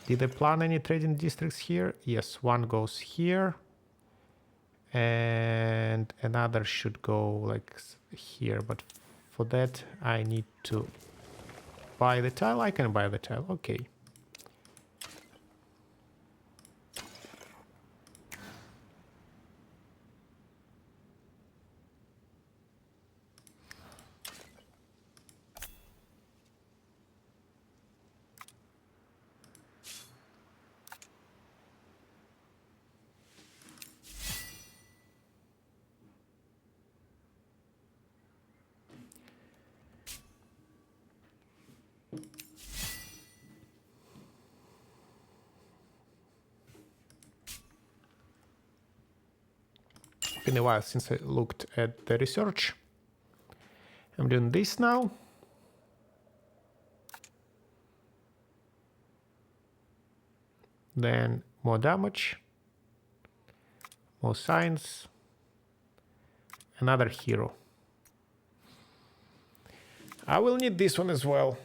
Speaker 1: Did I plan any trading districts here? Yes, one goes here. And another should go like here, but for that I need to buy the tile. I can buy the tile, okay. Been a while since I looked at the research. I'm doing this now. Then more damage, more science, another hero. I will need this one as well.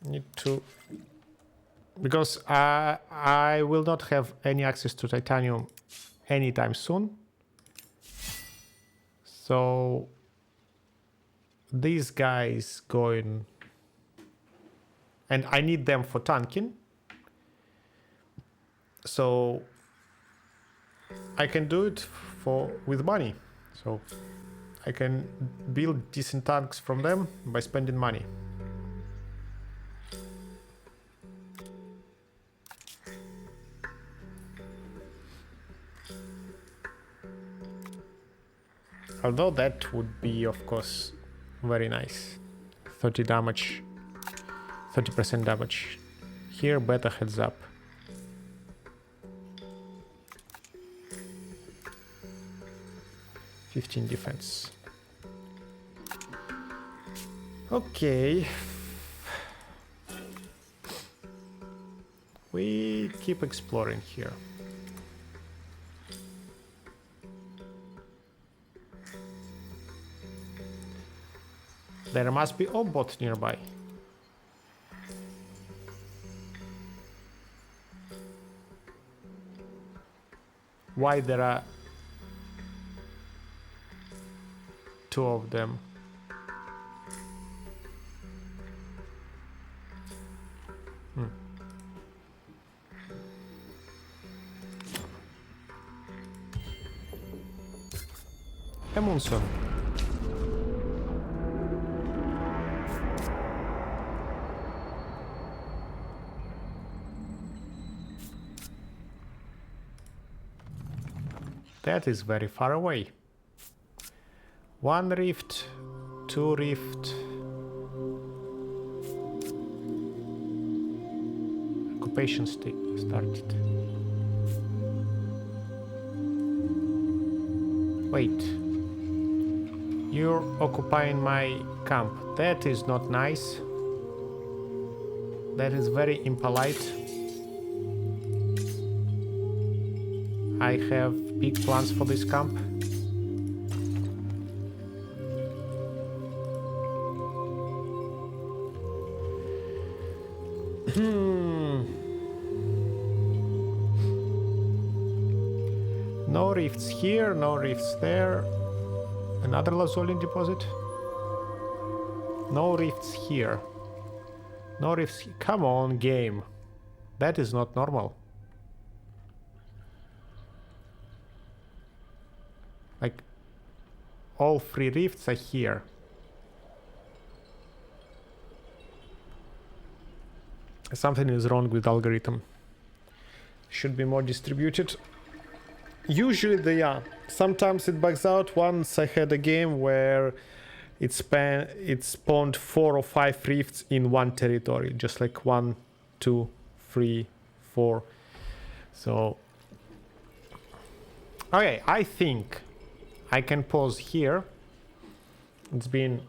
Speaker 1: Need to, because I will not have any access to titanium anytime soon. So these guys going, and I need them for tanking, so I can do it with money. So I can build decent tanks from them by spending money. Although that would be, of course, very nice. 30 damage, 30% damage. Here, better heads up. (15 defense). Okay. We keep exploring here. There must be a bot nearby. Why there are two of them? A Monsoon. That is very far away. 1 rift, 2 rift. Occupation started. Wait. You're occupying my camp. That is not nice. That is very impolite. I have big plans for this camp. No rifts here, no rifts there. Another Lazolian deposit. No rifts here. No rifts. Come on, game. That is not normal. Like, all 3 rifts are here. Something is wrong with algorithm. Should be more distributed. Usually they are. Sometimes it bugs out. Once I had a game where it spawned 4 or 5 rifts in one territory. Just like 1, 2, 3, 4. So... okay, I think I can pause here. It's been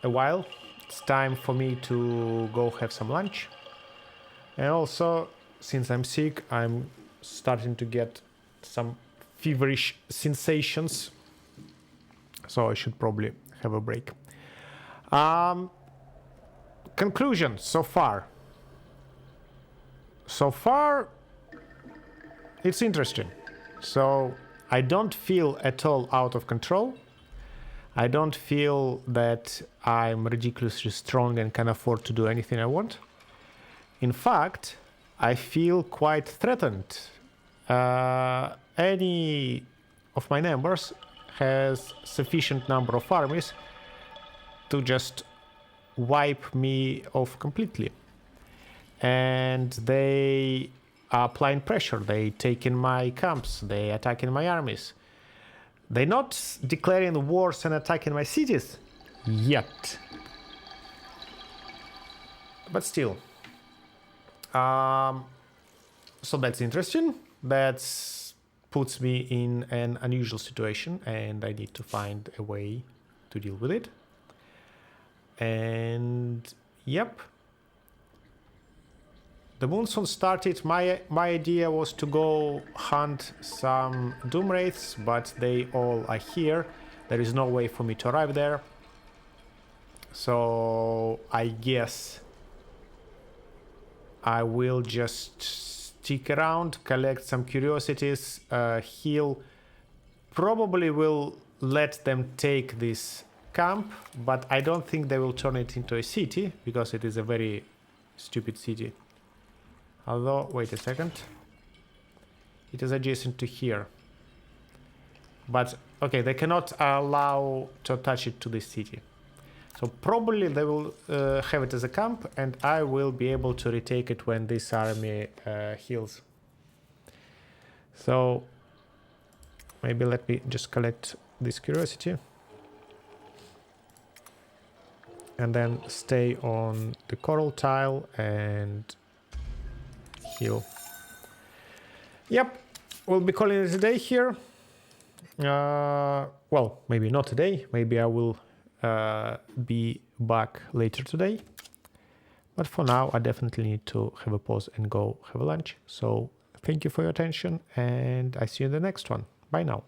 Speaker 1: a while. It's time for me to go have some lunch. And also, since I'm sick, I'm starting to get some feverish sensations. So I should probably have a break. Conclusion so far. So far, it's interesting. So I don't feel at all out of control. I don't feel that I'm ridiculously strong and can afford to do anything I want. In fact, I feel quite threatened. Any of my neighbors has sufficient number of armies to just wipe me off completely. And they are applying pressure. They taking my camps. They attacking my armies. They're not declaring wars and attacking my cities yet. But still. So that's interesting. That puts me in an unusual situation, and I need to find a way to deal with it. And yep. The Monsoon started. My idea was to go hunt some Doomwraiths, but they all are here. There is no way for me to arrive there. So I guess I will just stick around, collect some curiosities, heal. Probably will let them take this camp, but I don't think they will turn it into a city, because it is a very stupid city. Although, wait a second. It is adjacent to here. But, okay, they cannot allow to attach it to this city. So probably they will have it as a camp, and I will be able to retake it when this army heals. So maybe let me just collect this curiosity. And then stay on the coral tile and heal. Yep, we'll be calling it a day here. Well, maybe not today. Maybe I will be back later today. But for now, I definitely need to have a pause and go have a lunch. So thank you for your attention, and I see you in the next one. Bye now.